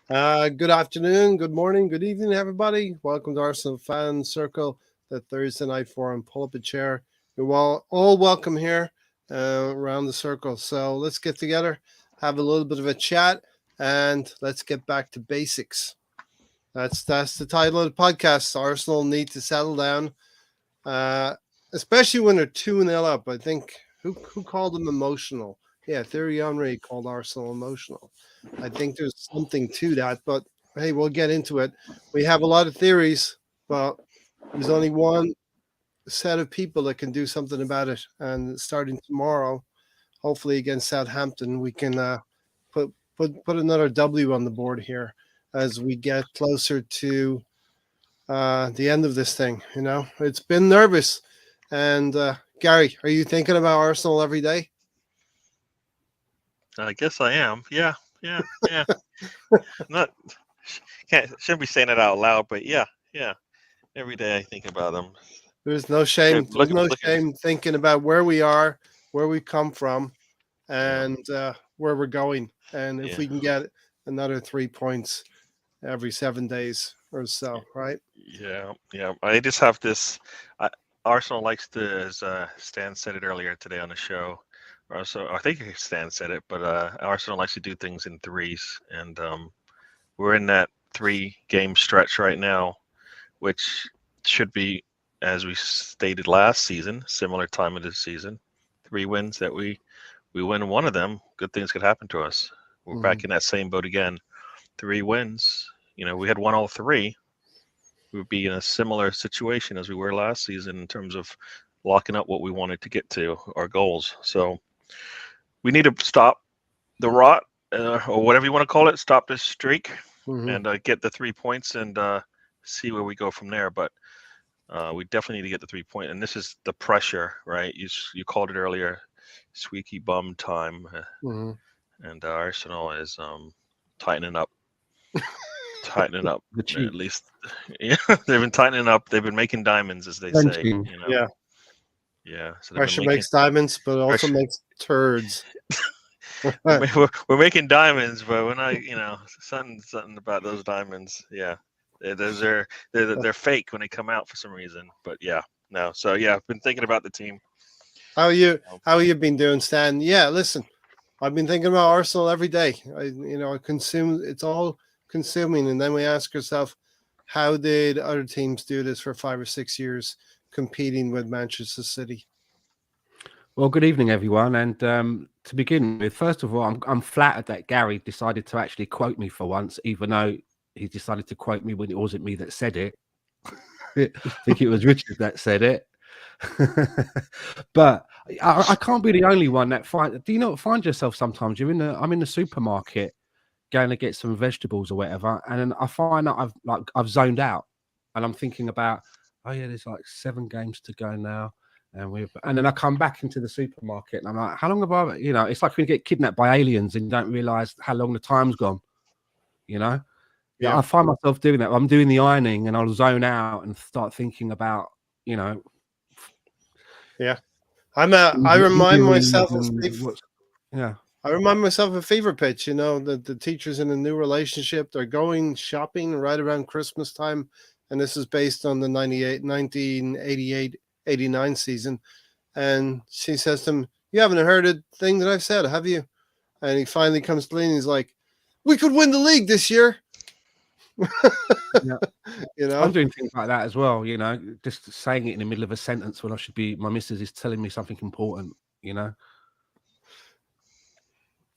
Good afternoon, good morning, good evening, everybody. Welcome to Arsenal Fan Circle, the Thursday night forum. Pull up a chair. You're all welcome here around the circle. So let's get together, have a little bit of a chat, and let's get back to basics. That's the title of the podcast. Arsenal need to settle down, uh, especially when they're 2-0 up. I think who called them emotional? Yeah, Thierry Henry called Arsenal emotional. I think there's something to that, but hey, we'll get into it. We have a lot of theories, but there's only one set of people that can do something about it. And starting tomorrow, hopefully against Southampton, we can put another W on the board here as we get closer to the end of this thing. It's been nervous. And Gary, are you thinking about Arsenal every day? I guess I am. Yeah, yeah, yeah. Not shouldn't be saying it out loud, but yeah, yeah. Every day I think about them. There's no They're shame. There's no looking. shame thinking about where we are, where we come from, Yeah, and where we're going. And if yeah, we can get another 3 points every 7 days or so, right? yeah, yeah. I just have this. I, Arsenal likes to, as Stan said it earlier today on the show. Or also, I think Stan said it, but Arsenal likes to do things in threes, and we're in that three-game stretch right now, which should be, as we stated last season, similar time of the season, 3 wins that we win one of them, good things could happen to us. We're Mm-hmm. back in that same boat again. 3 wins. We had won all three. We would be in a similar situation as we were last season in terms of locking up what we wanted to get to, our goals. So we need to stop the rot, or whatever you want to call it, stop this streak Mm-hmm. and get the 3 points and see where we go from there. But we definitely need to get the 3 point. And this is the pressure, right? You called it earlier, squeaky bum time. Mm-hmm. And Arsenal is tightening up, tightening up. The At cheek. least, yeah, they've been tightening up. They've been making diamonds, as they say. Benching. Yeah, Yeah. So they've been pressure making makes diamonds, but it also pressure. makes turds. We're making diamonds, but we're not. Something about those diamonds. Yeah, those are they're fake when they come out for some reason. But yeah, no. So yeah, I've been thinking about the team. How are you? Um, How you been doing, Stan? Yeah, listen, I've been thinking about Arsenal every day. I consume. It's all consuming, and then we ask ourselves, how did other teams do this for 5 or 6 years, competing with Manchester City? Well, good evening, everyone. And to begin with, first of all, I'm flattered that Gary decided to actually quote me for once, even though he decided to quote me when it wasn't me that said it. I think it was Richard that said it. But I can't be the only one that find. Do you not find yourself sometimes? I'm in the supermarket going to get some vegetables or whatever, and then I find that I've zoned out, and I'm thinking about, oh yeah, there's like 7 games to go now. And then I come back into the supermarket and I'm like, how long have I, it's like when you get kidnapped by aliens and you don't realize how long the time's gone, you know? Yeah, Yeah, I find myself doing that. I'm doing the ironing and I'll zone out and start thinking about, you know, yeah. I remind injuries myself of and what's, yeah. I remind myself of fever pitch. That the teachers in a new relationship, they're going shopping right around Christmas time, and this is based on the 1988-89 season. And she says to him, "You haven't heard a thing that I've said, have you?" And he finally comes clean. And he's like, "We could win the league this year." Yeah. you I'm know? doing things like that as well, just saying it in the middle of a sentence when I should be, my missus is telling me something important, you know.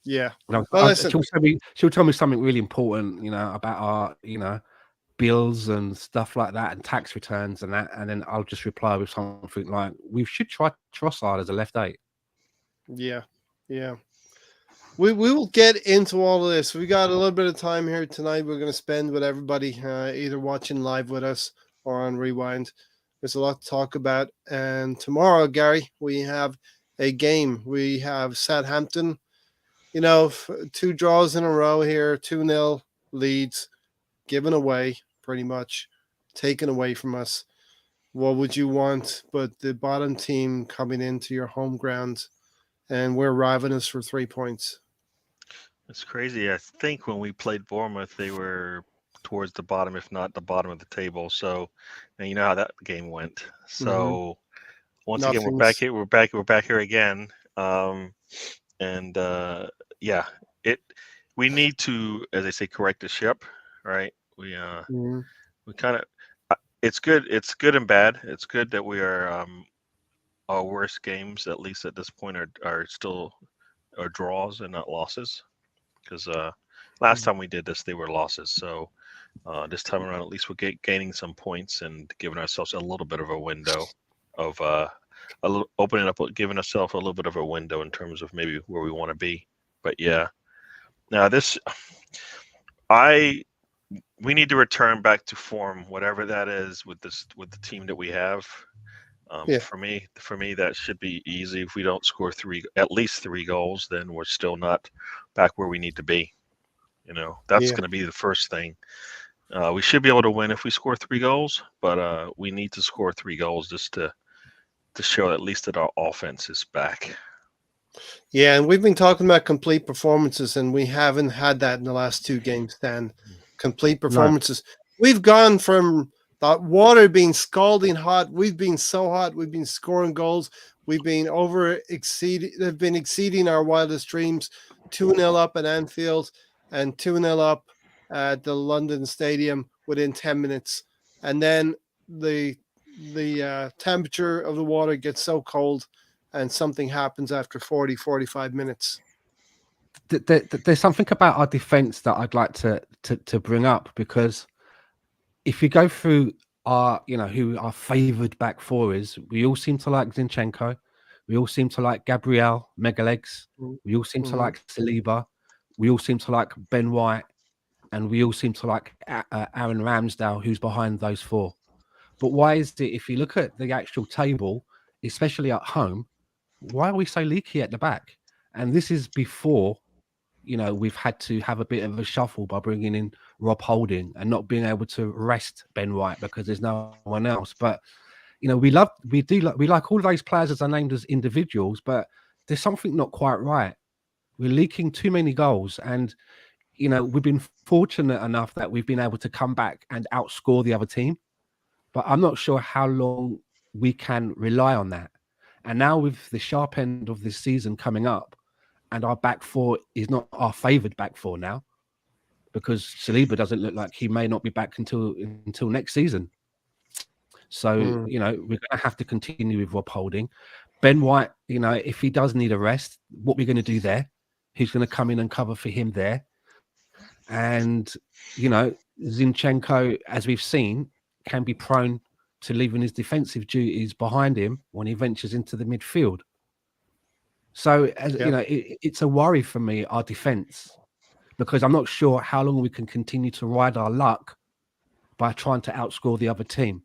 Yeah. No, Well, listen. she'll tell me something really important, about our, bills and stuff like that, and tax returns and that, and then I'll just reply with something like, "We should try Trossard as a left eight." Yeah. Yeah. We will get into all of this. We got a little bit of time here tonight. We're going to spend with everybody, either watching live with us or on rewind. There's a lot to talk about. And tomorrow, Gary, we have a game. We have Southampton. 2 draws in a row here, 2-0 leads, given away pretty much, taken away from us. What would you want but the bottom team coming into your home ground and we're ravenous for 3 points? It's crazy. I think when we played Bournemouth, they were towards the bottom, if not the bottom of the table. So, and you know how that game went. Hmm. So once again, we're back Nothing's. here. We're back here again. And yeah, it. We need to, as I say, correct the ship, right? Mhm. We kind of. It's good. It's good and bad. It's good that we are our worst games, at least at this point, are still are draws and not losses. Because last time we did this, they were losses. So this time around, at least we're gaining some points and giving ourselves a little bit of a window of opening up, giving ourselves a little bit of a window in terms of maybe where we want to be. But yeah, now this, I we need to return back to form, whatever that is, with the team that we have. Yeah, For me, that should be easy. If we don't score at least 3 goals, then we're still not back where we need to be. You know, that's yeah. going to be the first thing. We should be able to win if we score 3 goals, but we need to score 3 goals just to show at least that our offense is back. Yeah, and we've been talking about complete performances, and we haven't had that in the last two games, Dan. Complete No, performances. We've gone from that water being scalding hot. We've been so hot. We've been scoring goals. We've been have been exceeding our wildest dreams. 2-0 up at Anfield and 2-0 up at the London Stadium within 10 minutes. And then the temperature of the water gets so cold and something happens after 40, 45 minutes. there's something about our defense that I'd like to bring up, because if you go through our, who our favoured back four is, we all seem to like Zinchenko, we all seem to like Gabriel Megalegs, we all seem to Mm-hmm. like Saliba, we all seem to like Ben White, and we all seem to like Aaron Ramsdale, who's behind those four. But why is it, if you look at the actual table, especially at home, why are we so leaky at the back? And this is before, we've had to have a bit of a shuffle by bringing in Rob Holding and not being able to rest Ben White because there's no one else. But we like all those players as are named as individuals, but there's something not quite right. We're leaking too many goals, and we've been fortunate enough that we've been able to come back and outscore the other team. But I'm not sure how long we can rely on that. And now with the sharp end of this season coming up, and our back four is not our favoured back four now, because Saliba doesn't look like he may not be back until next season. So, Mm. we're going to have to continue with Rob Holding. Ben White, if he does need a rest, what we're going to do there? Who's going to come in and cover for him there? And, Zinchenko, as we've seen, can be prone to leaving his defensive duties behind him when he ventures into the midfield. So, as Yep. it's a worry for me, our defense, because I'm not sure how long we can continue to ride our luck by trying to outscore the other team.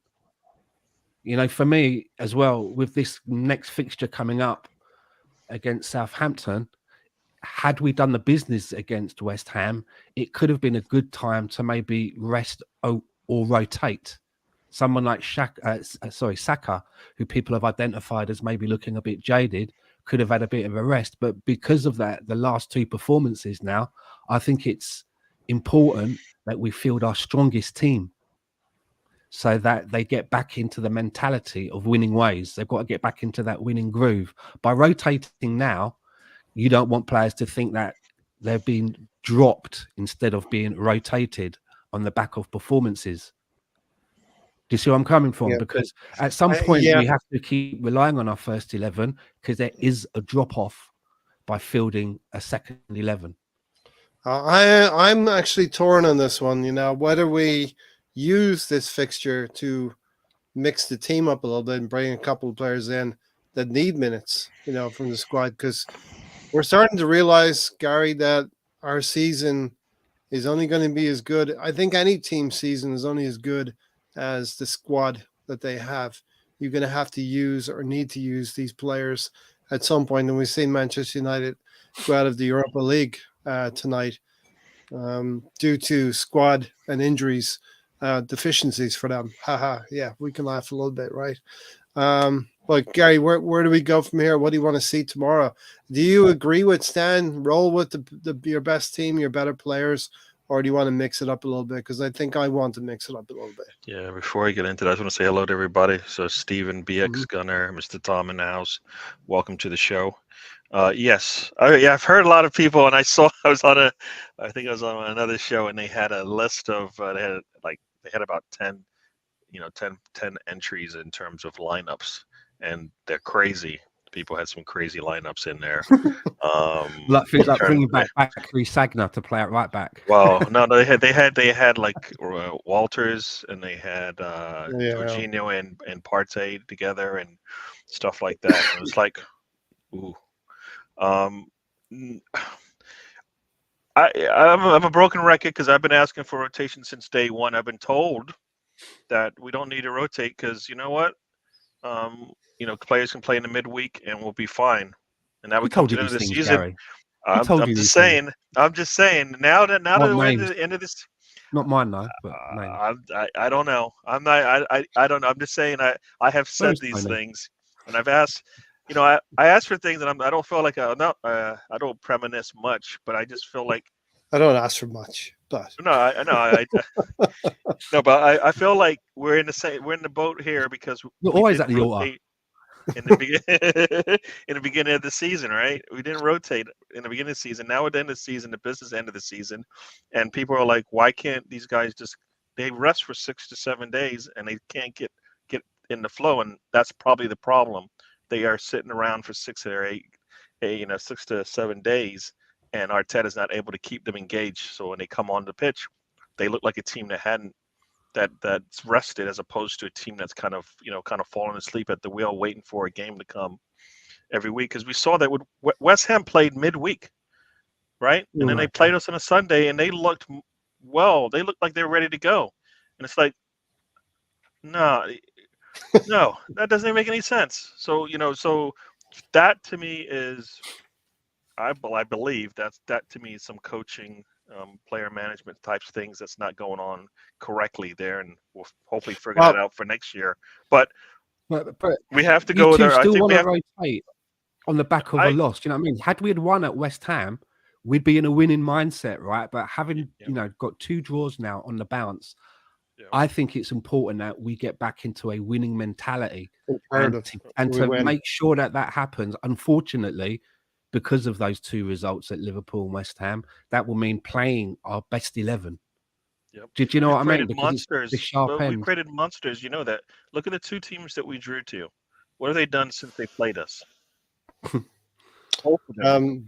For me as well, with this next fixture coming up against Southampton, had we done the business against West Ham, it could have been a good time to maybe rest or rotate. Someone like Saka, who people have identified as maybe looking a bit jaded, could have had a bit of a rest. But because of that, the last two performances now, I think it's important that we field our strongest team so that they get back into the mentality of winning ways. They've got to get back into that winning groove. By rotating now, you don't want players to think that they're being dropped instead of being rotated on the back of performances. Do you see where I'm coming from? Yeah. Because at some point Yeah. we have to keep relying on our first 11, because there is a drop off by fielding a second 11. I'm actually torn on this one. Whether we use this fixture to mix the team up a little bit and bring a couple of players in that need minutes, from the squad, because we're starting to realize, Gary, that our season is only going to be as good. I think any team season is only as good as the squad that they have. You're going to have to use or need to use these players at some point. And we've seen Manchester United go out of the Europa League tonight due to squad and injuries, deficiencies for them. Haha. Yeah, we can laugh a little bit, right? But Gary, where do we go from here? What do you want to see tomorrow? Do you agree with Stan? Roll with your best team, your better players, or do you want to mix it up a little bit? Because I think I want to mix it up a little bit. Yeah, before I get into that, I just want to say hello to everybody. So Stephen, BX Mhm. Gunner, Mr. Tom in the house, welcome to the show. Yes, I've heard a lot of people, and I think I was on another show, and they had a list of they had about 10, 10 entries in terms of lineups, and they're crazy. People had some crazy lineups in there. Like things like Trying bringing to- back Bakary Sagna to play at right back. Well, no, they had like Walters, and they had Yeah. Jorginho and Partey together and stuff like that. And it was like, ooh, um, n- I'm a broken record because I've been asking for rotation since day one. I've been told that we don't need to rotate because you know what, players can play in the midweek and we'll be fine. And now Who we come told to you the end of these the things, season. Gary? Who told you these things? I'm just saying. Now that Not we're names. at the end of this, Not mine though, but names. I don't know. I'm not. I don't know. I'm just saying. I have Where said is these Tony? things, and I've asked. I asked for things, and I don't feel like I'm not. I don't reminisce much, but I just feel like I don't ask for much, but no. I know. No, but I feel like we're in the same. We're in the boat here because You're we always didn't at the altar. rotate in the beginning in the beginning of the season, right? We didn't rotate in the beginning of the season. Now at the end of the season, the business end of the season, and people are like, why can't these guys just they rest for 6 to 7 days and they can't get in the flow? And that's probably the problem. They are sitting around for 6 to 7 days, and Arteta's not able to keep them engaged. So when they come on the pitch, they look like a team that's rested as opposed to a team that's kind of fallen asleep at the wheel waiting for a game to come every week, because we saw that with West Ham played midweek, right? And then they played us on a Sunday and they looked like they were ready to go, and it's like no, that doesn't even make any sense. So that to me is I believe that to me is some coaching, player management types things that's not going on correctly there, and we'll hopefully figure that out for next year. But But we have to you go two there. I still think want we to have. rotate on the back of a loss. Do you know what I mean? Had we had won at West Ham, we'd be in a winning mindset, right? But having got 2 draws now on the bounce, I think it's important that we get back into a winning mentality and to make sure that happens. Unfortunately, because of those 2 results at Liverpool and West Ham, that will mean playing our best 11. Yep. Did you know what I mean? Because monsters. We created monsters. You know that. Look at the 2 teams that we drew to. What have they done since they played us?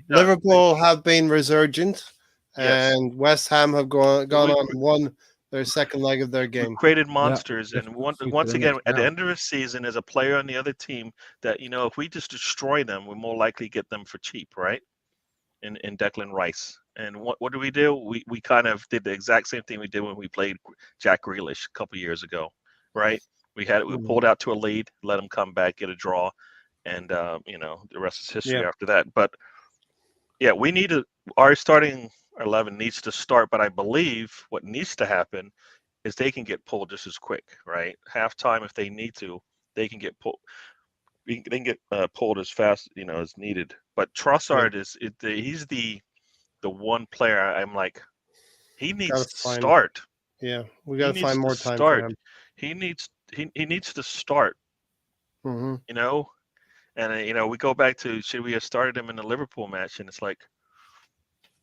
Liverpool have been resurgent, and West Ham have gone on and won their second leg of their game. We created monsters, and once again, at the end of the season, as a player on the other team, that if we just destroy them, we're more likely to get them for cheap, right? In Declan Rice. And what do? We kind of did the exact same thing we did when we played Jack Grealish a couple years ago, right? We pulled out to a lead, let them come back, get a draw, and the rest is history after that. But yeah, our starting 11 needs to start, but I believe what needs to happen is they can get pulled just as quick, right? Halftime, if they need to, they can get pulled. They can get pulled as fast, as needed. But Trossard he's the one player I'm like, he needs to start. Yeah, we got to find more time for him. He needs to start. Mm-hmm. And we go back to, should we have started him in the Liverpool match? And it's like,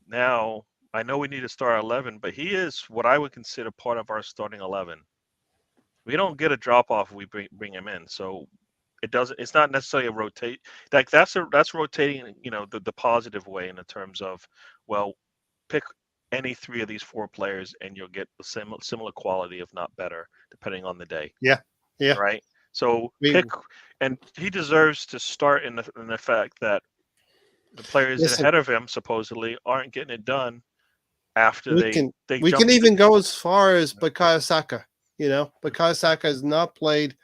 now I know we need to start 11, but he is what I would consider part of our starting 11. We don't get a drop off if we bring him in, so it's not necessarily a rotate. Like that's rotating, the positive way in the terms of, well, pick any 3 of these 4 players and you'll get the similar quality, if not better, depending on the day. Yeah. Right. So and he deserves to start in the fact that the players ahead of him supposedly aren't getting it done after we can even go as far as Bukayo Saka. Bukayo Saka has not played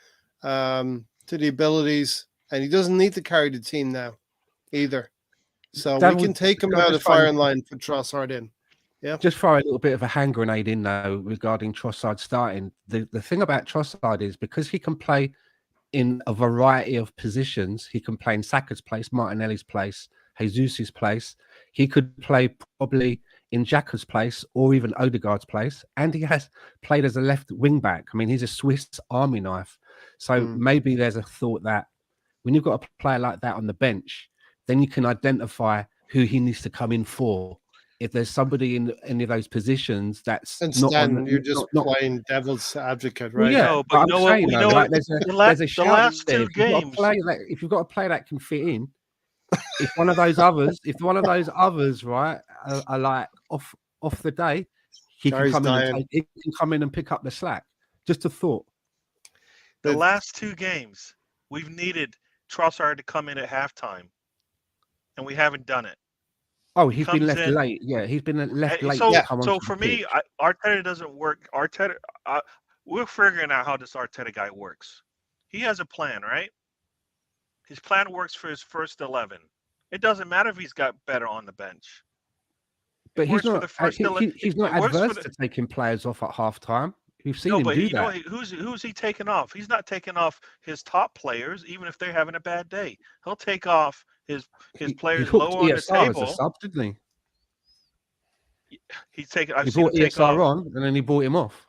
to the abilities, and he doesn't need to carry the team now either. So we can take him out of firing line for Trossard in. Yeah. Just throw a little bit of a hand grenade in though regarding Trossard starting. The thing about Trossard is because he can play in a variety of positions. He can play in Saka's place, Martinelli's place, Jesus's place. He could play probably in Xhaka's place or even Odegaard's place. And he has played as a left wing back. I mean, he's a Swiss army knife. So maybe there's a thought that when you've got a player like that on the bench, then you can identify who he needs to come in for. If there's somebody in any of those positions that's not on, you're just playing devil's advocate, right? Well, yeah, No, but I'm you know what? saying We though, know like, what- there's a the shout last there. two If you've got a games. player if you've got a player that can fit in, if one of those others, right, are like off the day, he Gary's can dying. he can come in and pick up the slack. Just a thought. The last two games, we've needed Trossard to come in at halftime, and we haven't done it. Oh, he's been Comes left in- late. Yeah, he's been left And late so, to come on. so for me, Arteta doesn't work. Arteta, we're figuring out how this Arteta guy works. He has a plan, right? His plan works for his first 11. It doesn't matter if he's got better on the bench. but he's works for not. the first 11 He's not it works for adverse the- to taking players off at halftime. We've seen No, him but do you know that. who's he taking off? He's not taking off his top players, even if they're having a bad day. He'll take off his players he lower on the ESR table. as a sub, didn't he? He's taking. I've He seen him brought take off. ESR on, and then he brought him off.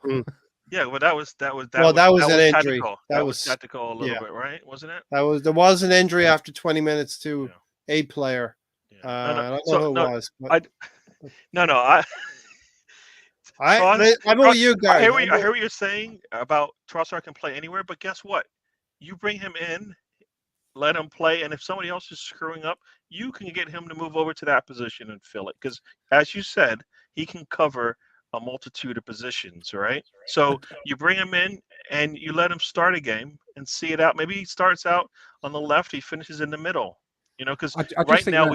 Yeah, well, that was Well, that was an injury. tactical. That That was- was tactical a little yeah. bit, right? Wasn't it? There was an injury after 20 minutes to Yeah. a player. Yeah. I don't know who it was. But I know you guys. I hear what you're saying about Trossard can play anywhere, but guess what? You bring him in, let him play, and if somebody else is screwing up, you can get him to move over to that position and fill it. Because, as you said, he can cover a multitude of positions, right? So you bring him in and you let him start a game and see it out. Maybe he starts out on the left, he finishes in the middle. Because I just right think now that-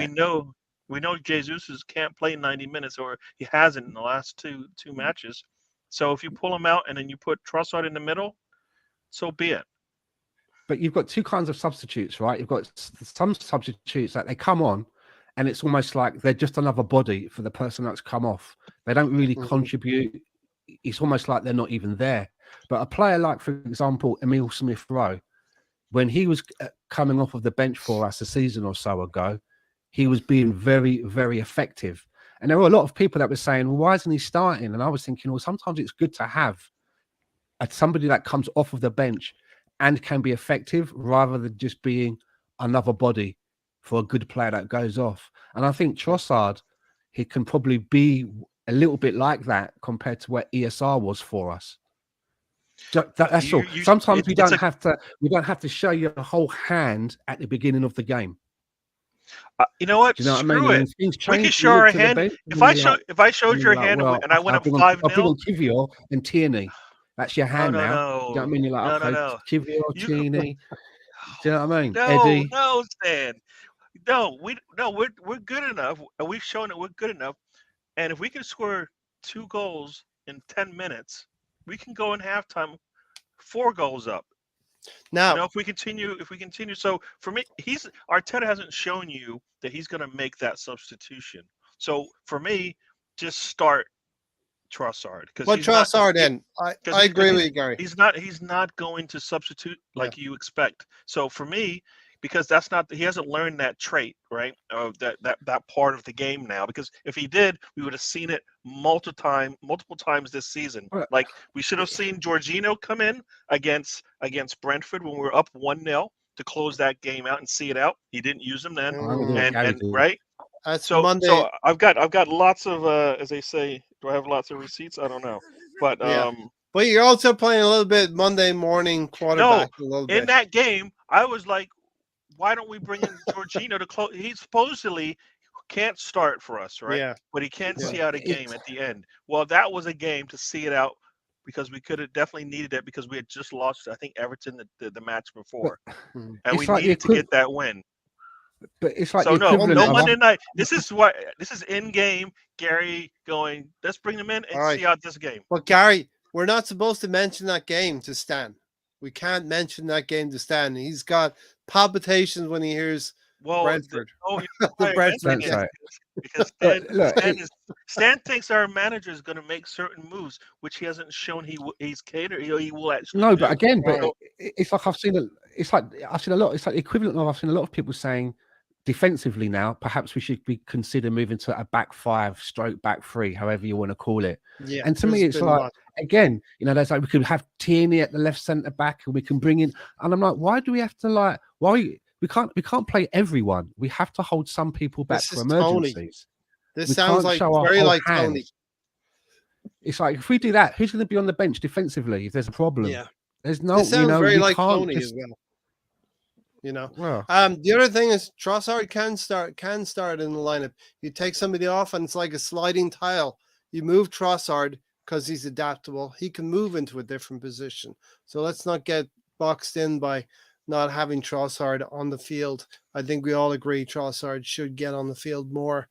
we know Jesus can't play 90 minutes, or he hasn't in the last two matches. So if you pull him out and then you put Trossard in the middle, so be it. But you've got two kinds of substitutes, right? You've got some substitutes that they come on, and it's almost like they're just another body for the person that's come off. They don't really contribute. It's almost like they're not even there. But a player like, for example, Emile Smith-Rowe, when he was coming off of the bench for us a season or so ago, he was being very, very effective. And there were a lot of people that were saying, well, why isn't he starting? And I was thinking, well, sometimes it's good to have somebody that comes off of the bench and can be effective rather than just being another body for a good player that goes off. And I think Trossard, he can probably be a little bit like that compared to what ESR was for us. That's all. Sometimes we don't have to show your whole hand at the beginning of the game. You know what? Do you know what I Screw mean? it. Things We can change, show you our look to the hand. bench, If and I you're show like- if I showed and your you're like, hand well, and I went up I'll 5-0, bring on Kivior and Tierney. That's your hand now. Do you know what I mean? You're like, okay, no. Kivior, You- Tierney. Do you know what I mean? No, Eddie. no, Stan. We're good enough. And we've shown that we're good enough. And if we can score 2 goals in 10 minutes, we can go in halftime 4 goals up. Now, If we continue. So for me, Arteta hasn't shown you that he's going to make that substitution. So for me, just start Trossard. what Trossard in? I agree with you, Gary. He's not going to substitute like you expect. So for me, because he hasn't learned that trait, right? That part of the game now. Because if he did, we would have seen it multiple times this season. Like we should have seen Jorginho come in against Brentford when we were up 1-0 to close that game out and see it out. He didn't use them then, and right. So Monday. So I've got lots of as they say. Do I have lots of receipts? I don't know, but But you're also playing a little bit Monday morning quarterback. a little bit. In that game, I was like, why don't we bring in Jorginho to close? He supposedly can't start for us, right? Yeah. But he can see out a game at the end. Well, that was a game to see it out because we could have definitely needed it because we had just lost, I think, Everton the match before, and we needed to get that win. But it's like So no of Monday night. This is in game. Gary going, let's bring them in and see out this game. But Gary, we're not supposed to mention that game to Stan. We can't mention that game to Stan. He's got palpitations when he hears Brentford. The Brentford game. Because Stan thinks our manager is going to make certain moves, which he hasn't shown he's catered. He will actually. No, but again, but it's like I've seen it's like I've seen a lot. It's like the equivalent of I've seen a lot of people saying defensively now. Perhaps we should be consider moving to a back five, stroke back three, however you want to call it. Yeah, And to me, there's it's been like much. again, there's like we could have Tierney at the left centre back, and we can bring in. And I'm like, why do we have to like? Why we can't play everyone? We have to hold some people back This for is Tony. emergencies. This We sounds can't like show our very whole like hand. Tony. It's like if we do that, who's going to be on the bench defensively if there's a problem? Yeah, There's no, this sounds very you like can't Tony just. as well. You know, Well, the other thing is Trossard can start in the lineup. You take somebody off, and it's like a sliding tile. You move Trossard because he's adaptable. He can move into a different position. So let's not get boxed in by not having Trossard on the field. I think we all agree Trossard should get on the field more.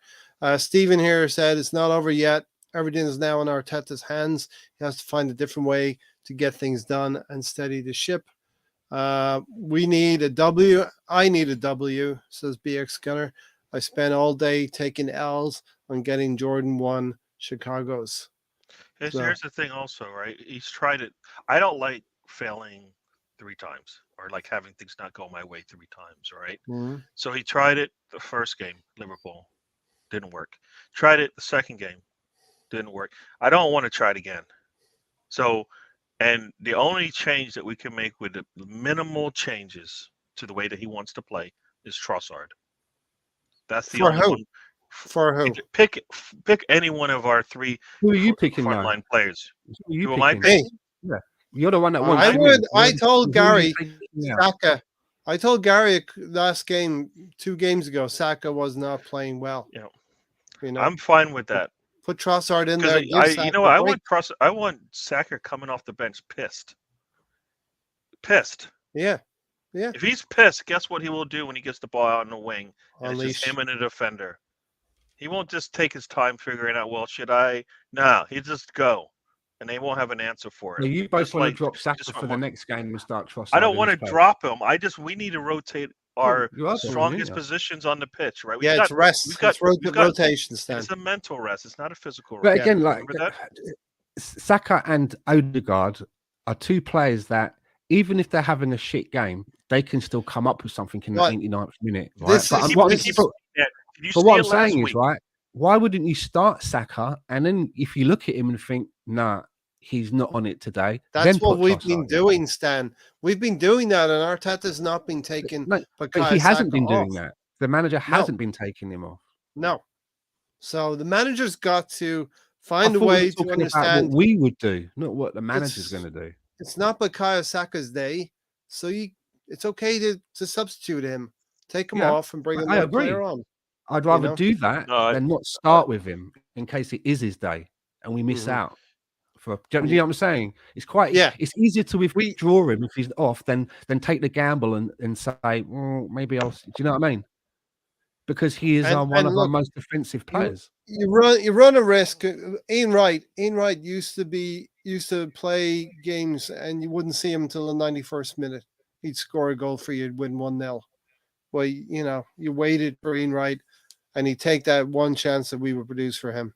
Stephen here said it's not over yet. Everything is now in Arteta's hands. He has to find a different way to get things done and steady the ship. We need a W. I need a W, says BX Gunner. I spent all day taking L's on getting Jordan 1 Chicago's. Here's the thing also, right? He's tried it. I don't like failing 3 times or like having things not go my way 3 times, right? Mm-hmm. So he tried it the first game, Liverpool, didn't work. Tried it the second game, didn't work. I don't want to try it again. So, and the only change that we can make with the minimal changes to the way that he wants to play is Trossard. That's the only one. For who? Pick any one of our 3 who are you picking now? frontline players. Who are you Who am I picking? picking? Yeah, you're the one that wants. I told Gary Yeah. Saka. I told Gary last game, 2 games ago, Saka was not playing well. Yeah. You know, I'm fine with that. put Trossard in there. I want Saka coming off the bench pissed. Yeah. If he's pissed, guess what he will do when he gets the ball out in the wing? And it's Unleash. just him and a defender. He won't just take his time figuring out, well, should I? No, he'll just go. And they won't have an answer for it. So you both Just want like- to drop Saka just for the next game and start Trossard. I don't in want to his place. drop him. We need to rotate our you are doing, strongest yeah. positions on the pitch, right? Yeah, it's rest. we've got- It's we've got- rotation, Stan. It's a mental rest. It's not a physical But rest. again, like Remember that? Saka and Odegaard are 2 players that, even if they're having a shit game, they can still come up with something in the Right. 89th minute. Right? This But is- what this I'm- is- but- Did you but see what I'm it last saying week? is, right, why wouldn't you start Saka, and then if you look at him and think, nah, he's not on it today. That's then what put we've Trossard been in. doing, Stan. We've been doing that, and Arteta's not been taking. No, but Bukayo he hasn't Saka been doing off. that. The manager hasn't been taking him off. No. So the manager's got to I find a thought we way were to talking about understand. what we would do, not what the manager's It's- going to do. It's not Bukayo Saka's day, so it's okay to substitute him, take him Yeah, off, and bring I another agree. player on. I'd rather know? do that No, than not start with him in case it is his day and we miss Mhm. out. Do you know what I'm saying? It's quite Yeah. It's easier to withdraw him if he's off than take the gamble and say, well, maybe I'll. Do you know what I mean? Because he is And- one and of our look, most defensive players. You run a risk. Ian Wright used to play games, and you wouldn't see him until the 91st minute. He'd score a goal for you, win 1-0. Well, you waited for Ian Wright, and he'd take that one chance that we would produce for him.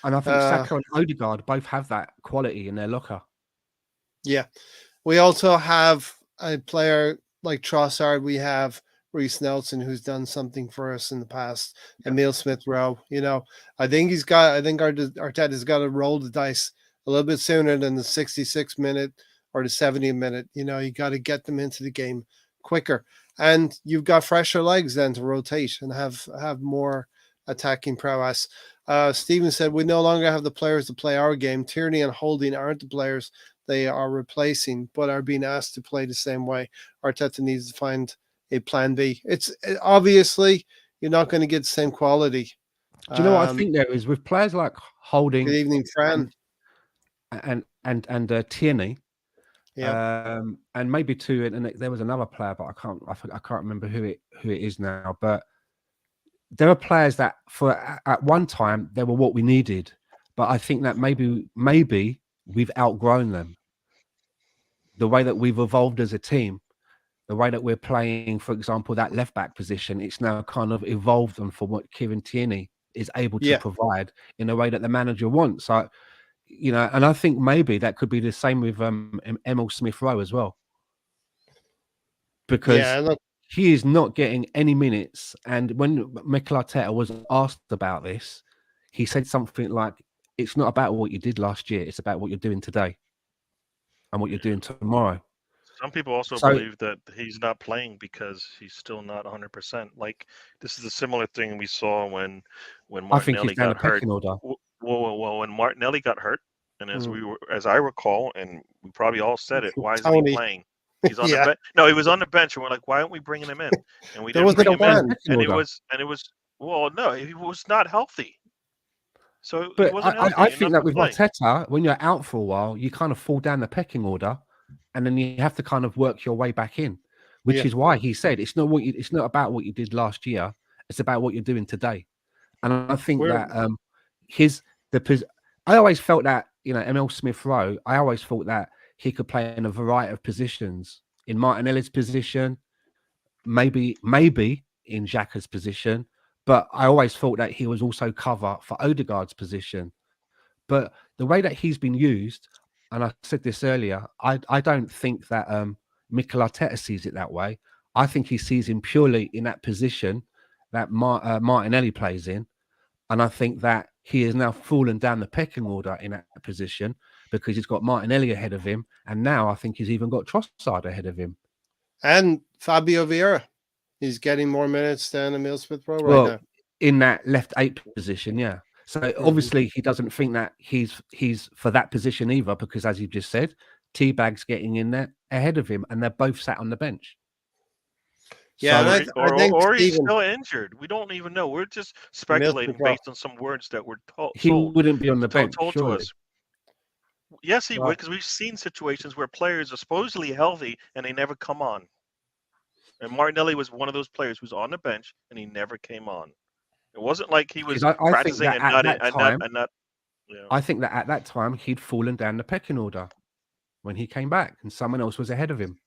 And I think Saka and Odegaard both have that quality in their locker. Yeah. We also have a player like Trossard. We have Reece Nelson, who's done something for us in the past. Emile Smith-Rowe. I think Arteta's got to roll the dice a little bit sooner than the 66th minute or the 70th minute. You got to get them into the game quicker. And you've got fresher legs then to rotate and have more attacking prowess. Stephen said, we no longer have the players to play our game. Tierney and Holding aren't the players they are replacing, but are being asked to play the same way. Arteta needs to find a plan B. It's obviously you're not going to get the same quality. Do you know what I think there is with players like Holding? Good evening, Fran. And Tierney. Yeah. And maybe 2, and there was another player, but I can't remember who it is now. But there are players that at one time they were what we needed, but I think that maybe we've outgrown them. The way that we've evolved as a team, the way that we're playing, for example, that left back position, it's now kind of evolved on for what Kieran Tierney is able to provide in a way that the manager wants. So, and I think maybe that could be the same with Emile Smith-Rowe as well. because Yeah, look, he is not getting any minutes. And when Mikel Arteta was asked about this, he said something like, "It's not about what you did last year; it's about what you're doing today and what you're doing tomorrow." Some people also So believe that he's not playing because he's still not 100%. Like this is a similar thing we saw when I think he's Martinelli down the got hurt. pecking order. Well, when Martinelli got hurt, and mm, as I recall, and we probably all said it, why isn't he Tony. playing? He's on the Yeah, bench. No, he was on the bench, and we're like, why aren't we bringing him in? And we there didn't wasn't bring a He's him down in, the plan. pecking and order. it was well, no, he was not healthy, so he But wasn't I healthy think enough that to with play. Arteta, when you're out for a while, you kind of fall down the pecking order, and then you have to kind of work your way back in. Which Yeah, is why he said it's not about what you did last year; it's about what you're doing today. And I think we're that his the pos- I always felt that Emil Smith Rowe. I always thought that he could play in a variety of positions. In Martinelli's position, maybe in Xhaka's position, but I always thought that he was also cover for Odegaard's position. But the way that he's been used, and I said this earlier, I don't think that Mikel Arteta sees it that way. I think he sees him purely in that position that Martinelli plays in, and I think that he has now fallen down the pecking order in that position because he's got Martinelli ahead of him, and now I think he's even got Trossard ahead of him. and Fabio Vieira. He's getting more minutes than Emil Smith Rowe right Well, now. in that left 8 position, yeah. So obviously he doesn't think that he's for that position either, because as you just said, Teabag's getting in there ahead of him, and they're both sat on the bench. Yeah, and So I think Or he's Stephen still injured. We don't even know. We're just Emil Smith speculating Rowe. based on some words that were he wouldn't be on the bench, told to surely. us. Yes, he would, Well, because we've seen situations where players are supposedly healthy and they never come on. And Martinelli was one of those players who's on the bench and he never came on. It wasn't like he Because was I think practicing that and at not that time, and not. You know. I think that at that time he'd fallen down the pecking order when he came back, and someone else was ahead of him.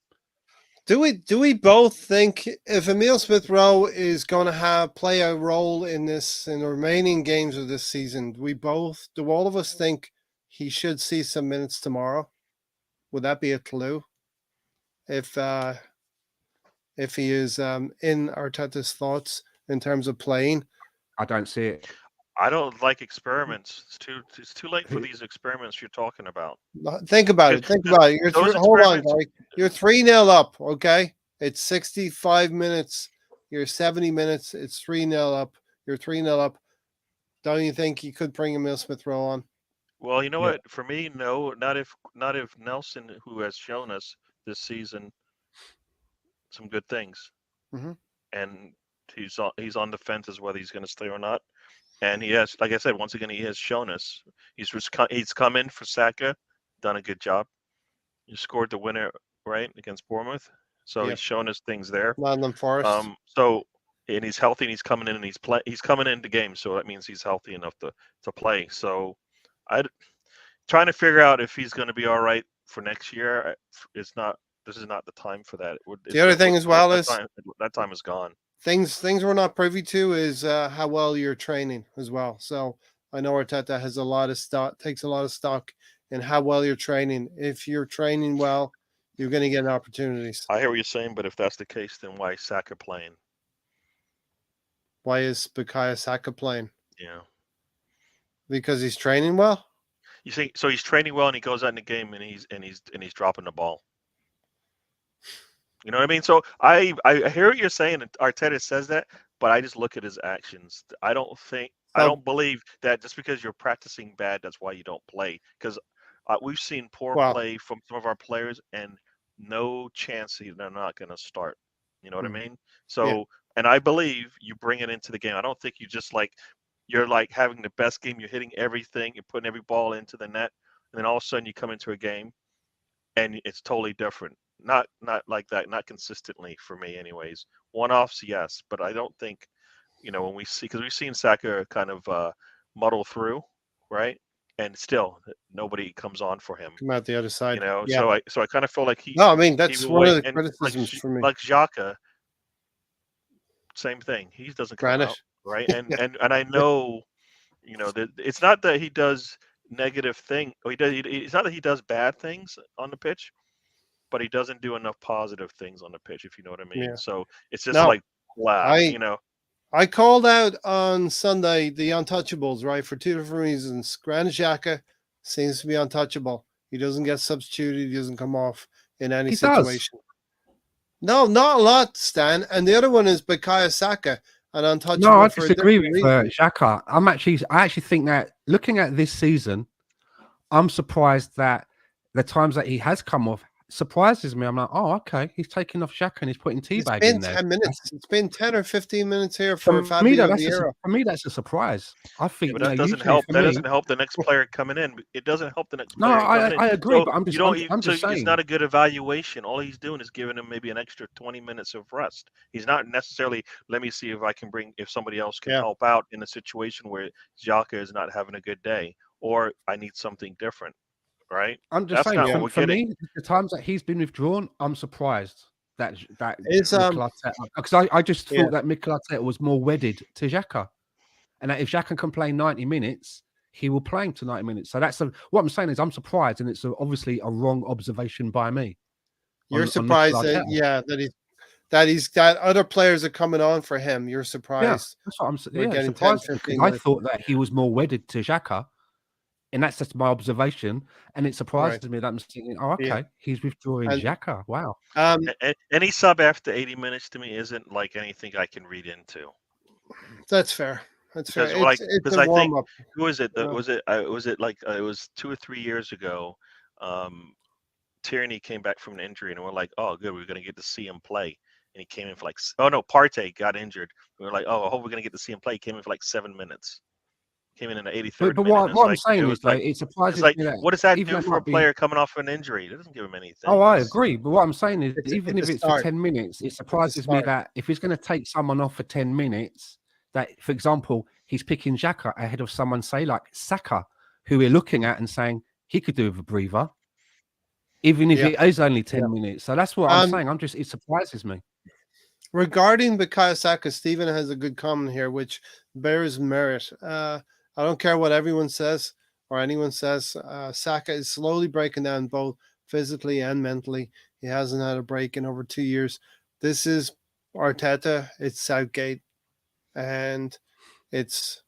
do we both think if Emil Smith Rowe is going to play a role in the remaining games of this season? Do all of us think he should see some minutes tomorrow? Would that be a clue if he is in Arteta's thoughts in terms of playing? I don't see it. I don't like experiments. It's too late for these experiments you're talking about. Think about it. Think about it. Those Hold on, experiments. Gary. You're 3-0 up. Okay, it's 65 minutes. You're 70 minutes. It's 3-0 up. You're 3-0 up. Don't you think you could bring Emil Smith Rowe on? Well, you know Yeah. what? For me, no. Not if Nelson, who has shown us this season some good things, Mhm. and he's on the fence as whether he's going to stay or not. And he has, like I said, once again, he has shown us he's come in for Saka, done a good job. He scored the winner right against Bournemouth, so Yeah. he's shown us things there. Nottingham Forest. So and he's healthy and he's coming in and he's coming into games, so that means he's healthy enough to play. So I trying to figure out if he's going to be all right for next year. It's not. This is not the time for that. The other thing as well is that time is gone. things we're not privy to is how well you're training as well. So I know Arteta has a lot of stock, takes a lot of stock in how well you're training. If you're training well, you're going to get opportunities. I hear what you're saying, but if that's the case, then why is Saka playing? Why is Bukayo Saka playing? Yeah. Because he's training well. You see, so he's training well and he goes out in the game and he's dropping the ball. You know what I mean? So I hear what you're saying. And Arteta says that, but I just look at his actions. I don't believe that just because you're practicing bad, that's why you don't play. Because we've seen poor play from some of our players, and no chance they're not going to start. You know what I mean? So, and I believe you bring it into the game. I don't think you just you're having the best game. You're hitting everything. You're putting every ball into the net, and then all of a sudden you come into a game, and it's totally different. Not like that. Not consistently for me, anyways. One-offs, yes, but I don't think, when we see, because we've seen Saka kind of muddle through, right? And still nobody comes on for him. Come out the other side. So I kind of feel like he. No, I mean that's one of the criticisms for me. Like Xhaka, same thing. He doesn't come out, right? And I know, that it's not that he does negative thing. It's not that he does bad things on the pitch, but he doesn't do enough positive things on the pitch, if you know what I mean. Yeah. So it's just No, like blah, I I called out on Sunday the untouchables, right, for two different reasons. Granit Xhaka seems to be untouchable. He doesn't get substituted. He doesn't come off in any He does. situation. No, not a lot, Stan. And the other one is Bukayo Saka, an No, untouchable I for a disagree different with reason. Xhaka. I actually think that looking at this season, I'm surprised that the times that he has come off surprises me. I'm like, oh, okay, he's taking off Xhaka and he's putting It's Teabag been in there. 10 minutes. It's been 10 or 15 minutes here For for me, though, Fabio Vieira. for me that's a surprise. I yeah, think but that doesn't usually help. for That me, doesn't help the next player coming in. It doesn't help the next no, player coming in. I agree, So but you don't. I'm So just it's saying. not a good evaluation. All he's doing is giving him maybe an extra 20 minutes of rest. He's not necessarily. Let me see if somebody else can Yeah. help out in a situation where Xhaka is not having a good day, or I need something different. Right? I'm just That's saying, not what we're for getting. me, the times that he's been withdrawn, I'm surprised that Is Mikel Arteta, because I just yeah. thought that Mikel Arteta was more wedded to Xhaka, and that if Xhaka can play 90 minutes, he will play him to 90 minutes. So what I'm saying is I'm surprised, and it's obviously a wrong observation by me You're on Mikel surprised that Arteta. that other players are coming on for him. You're Yeah, surprised that's what I'm we're yeah, it getting 10, surprised me because 15 I minutes. thought that he was more wedded to Xhaka, and that's just my observation. And it Right. surprises me that I'm thinking, oh, Yeah. okay, he's withdrawing And Xhaka. Wow. Any sub after 80 minutes to me isn't like anything I can read into. that's fair. That's fair. Because It's because a I think warm up. who was it? You know? Was it like it was 2 or 3 years ago? Um, Tierney came back from an injury, and we're like, oh, good, we're gonna get to see him play. And he came in for oh no, Partey got injured. We were like, oh, I hope we're gonna get to see him play. He came in for like 7 minutes. Came in the 83rd But minute. And what I'm it saying was is, though, like it it's surprises like me that what does that even do that for a might be. player coming off an injury? It doesn't give him anything. Oh, I agree. But what I'm saying is, even It's if a it's for start. 10 minutes, it It's a surprises me start. that if he's going to take someone off for 10 minutes, that, for example, he's picking Xhaka ahead of someone, say, like Saka, who we're looking at and saying he could do with a breather, even if Yeah. it is only 10 Yeah. minutes. So that's what I'm saying. It surprises me. Regarding Bukayo Saka, Stephen has a good comment here, which bears merit. I don't care what everyone says or anyone says. Saka is slowly breaking down both physically and mentally. He hasn't had a break in over 2 years. This is Arteta, it's Southgate, and it's,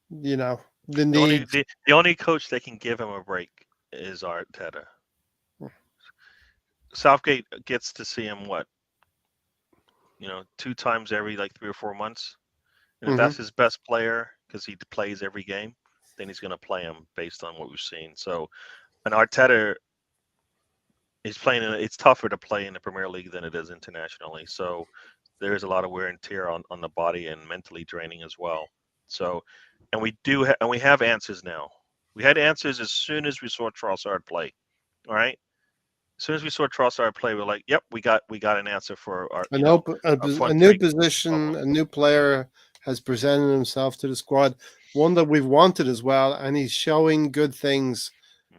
the The only need. the only coach that can give him a break is Arteta. Southgate gets to see him 2 times every like 3 or 4 months. And if that's his best player because he plays every game, then he's going to play him based on what we've seen. So, an Arteta is playing. It's tougher to play in the Premier League than it is internationally. So, there is a lot of wear and tear on the body and mentally draining as well. So, and we have answers now. We had answers as soon as we saw Trossard play. All right. As soon as we saw Trossard play, we're like, "Yep, we got an answer for our our A front new three position, problem." a new player has presented himself to the squad, one that we've wanted as well, and he's showing good things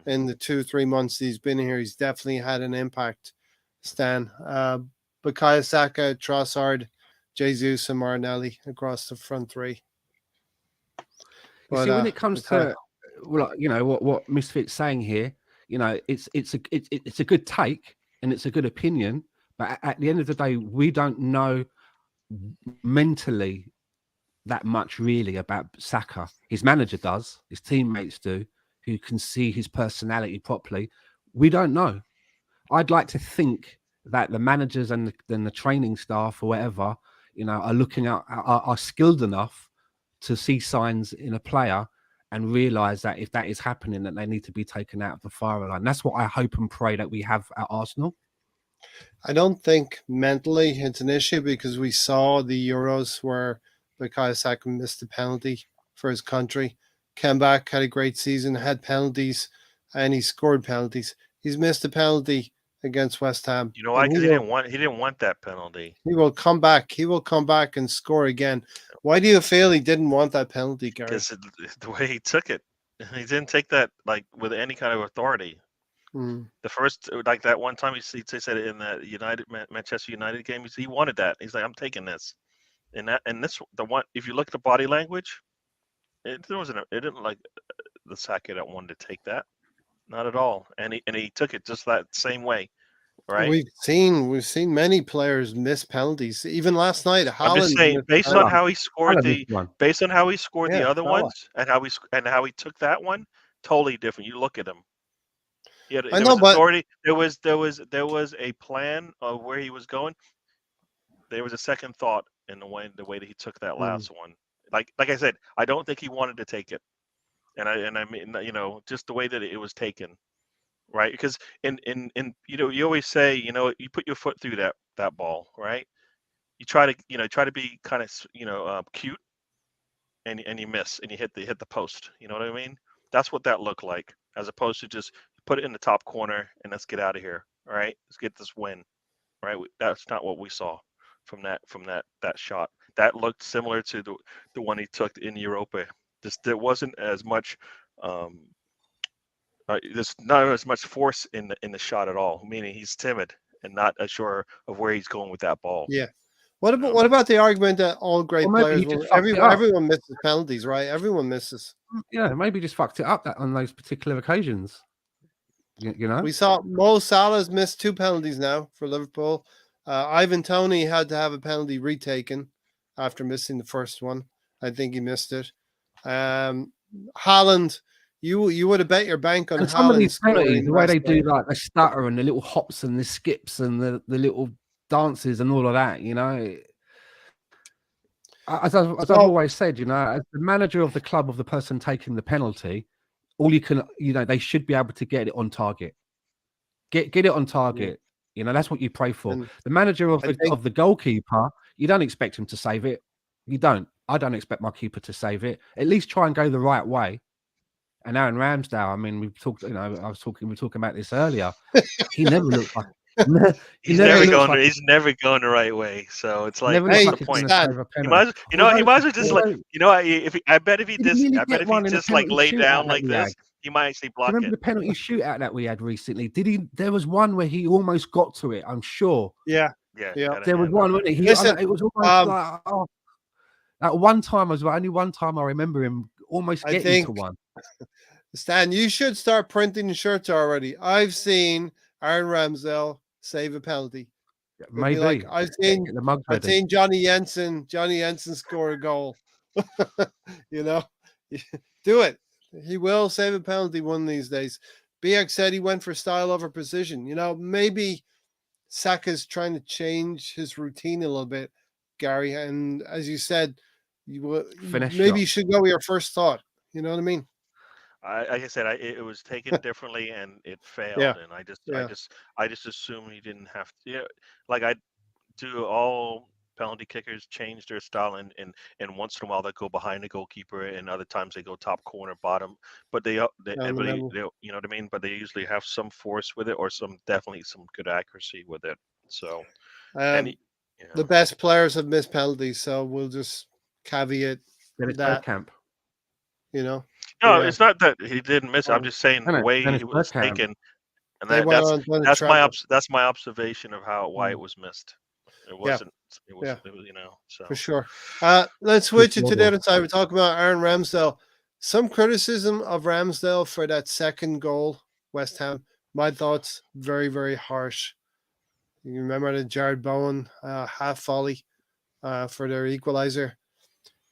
in the 2-3 months he's been here. He's definitely had an impact, Stan. Bukayo Saka, Trossard, Jesus, and Martinelli across the front three. You see, when it comes to what Misfit's saying here, it's a good take and it's a good opinion, but at the end of the day, we don't know mentally that much really about Saka. His manager does, his teammates do, who can see his personality properly. We don't know. I'd like to think that the managers and the training staff or whatever, are looking at are skilled enough to see signs in a player and realize that if that is happening, that they need to be taken out of the firing line. That's what I hope and pray that we have at Arsenal. I don't think mentally it's an issue because we saw the Euros where Bukayo Saka missed a penalty for his country, came back, had a great season, had penalties, and he scored penalties. He's missed a penalty against West Ham, You know why? and Because he didn't want that penalty. he will come back. He will come back and score again. Why do you feel he didn't want that penalty, Gary? Because the way he took it, he didn't take that like with any kind of authority. The first, like that one time he said it in the Manchester United game, he wanted that. He's like, I'm taking this, and this the one. If you look at the body language, it didn't like the Saka that wanted to take that, not at all. And he took it just that same way. right? We've seen many players miss penalties. Even last night, I'm just Haaland saying, missed a based on penalty. Salah. how he scored Salah missed one. the Yeah, other Salah. ones, and how he took that one, totally different. You look at him. I There know, was but authority. There was a plan of where he was going. There was a second thought in the way that he took that last one. Like I said, I don't think he wanted to take it, and I mean, just the way that it was taken, right? Because you always say, you put your foot through that ball, right? You try to be kind of cute, and you miss, and you hit the post. You know what I mean? That's what that looked like, as opposed to just put it in the top corner and let's get out of here. All right, let's get this win. Right, that's not what we saw from that shot. That looked similar to the one he took in Europa. Just there wasn't as much. There's not as much force in the shot at all. Meaning he's timid and not as sure of where he's going with that ball. yeah. What about the argument that all great Or maybe players he just will fucked it up. everyone misses penalties, right? Everyone misses. Yeah, maybe he just fucked it up on those particular occasions. You know? We saw Mo Salah's missed 2 penalties now for Liverpool. Ivan Toney had to have a penalty retaken after missing the first one. I think he missed it. Haaland, you would have bet your bank on And some of Haaland these penalties, scoring the way they last night. do like the stutter and the little hops and the skips and the little dances and all of that, As I've always said, as the manager of the club, of the person taking the penalty, all you can, they should be able to get it on target. Get it on target. That's what you pray for. And The manager of I think the goalkeeper, you don't expect him to save it. You don't. I don't expect my keeper to save it. At least try and go the right way. And Aaron Ramsdale, I mean, we've talked. We were talking about this earlier. He never looked like. He's never going the right way. So it's like, never what's looks the like point? Save a He might as well just I bet if he just like lay down like this, he might actually block remember it. the penalty shootout that we had recently? There was one where he almost got to it. I'm sure. Yeah. There was one, wasn't it? Listen, it was almost like at one time as well. Only one time I remember him almost getting to one. Stan, you should start printing shirts already. I've seen Aaron Ramsdale save a penalty. Maybe like I've seen Johnny Jensen score a goal. Do it. He will save a penalty one of these days. BX said he went for style over precision. Maybe Saka's trying to change his routine a little bit, Gary. And as you said, maybe you should go with your first thought. You know what I mean? Like I said, it was taken differently and it failed. Yeah. And I just assumed he didn't have to. Yeah, like I do. All penalty kickers change their style, and once in a while they go behind the goalkeeper, and other times they go top corner, bottom. But everybody, you know what I mean. But they usually have some force with it, or definitely some good accuracy with it. So, the best players have missed penalties, so we'll just caveat that. Camp. No, it's not that he didn't miss it. I'm just saying the way he was taken, and that's my observation of why it was missed. It wasn't. It was. So for sure. Let's switch it to the other side. We're talking about Aaron Ramsdale. Some criticism of Ramsdale for that second goal, West Ham. My thoughts, very, very harsh. You remember the Jared Bowen half volley for their equalizer.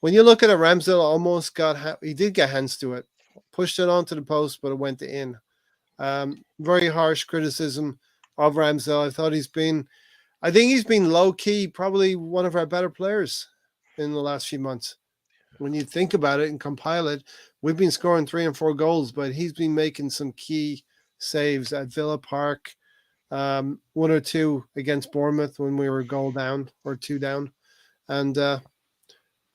When you look at it, Ramsdale almost he did get hands to it, pushed it onto the post, but it went in. Very harsh criticism of Ramsdale. I think he's been low key, probably one of our better players in the last few months. When you think about it and compile it, we've been scoring 3 and 4 goals, but he's been making some key saves at Villa Park, 1 or 2 against Bournemouth when we were a goal down or 2 down, and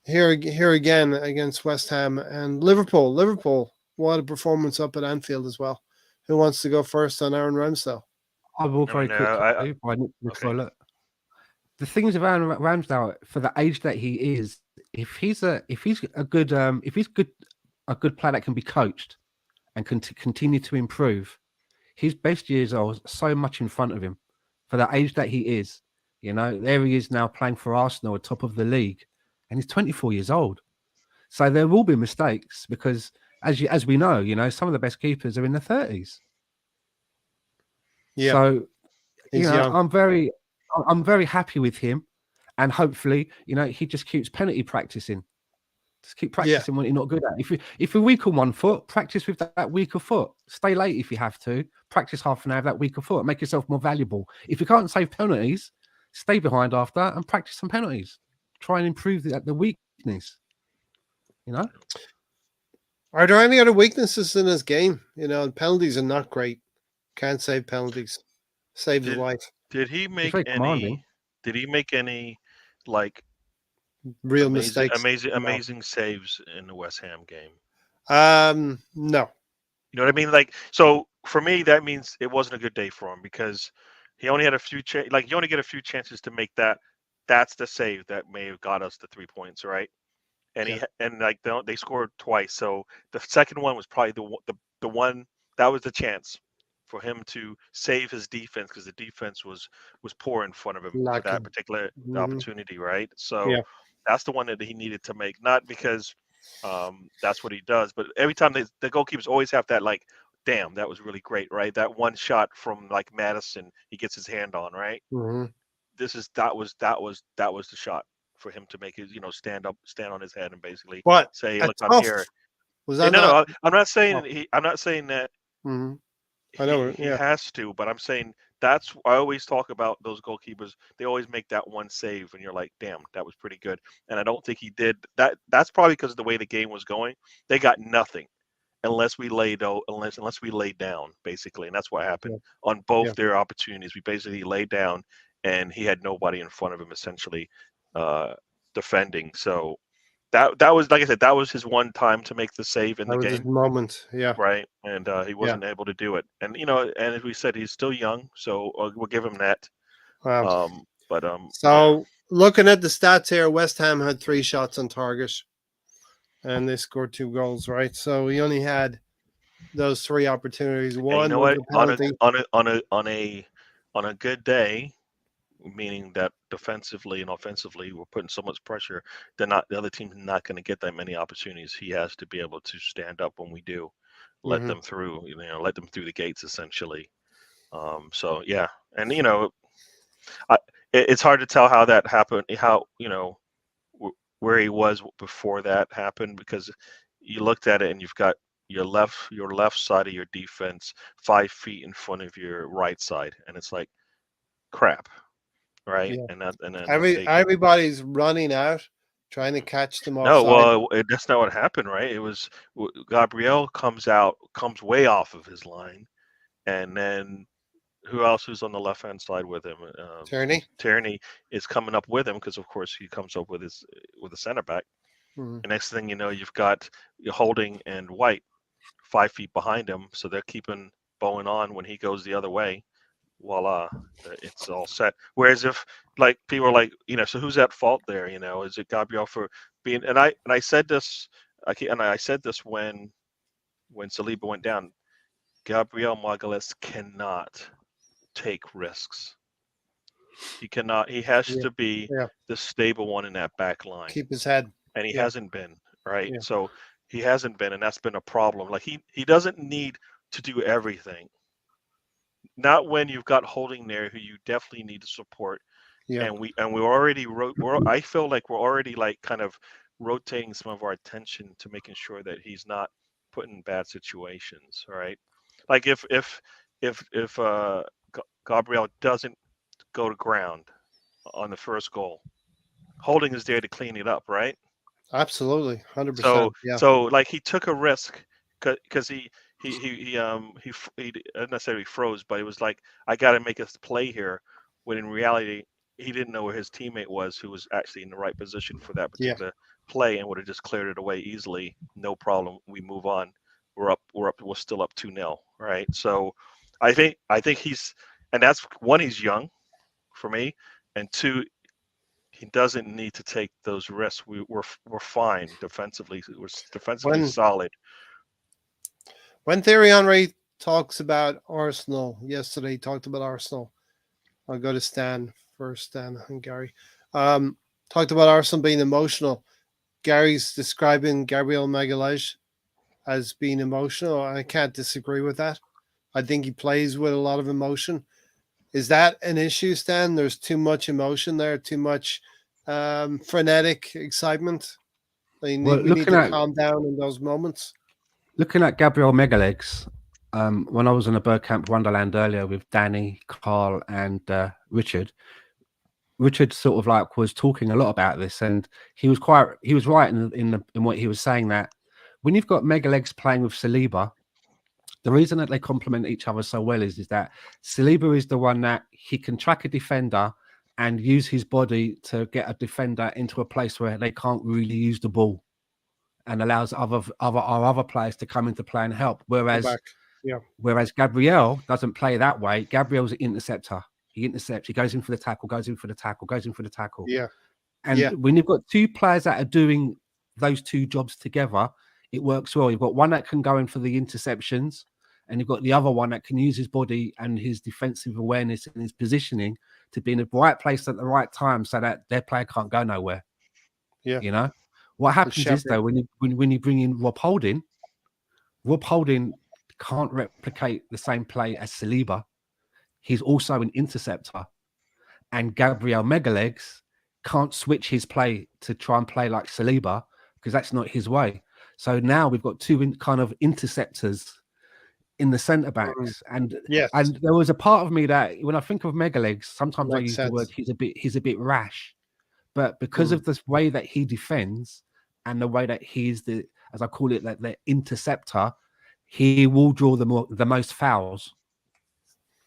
here again against West Ham and Liverpool. Liverpool, what a performance up at Anfield as well. Who wants to go first on Aaron Ramsdale? I will very quickly. The things of Aaron Ramsdale, for the age that he is, if he's a good player that can be coached and can continue to improve, his best years are so much in front of him. For the age that he is, there he is now playing for Arsenal at top of the league, and he's 24 years old. So there will be mistakes because, as we know, some of the best keepers are in their 30s. Yeah. So He's young. I'm very happy with him, and hopefully, he just keeps penalty practicing. Just keep practicing what you're not good at. If you're weak on one foot, practice with that weaker foot. Stay late if you have to. Practice half an hour of that weaker foot. Make yourself more valuable. If you can't save penalties, stay behind after and practice some penalties. Try and improve the weakness. Are there any other weaknesses in his game? Penalties are not great. Can't save penalties. Save his life. Did he make very any? commanding. Did he make any like Real mistakes. No. amazing saves in the West Ham game? No. You know what I mean? Like, so for me, that means it wasn't a good day for him because he only had a few you only get a few chances to make that. That's the save that may have got us the 3 points, right? And they scored twice. So the second one was probably the one that was the chance for him to save his defense because the defense was poor in front of him for that particular opportunity, right? So that's the one that he needed to make, not because that's what he does, but every time the goalkeepers always have that like, damn, that was really great, right? That one shot from like Madison, he gets his hand on, right? Mm-hmm. That was the shot for him to make his, stand on his head and basically What? say, look, I'm here. Was that no, I'm not saying I'm not saying that Mm-hmm. I know. he has to, but I'm saying I always talk about those goalkeepers. They always make that one save, and you're like, damn, that was pretty good. And I don't think he did that. That's probably because of the way the game was going. They got nothing unless we laid down, basically, and that's what happened on both their opportunities. We basically laid down, and he had nobody in front of him, essentially defending. So that was, like I said, that was his one time to make the save in the game. His moment, right, and he wasn't able to do it. And and as we said, he's still young, so we'll give him that. Wow. So looking at the stats here, West Ham had 3 shots on target, and they scored 2 goals. Right, so he only had those 3 opportunities. One was a penalty. On a good day, meaning that defensively and offensively we're putting so much pressure, the other team's not going to get that many opportunities. He has to be able to stand up when we do, let them through, let them through the gates, essentially. So yeah, and it's hard to tell how that happened, how where he was before that happened, because you looked at it and you've got your left side of your defense 5 feet in front of your right side, and it's like crap. Right, and then everybody's running out, trying to catch them off. No, well, that's not what happened, right? It was Gabriel comes way off of his line, and then who else is on the left hand side with him? Tierney is coming up with him because, of course, he comes up with a center back. And next thing you know, you've got Holding and White 5 feet behind him, so they're keeping Bowen on when he goes the other way. Voila, it's all set. Whereas if like people are like, so who's at fault there? Is it Gabriel for being? And I said this, I said this when Saliba went down. Gabriel Magalhaes cannot take risks. He cannot. He has to be the stable one in that back line. Keep his head. And he hasn't been, right? Yeah. So he hasn't been, and that's been a problem. Like he doesn't need to do everything. Not when you've got Holding there, who you definitely need to support. Yeah. And we already I feel like we're already like kind of rotating some of our attention to making sure that he's not put in bad situations. Right? Like if Gabriel doesn't go to ground on the first goal, Holding is there to clean it up. Right? Absolutely, 100%. So like he took a risk because he not necessarily froze, but it was like, I got to make a play here, when in reality he didn't know where his teammate was, who was actually in the right position for that particular play, and would have just cleared it away easily, no problem. We move on. We're still up 2-0, right? So I think he's, and that's one, he's young for me, and 2, he doesn't need to take those risks. We're fine defensively. We're defensively solid. When Thierry Henry talks about Arsenal yesterday, he talked about Arsenal. I'll go to Stan first, Stan and Gary. Talked about Arsenal being emotional. Gary's describing Gabriel Magalhaes as being emotional. I can't disagree with that. I think he plays with a lot of emotion. Is that an issue, Stan? There's too much emotion there, too much frenetic excitement. We Well, need to calm down in those moments. looking at Gabriel Megalegs, when I was in a bird camp Wonderland earlier with Danny, Carl, and Richard, Richard sort of like was talking a lot about this, and he was right in what he was saying, that when you've got Megalegs playing with Saliba, the reason that they complement each other so well is that Saliba is the one that he can track a defender and use his body to get a defender into a place where they can't really use the ball, and allows other players to come into play and help. Whereas Gabriel doesn't play that way. Gabriel's an interceptor. He intercepts. He goes in for the tackle. Goes in for the tackle. Goes in for the tackle. Yeah. And when you've got two players that are doing those two jobs together, it works well. You've got one that can go in for the interceptions, and you've got the other one that can use his body and his defensive awareness and his positioning to be in the right place at the right time, so that their player can't go nowhere. Yeah. You know what happens is, though, when you bring in Rob Holding can't replicate the same play as Saliba. He's also an interceptor, and Gabriel Megalegs can't switch his play to try and play like Saliba, because that's not his way. So now we've got two kind of interceptors in the centre backs, and there was a part of me that when I think of Megalegs, sometimes I use the word he's a bit rash, but because of this way that he defends and the way that he's as I call it, like the interceptor, he will draw the most fouls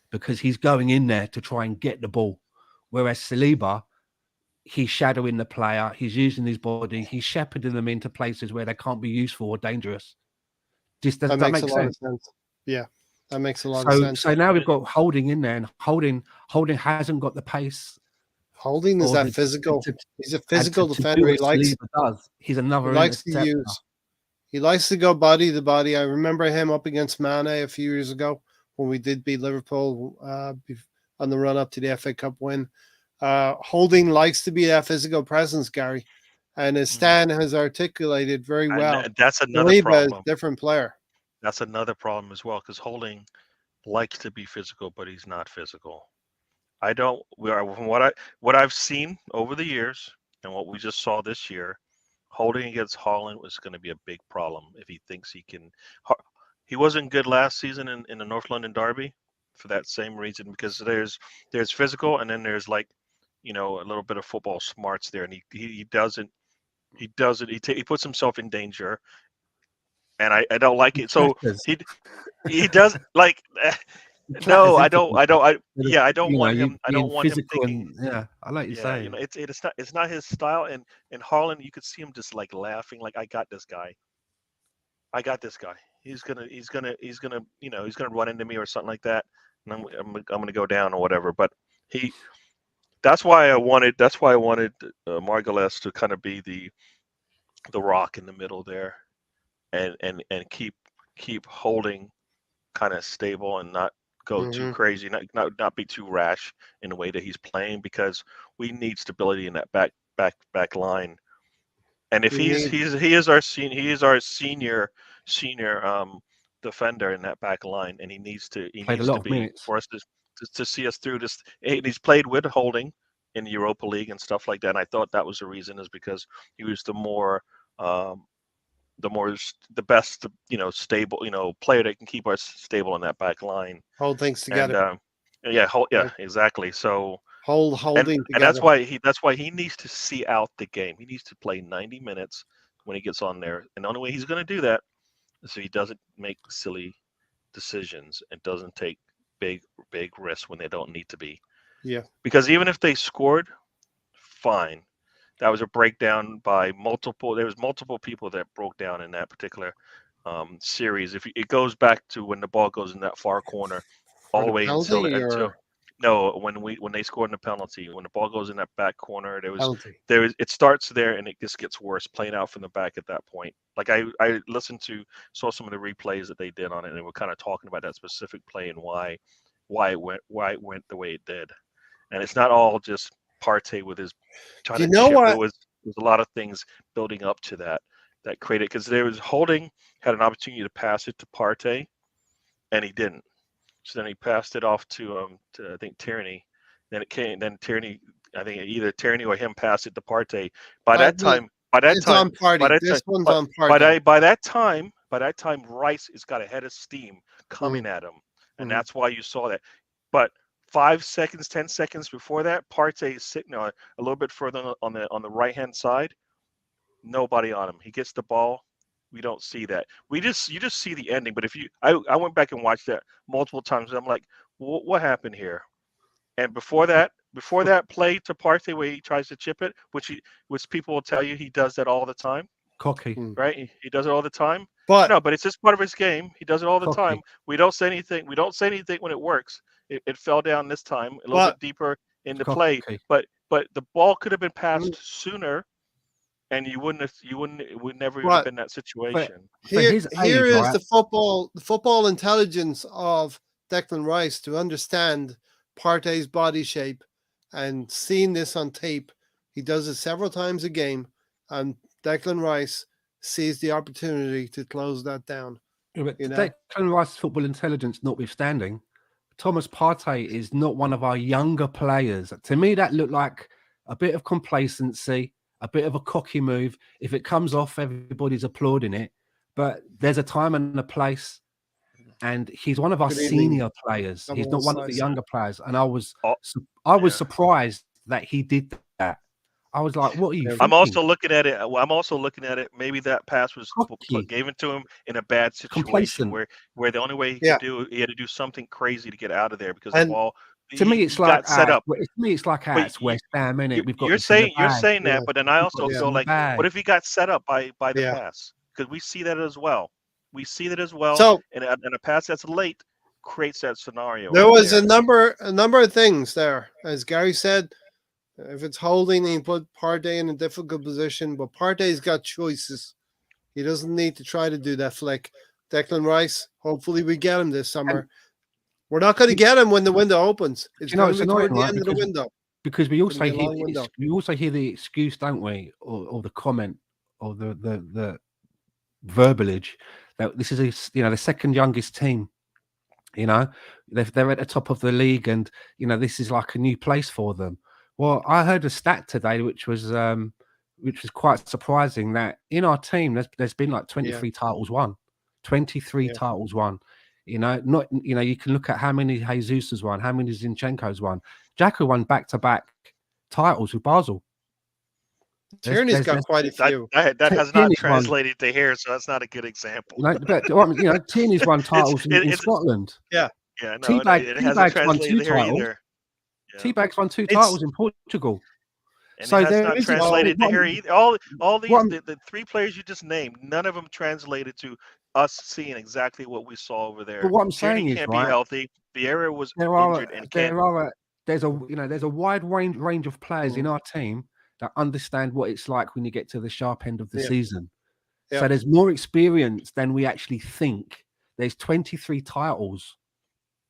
because he's going in there to try and get the ball. Whereas Saliba, he's shadowing the player, he's using his body, he's shepherding them into places where they can't be useful or dangerous. Does that make sense? Yeah, that makes a lot of sense. So now we've got Holding in there, and Holding hasn't got the pace. Holding is that physical. He's a physical defender. He's another. He likes to go body to body. I remember him up against Mane a few years ago when we did beat Liverpool on the run up to the FA Cup win. Holding likes to be that physical presence, Gary, and as Stan has articulated very well, that's another problem. Is a different player. That's another problem as well, because Holding likes to be physical, but he's not physical. From what I've seen over the years and what we just saw this year, Holding against Haaland was going to be a big problem if he thinks he can. He wasn't good last season in the North London derby for that same reason, because there's physical, and then there's like, a little bit of football smarts there, and he puts himself in danger, and I don't like it. So he does like. No, I don't want him. I don't want him thinking. I like you saying. It's not his style. And in Haaland, you could see him just like laughing, like, I got this guy. He's gonna run into me or something like that, and I'm gonna go down or whatever. But that's why I wanted Margolis to kind of be the rock in the middle there, and keep Holding kind of stable and not go too crazy, not be too rash in the way that he's playing, because we need stability in that back line. And if he is our senior defender in that back line, and he needs to be for us to see us through this. He's played with Holding in the Europa League and stuff like that. And I thought that was the reason, is because he was the best, stable, player that can keep us stable in that back line. Hold things together. Exactly. So holding and that's why he needs to see out the game. He needs to play 90 minutes when he gets on there. And the only way he's going to do that is if he doesn't make silly decisions and doesn't take big risks when they don't need to be. Yeah. Because even if they scored, fine. That was a breakdown by multiple. There was multiple people that broke down in that particular series. If it goes back to when the ball goes in that far corner, all the way until when they scored in the penalty, when the ball goes in that back corner, it starts there and it just gets worse playing out from the back at that point. Like I saw some of the replays that they did on it, and they were kind of talking about that specific play and why it went the way it did. And it's not all just Partey with his trying to chip. There was a lot of things building up to that created, because there was Holding had an opportunity to pass it to Partey, and he didn't. So then he passed it off to I think Tierney. Then it came. Then Tierney, I think either Tierney or him passed it to Partey. By that time, it's on Party. This one's on Party. by that time, Rice has got a head of steam coming at him, and that's why you saw that. But 5 seconds, 10 seconds before that, Partey is sitting a little bit further on the right hand side. Nobody on him. He gets the ball. We don't see that. You just see the ending. But I went back and watched that multiple times. And I'm like, what happened here? And before that play to Partey where he tries to chip it, which people will tell you he does that all the time. Cocky, right? He does it all the time. But no, but it's just part of his game. He does it all the time. We don't say anything. We don't say anything when it works. It fell down this time a little bit deeper in the play. But the ball could have been passed sooner, and it would never even have been that situation. Here is the football intelligence of Declan Rice to understand Partey's body shape, and seeing this on tape. He does it several times a game, and Declan Rice sees the opportunity to close that down. But Declan Rice's football intelligence notwithstanding, Thomas Partey is not one of our younger players. To me, that looked like a bit of complacency, a bit of a cocky move. If it comes off, everybody's applauding it. But there's a time and a place, and he's one of our senior players. He's not one of the younger players. And I was surprised that he did that. I was like, "What are you?" Thinking? I'm also looking at it. Maybe that pass was given to him in a bad situation where the only way he could he had to do something crazy to get out of there because the ball. To me, it's like set up. To me, it's like it's West Ham, innit? We've got. You're saying that, but then I also feel like, what if he got set up by the pass? Because we see that as well. So, and a pass that's late creates that scenario. There was a number of things there, as Gary said. If it's holding, he put Partey in a difficult position, but Partey's got choices. He doesn't need to try to do that flick. Declan Rice, hopefully we get him this summer. We're not going to get him when the window opens. It's going to be toward the end of the window. Because we also hear the excuse, don't we, or the comment, or the verbalage that this is the second youngest team. They're at the top of the league, and this is like a new place for them. Well, I heard a stat today, which was quite surprising, that in our team there's been like 23 titles won, 23 titles won. You can look at how many Jesus has won, how many Zinchenko's won. Jacko won back-to-back titles with Basel. Tierney's got quite a few. That has not translated to here, so that's not a good example. Tierney's won titles in Scotland. Yeah. Yeah, no, it hasn't translated here either. T-Bag's won 2 titles in Portugal. And so that's not translated to here either. All these the 3 players you just named, none of them translated to us seeing exactly what we saw over there. But what I'm saying is, can't be healthy. Vieira was injured and can't. There's a wide range of players in our team that understand what it's like when you get to the sharp end of the season. Yeah. So there's more experience than we actually think. There's 23 titles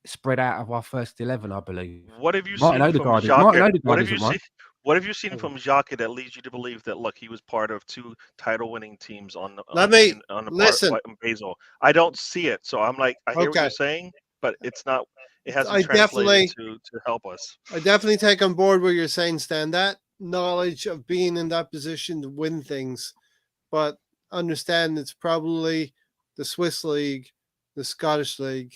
spread out of our first 11, I believe. What have you seen from Xhaka? What have you seen from Xhaka that leads you to believe that he was part of 2 title-winning teams on the Basel? I don't see it, so I'm like, I hear what you're saying, but it's not. It hasn't translated to help us. I definitely take on board what you're saying, Stan. That knowledge of being in that position to win things, but understand it's probably the Swiss League, the Scottish League.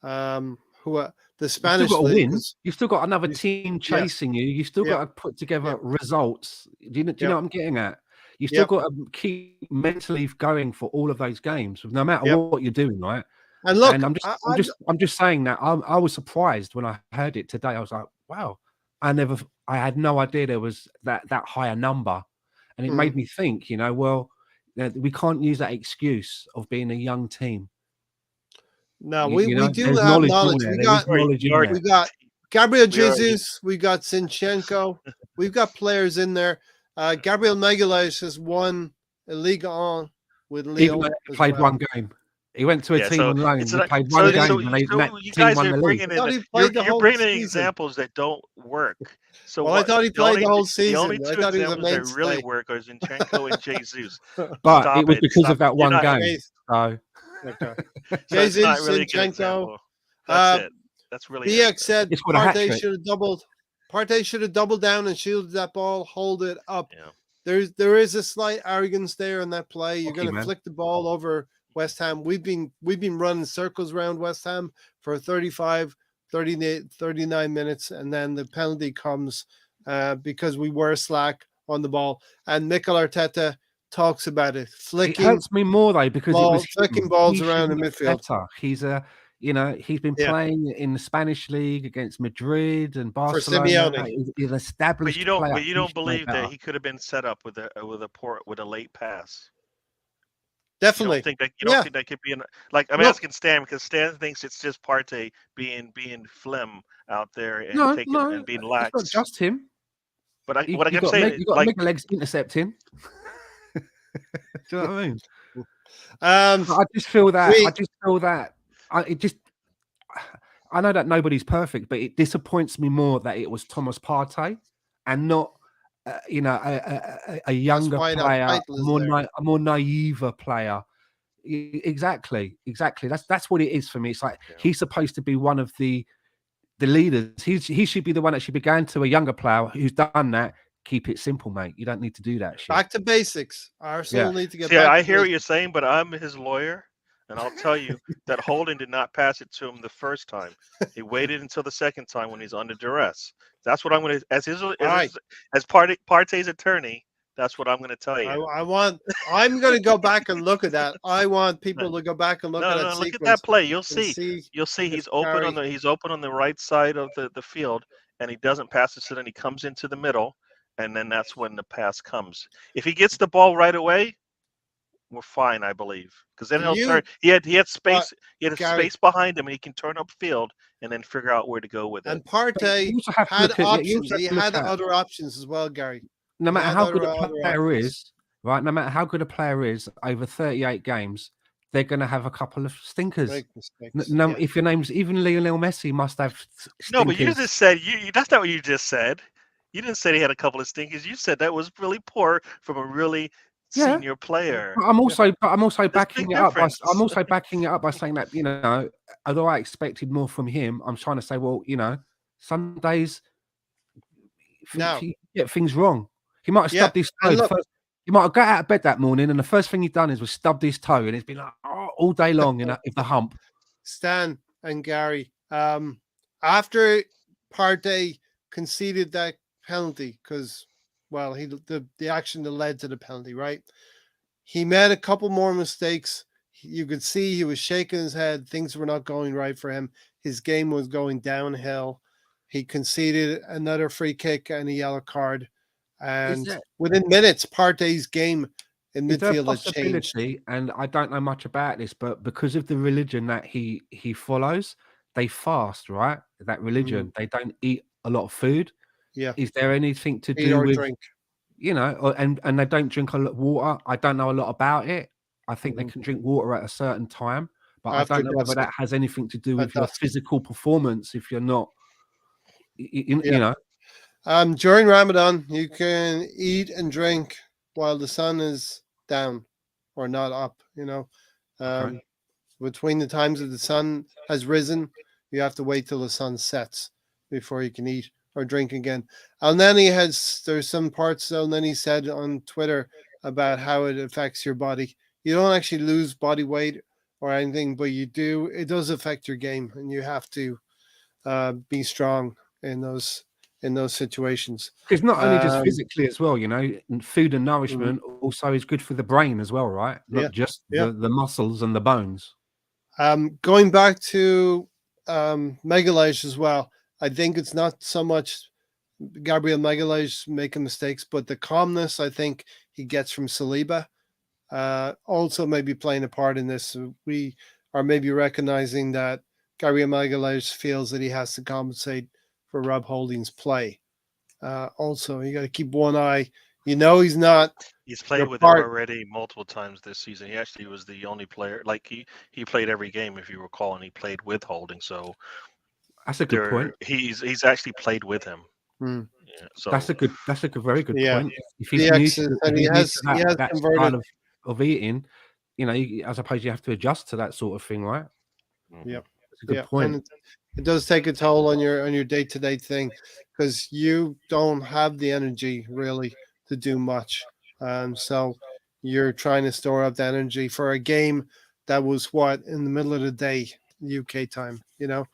The Spanish league. You've still got another team chasing you. You've still got to put together results. Do you know what I'm getting at? You've still got to keep mentally going for all of those games, no matter what you're doing, right? And look, I'm just saying that I was surprised when I heard it today. I was like, wow, I had no idea there was that higher number, and it made me think. We can't use that excuse of being a young team. No, we do have knowledge. We got Gabriel Jesus. We got Zinchenko. We've got players in there. Gabriel Magalhaes has won a Ligue 1 with Lyon. Even though he played one game. He went to a team on loan and played one game. You guys are bringing you're bringing in examples that don't work. So I thought he played the whole season. The only 2 examples that really work are Zinchenko and Jesus. But it was because of that one game. So. Jesus, Zinchenko. That's it. That's really it. BX said It's called a hat Partey trick. should have doubled. Partey should have doubled down and shielded that ball, hold it up. Yeah. There is a slight arrogance there in that play. You're Okay, going to man. flick the ball over West Ham. We've been running circles around West Ham for 39 minutes, and then the penalty comes because we were slack on the ball. And Mikel Arteta talks about it, It flicking hurts me more though because it was flicking him. balls He around should the look midfield. better. He's he's been Yeah. playing in the Spanish league against Madrid and For Barcelona. Simeone. He's an established player. But you He don't should know believe better. that he could have been set up with a late pass. Definitely. You don't think that could be I'm Look. asking Stan because Stan thinks it's just Partey being phlegm out there and and being lax. It's not just him. But You what I kept got saying, you got Mega Legs intercepting. Do you know what I mean? I just feel that. I know that nobody's perfect, but it disappoints me more that it was Thomas Partey and not, a younger why that player, title is there. a more naive player. Exactly. That's what it is for me. It's like he's supposed to be one of the leaders. He should be the one that should be going to a younger player who's done that. Keep it simple, mate. You don't need to do that shit. Back to basics. Arsenal need to get See, back. I hear what you're saying, but I'm his lawyer, and I'll tell you that Holding did not pass it to him the first time. He waited until the second time when he's under duress. That's what I'm going to, as Partey's attorney. That's what I'm going to tell you. I'm going to go back and look at that. I want people to go back and look at that. Look at that play. You'll see. You'll see he's open on the right side of the field, and he doesn't pass it. So then he comes into the middle. And then that's when the pass comes. If he gets the ball right away, we're fine, I believe. Because then he'll turn. He had space. He had space behind him, and he can turn upfield and then figure out where to go with it. And Partey had options. He had other options as well, Gary. No matter how good a player is, right? No matter how good a player is, over 38 games, they're going to have a couple of stinkers. If your name's even Lionel Messi, must have stinkers. No, but you just said that's not what you just said. You didn't say he had a couple of stinkers. You said that was really poor from a really senior player. I'm also backing it up. I'm also backing it up by saying that although I expected more from him, I'm trying to say, well, some days you get things wrong. He might have stubbed his toe. He might have got out of bed that morning, and the first thing he'd done was stubbed his toe, and it's been like all day long in the hump. Stan and Gary, after Partey conceded that penalty, because the action that led to the penalty, right? He made a couple more mistakes. You could see he was shaking his head. Things were not going right for him. His game was going downhill. He conceded another free kick and a yellow card. And within minutes, Partey's game in midfield has changed. And I don't know much about this, but because of the religion that he follows, they fast, right? That religion. They don't eat a lot of food. Yeah. Is there anything to do with drink? And they don't drink a lot of water. I don't know a lot about it. I think they can drink water at a certain time, but I don't know whether that has anything to do with your physical performance if you're not, During Ramadan, you can eat and drink while the sun is down or not up, Between the times that the sun has risen, you have to wait till the sun sets before you can eat or drink again. There's some parts Elneny said on Twitter about how it affects your body. You don't actually lose body weight or anything, but it does affect your game, and you have to be strong in those situations. Because not only just physically as well, food and nourishment also is good for the brain as well, right? Not just the muscles and the bones. Going back to Magalhaes as well, I think it's not so much Gabriel Magalhaes making mistakes, but the calmness I think he gets from Saliba also maybe playing a part in this. We are maybe recognizing that Gabriel Magalhaes feels that he has to compensate for Rob Holding's play. Also, you got to keep one eye. He's not. He's played with him already multiple times this season. He actually was the only player. He played every game, if you recall, and he played with Holding. So that's a good point. He's actually played with him. Yeah, so that's a very good point. If he has that style of eating, I suppose you have to adjust to that sort of thing, right? Yep. It's a good Yeah, point. and it does take a toll on your day-to-day thing because you don't have the energy really to do much. So you're trying to store up the energy for a game that was what in the middle of the day UK time. Yeah.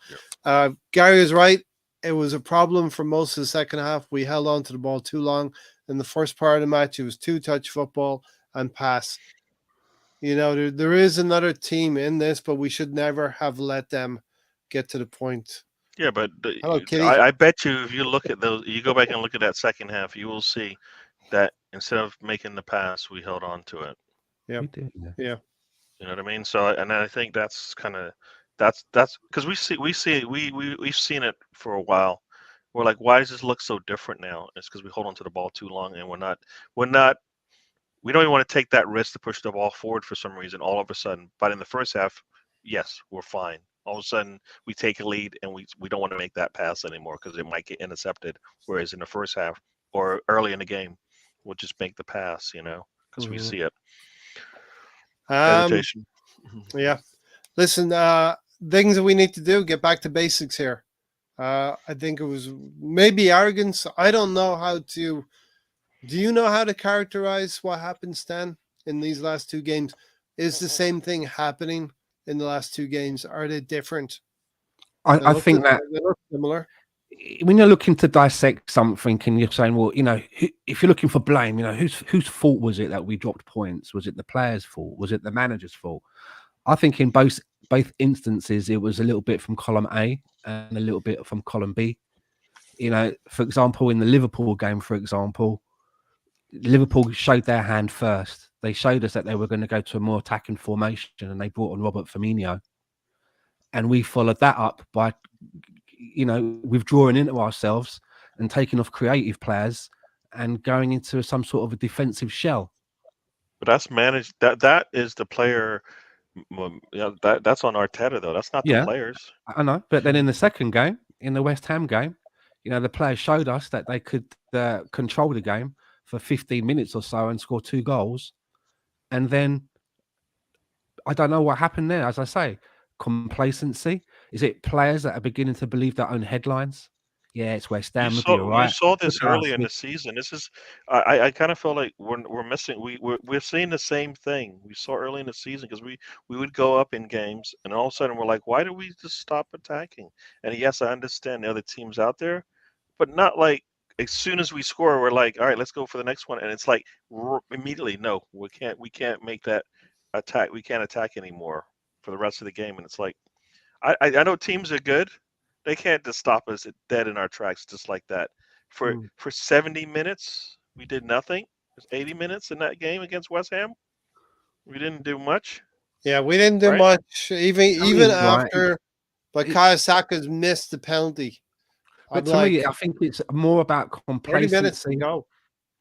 Gary is right. It was a problem for most of the second half. We held on to the ball too long. In the first part of the match, it was two-touch football and pass. There is another team in this, but we should never have let them get to the point. Yeah, but Hello, Kitty. I bet you if you look at those, you go back and look at that second half, you will see that instead of making the pass, we held on to it. Yeah, We did, yeah. yeah. You know what I mean? So, and I think that's kind of that's because we've seen it for a while. We're like, why does this look so different now? It's because we hold on to the ball too long, and we don't even want to take that risk to push the ball forward for some reason. All of a sudden, but in the first half, yes, we're fine. All of a sudden, we take a lead, and we don't want to make that pass anymore because it might get intercepted. Whereas in the first half or early in the game, we'll just make the pass, because we Mhm. see it. Um, Hesitation. yeah. Listen, things that we need to do, get back to basics here. I think it was maybe arrogance. I don't know how to. Do you know how to characterize what happened, Stan, in these last two games? Is the same thing happening in the last two games? Are they different? I think that They look similar. when you're looking to dissect something and you're saying, well, if you're looking for blame, whose fault was it that we dropped points? Was it the player's fault? Was it the manager's fault? I think in both instances, it was a little bit from column A and a little bit from column B. For example, in the Liverpool game, Liverpool showed their hand first. They showed us that they were going to go to a more attacking formation, and they brought on Robert Firmino, and we followed that up by withdrawing into ourselves and taking off creative players and going into some sort of a defensive shell. But that's managed. That is the player. Yeah, that's on Arteta though. That's not the Yeah, players. I know. But then in the second game, in the West Ham game, the players showed us that they could control the game for 15 minutes or so and score 2 goals. And then I don't know what happened there. As I say, complacency. Is it players that are beginning to believe their own headlines? Yeah, it's West Ham. We'll be all You right. saw Look this at us. early in the season. This is I kind of feel like we're missing. We're seeing the same thing we saw early in the season because we would go up in games and all of a sudden we're like, why do we just stop attacking? And yes, I understand the other teams out there, but not like as soon as we score, we're like, all right, let's go for the next one, and it's like immediately, no, we can't make that attack. We can't attack anymore for the rest of the game, and it's like I know teams are good. They can't just stop us dead in our tracks just like that. For 70 minutes, we did nothing. There's 80 minutes in that game against West Ham. We didn't do much, Yeah, we didn't do right? much, even Right. after Bukayo Saka's missed the penalty. I'm But to me, like I think it's more about 30 minutes to complacency, go.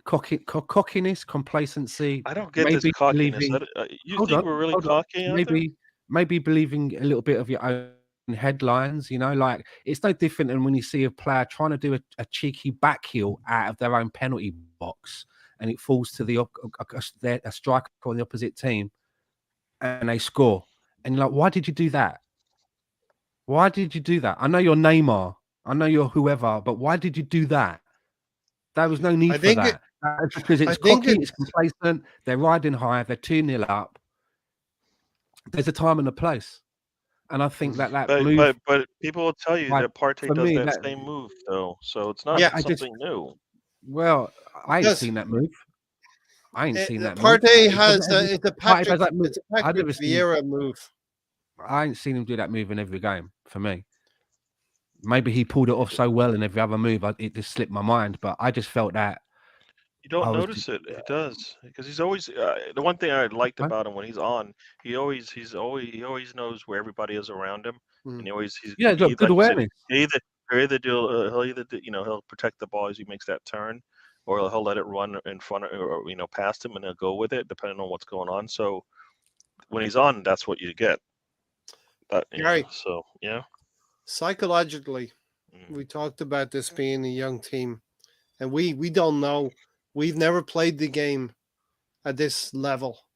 cockiness, complacency, I don't get this maybe cockiness. believing. You Hold think on, we're really hold on. cocky out there? Maybe believing a little bit of your own headlines. Like it's no different than when you see a player trying to do a cheeky back heel out of their own penalty box, and it falls to a striker on the opposite team, and they score. And you're like, why did you do that? Why did you do that? I know you're Neymar. I know you're whoever, but why did you do that? There was no need I for think it, that. Because I it's think cocky, it's it's complacent, they're riding high, they're 2-0 up. There's a time and a place. And I think that But move, but but people will tell you that Partey for does me, that that same move though, so it's not yeah. something new. I It ain't does. seen that move. I ain't seen that move. Partey He does has it every, it's a Partey Patrick does that move. it's a I've Patrick never seen. Vieira move. I ain't seen him do that move in every game. For me, maybe he pulled it off so well in every other move, it just slipped my mind. But I just felt that You don't I was. notice it. He does because he's always the one thing I liked Huh? about him when he's on. He always knows where everybody is around him, and Mm. he's Yeah, he's got like good you said, awareness. he'll either do he'll either do, he'll protect the ball as he makes that turn, or he'll let it run in front of or past him and he'll go with it depending on what's going on. So when he's on, that's what you get. Gary, So yeah. psychologically, Mm. we talked about this being a young team, and we don't know. We've never played the game at this level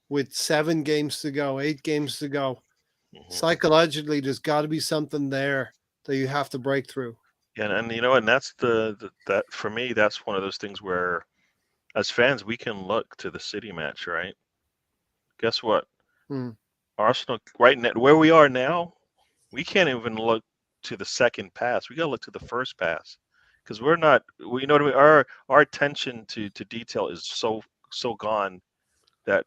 with 7 games to go, 8 games to go. Psychologically, there's got to be something there that you have to break through. And you know, and that's that for me, that's one of those things where, as fans, we can look to the City match, right? Guess what? Hmm. Arsenal right now, where we are now, we can't even look to the second pass. We got to look to the first pass because we're not. We know what I mean? Our attention to detail is so gone that,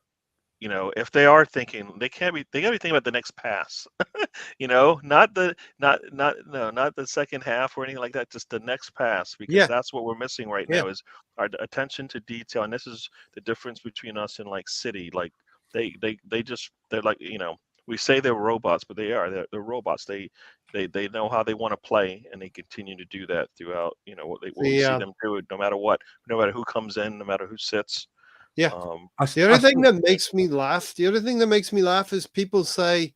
you know, if they are thinking, they got to be thinking about the next pass. You know, not the second half or anything like that, just the next pass, because Yeah, that's what we're missing right yeah. now is our attention to detail. And this is the difference between us and like City. Like they're like, you know, we say they're robots, but they're robots. They know how they want to play, and they continue to do that throughout, you know, what we The see them do, no matter what, no matter who comes in, no matter who sits. yeah. um The other I thing still, that makes me laugh. The other thing that makes me laugh is people say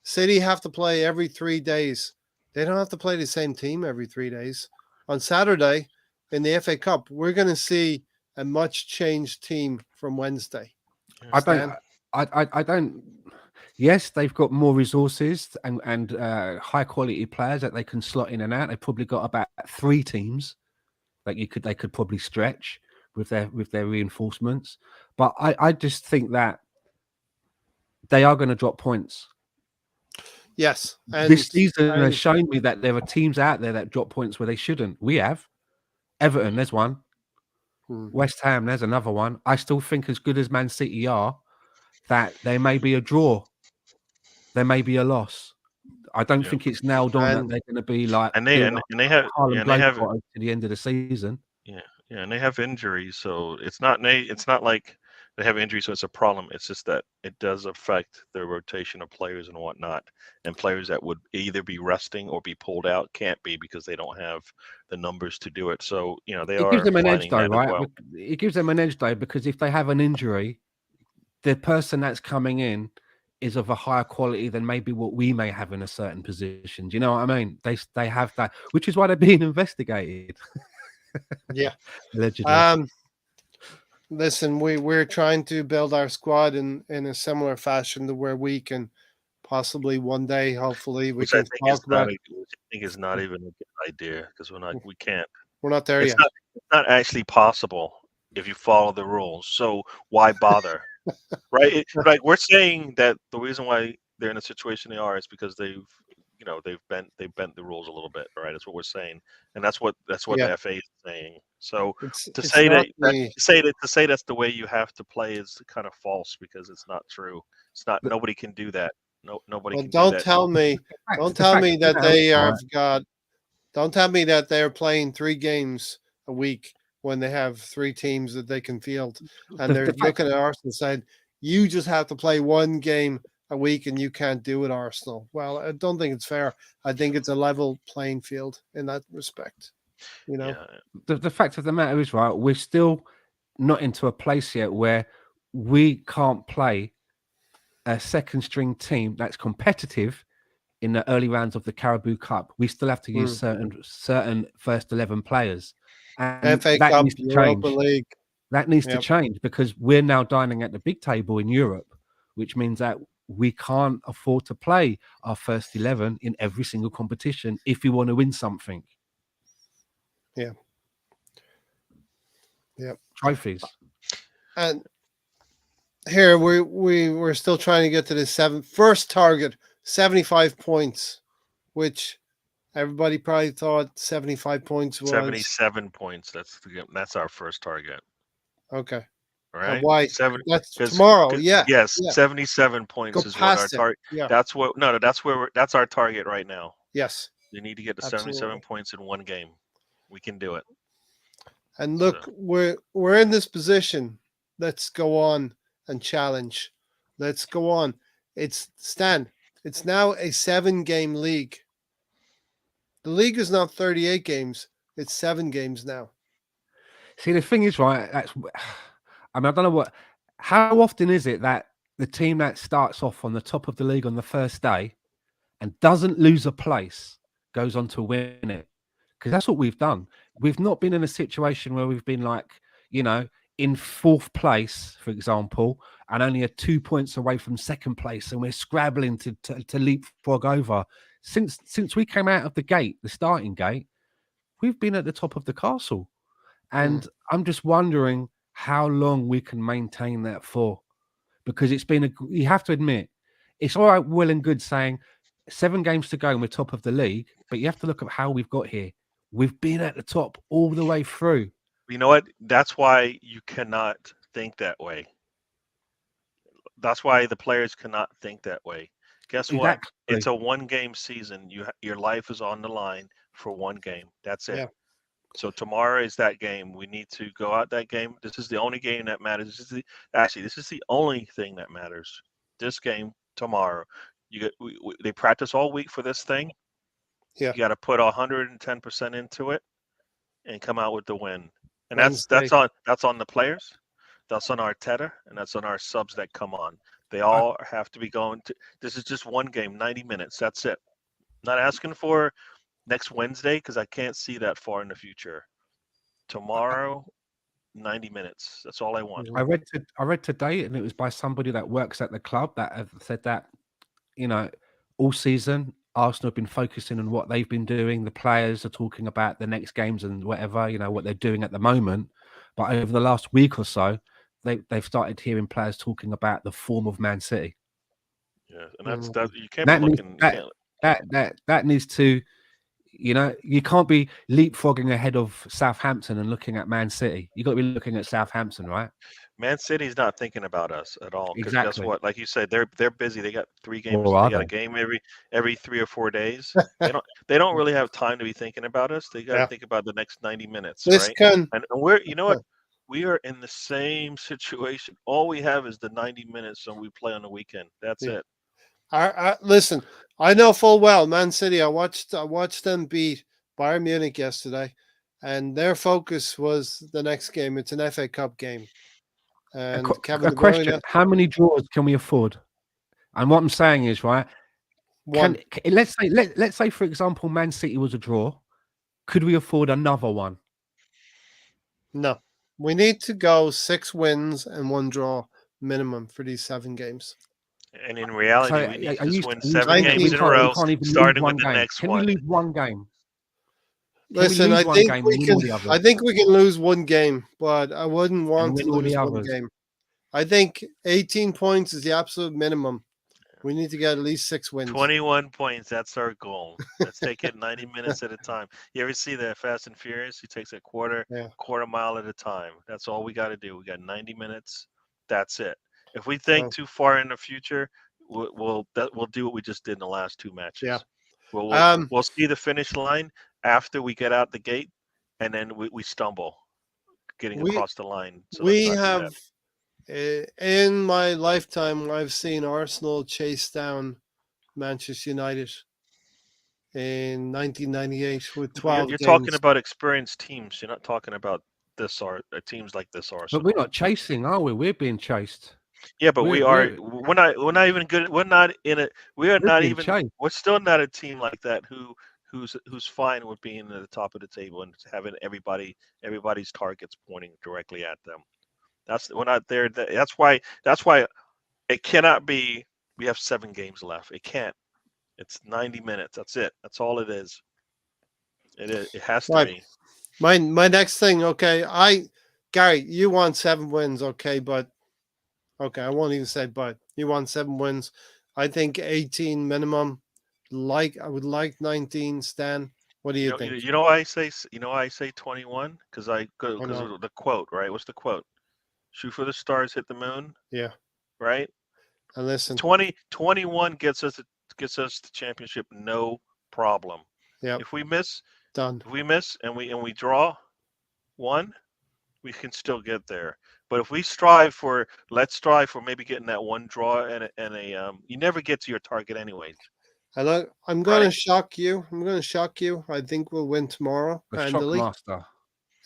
City have to play every 3 days. They don't have to play the same team every 3 days. On Saturday in the FA Cup, we're going to see a much changed team from Wednesday. I don't. Stan? I don't. Yes, they've got more resources and high quality players that they can slot in and out. They've probably got about 3 teams that they could probably stretch with their reinforcements. But I just think that they are going to drop points. Yes. This season has And shown me that there are teams out there that drop points where they shouldn't. We have Everton, there's one. hmm, West Ham, there's another one. I still think, as good as Man City are, that there may be a draw, there may be a loss. I don't yeah. think it's nailed on that and they're going to be like and they doing and they have Harlem and they have Globetrotters to the end of the season. Yeah, yeah, and they have injuries, so it's not like they have injuries, so it's a problem. It's just that it does affect the rotation of players and whatnot, and players that would either be resting or be pulled out can't be because they don't have the numbers to do it. So, you know, they It gives are them an edge, finding though, that as right? well. It gives them an edge, though, because if they have an injury, the person that's coming in is of a higher quality than maybe what we may have in a certain position. Do you know what I mean? They have that, which is why they're being investigated. yeah. Allegedly. Listen, we're trying to build our squad in a similar fashion to where we can possibly one day, hopefully, we Which I can think is talk about. not even a good idea because we can't. We're not there It's yet. not actually possible if you follow the rules. So why bother? Right? Like we're saying that the reason why they're in the situation they are is because they've bent the rules a little bit, right? That's what we're saying, and that's what Yeah, the FA is saying. So to it's say not the to say that's the way you have to play is kind of false because it's not true. It's not. The, Nobody can do that. No, nobody well. can do that. Don't the tell fact me of the that matter is, they right, have got. Don't tell me that they're playing 3 games a week when they have 3 teams that they can field, and they're the fact looking at Arsenal saying, "You just have to play 1 game a week, and you can't do it, Arsenal." Well, I don't think it's fair. I think it's a level playing field in that respect. You know. Yeah, the fact of the matter is, right, we're still not into a place yet where we can't play a second string team that's competitive in the early rounds of the Caribou Cup. We still have to use Hmm. certain first 11 players, and FA that Cup, needs to Europa change. League. That needs to Yep. change because we're now dining at the big table in Europe, which means that we can't afford to play our first 11 in every single competition if we want to win something. Yeah. Yep. Trophies. And here we're still trying to get to the first target, 75 points, which everybody probably thought 75 points was 77 points. That's our first target. okay. All right, Why? 7 That's because tomorrow. Yeah. yes, Yeah. 77 Go points is what our past it. target. Yeah. That's what no, that's where that's our target right now. Yes. We need to get to 77 Absolutely. points in 1 game. We can do it. And So look, we're in this position. Let's go on and challenge. Let's go on. It's Stan. It's now a 7-game league. The league is not 38 games. It's 7 games now. See, the thing is, right, I mean, I don't know how often is it that the team that starts off on the top of the league on the first day and doesn't lose a place goes on to win it? Because that's what we've done. We've not been in a situation where we've been like, you know, in fourth place, for example, and only are 2 points away from second place, and we're scrabbling to leapfrog over. Since we came out of the gate, the starting gate, we've been at the top of the castle. And I'm just wondering how long we can maintain that for, because it's been you have to admit, it's all right, well and good saying 7 games to go and we're top of the league, but you have to look at how we've got here. We've been at the top all the way through. You know what? That's why you cannot think that way. That's why the players cannot think that way. Guess what? Exactly. It's a 1-game season. Your life is on the line for 1 game. That's it. Yeah. So tomorrow is that game. We need to go out that game. This is the only game that matters. This is the only thing that matters. This game tomorrow. They practice all week for this thing. Yeah. You got to put 110% into it and come out with the win. And Wednesday. that's on the players. That's on Arteta, and that's on our subs that come on. They all have to be going to. This is just 1 game, 90 minutes. That's it. Not asking for next Wednesday because I can't see that far in the future. Tomorrow, 90 minutes. That's all I want. I read today, and it was by somebody that works at the club that have said that, all season Arsenal have been focusing on what they've been doing. The players are talking about the next games and whatever, what they're doing at the moment. But over the last week or so, they've started hearing players talking about the form of Man City. Yeah, and that you can't That be needs, looking. that needs to, you can't be leapfrogging ahead of Southampton and looking at Man City. You got to be looking at Southampton, right? Man City's not thinking about us at all. Because guess Exactly. what? Like you said, they're busy. They got 3 games. Or are They got a they? game every 3 or 4 days. They don't really have time to be thinking about us. They got to Yeah. think about the next 90 minutes, This right? can And we're, you know what? We are in the same situation. All we have is the 90 minutes, and we play on the weekend. That's Yeah. it. Listen, I know full well Man City. I watched them beat Bayern Munich yesterday, and their focus was the next game. It's an FA Cup game, and Kevin A De question: Bruyne. how many draws can we afford? And what I'm saying is, right? One. Let's say, for example, Man City was a draw. Could we afford another one? No, we need to go 6 wins and 1 draw minimum for these 7 games. And in reality, So we need are to you just win saying 7 games in a row, we can't even lose starting one with the game? next Can one. we lose one game? Listen, I think we can. I think we can lose 1 game, but I wouldn't want to lose 1 game. I think 18 points is the absolute minimum. We need to get at least 6 wins. 21 points. That's our goal. Let's take it 90 minutes at a time. You ever see the Fast and Furious? He takes a quarter mile at a time. That's all we got to do. We got 90 minutes. That's it. If we think too far in the future, we'll do what we just did in the last 2 matches. Yeah. We'll see the finish line after we get out the gate, and then we stumble getting across the line. So we have. In my lifetime, I've seen Arsenal chase down Manchester United in 1998 with 12 You're games. talking about experienced teams. You're not talking about teams like this Arsenal. But we're not chasing, are we? We're being chased. Yeah, but we're not even good. We're not in it. We're still not a team like that who's fine with being at the top of the table and having everybody's targets pointing directly at them. We're not there. That's why it cannot be. We have 7 games left. It can't. It's 90 minutes. That's it. That's all it is. It has to be. My next thing. Okay, Gary, you want 7 wins. Okay, but I won't even say but. You want 7 wins. I think 18 minimum. I would like 19. Stan, what do you think? You know why I say 21 because of the quote. Right? What's the quote? Shoot for the stars, hit the moon. Yeah. Right. And listen, 21 gets us the championship, no problem. Yeah. If we miss, done. If we miss and we draw 1, we can still get there. But if we let's strive for maybe getting that 1 draw and you never get to your target anyways. I'm going to shock you. I think we'll win tomorrow. The Shockmaster.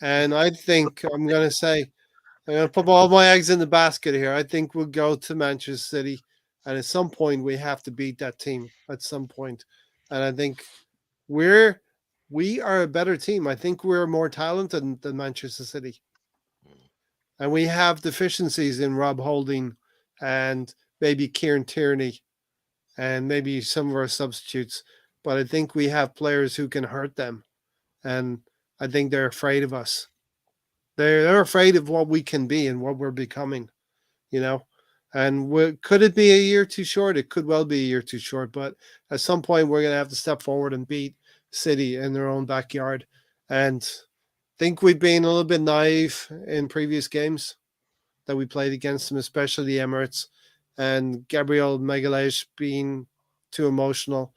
And I think I'm going to put all my eggs in the basket here. I think we'll go to Manchester City, and at some point we have to beat that team. At some point, and I think we are a better team. I think we're more talented than Manchester City. And we have deficiencies in Rob Holding and maybe Kieran Tierney and maybe some of our substitutes. But I think we have players who can hurt them. And I think they're afraid of us. They're afraid of what we can be and what we're becoming, you know. And could it be a year too short? It could well be a year too short. But at some point, we're going to have to step forward and beat City in their own backyard. And think we've been a little bit naive in previous games that we played against them, especially the Emirates. And Gabriel Magalhaes being too emotional,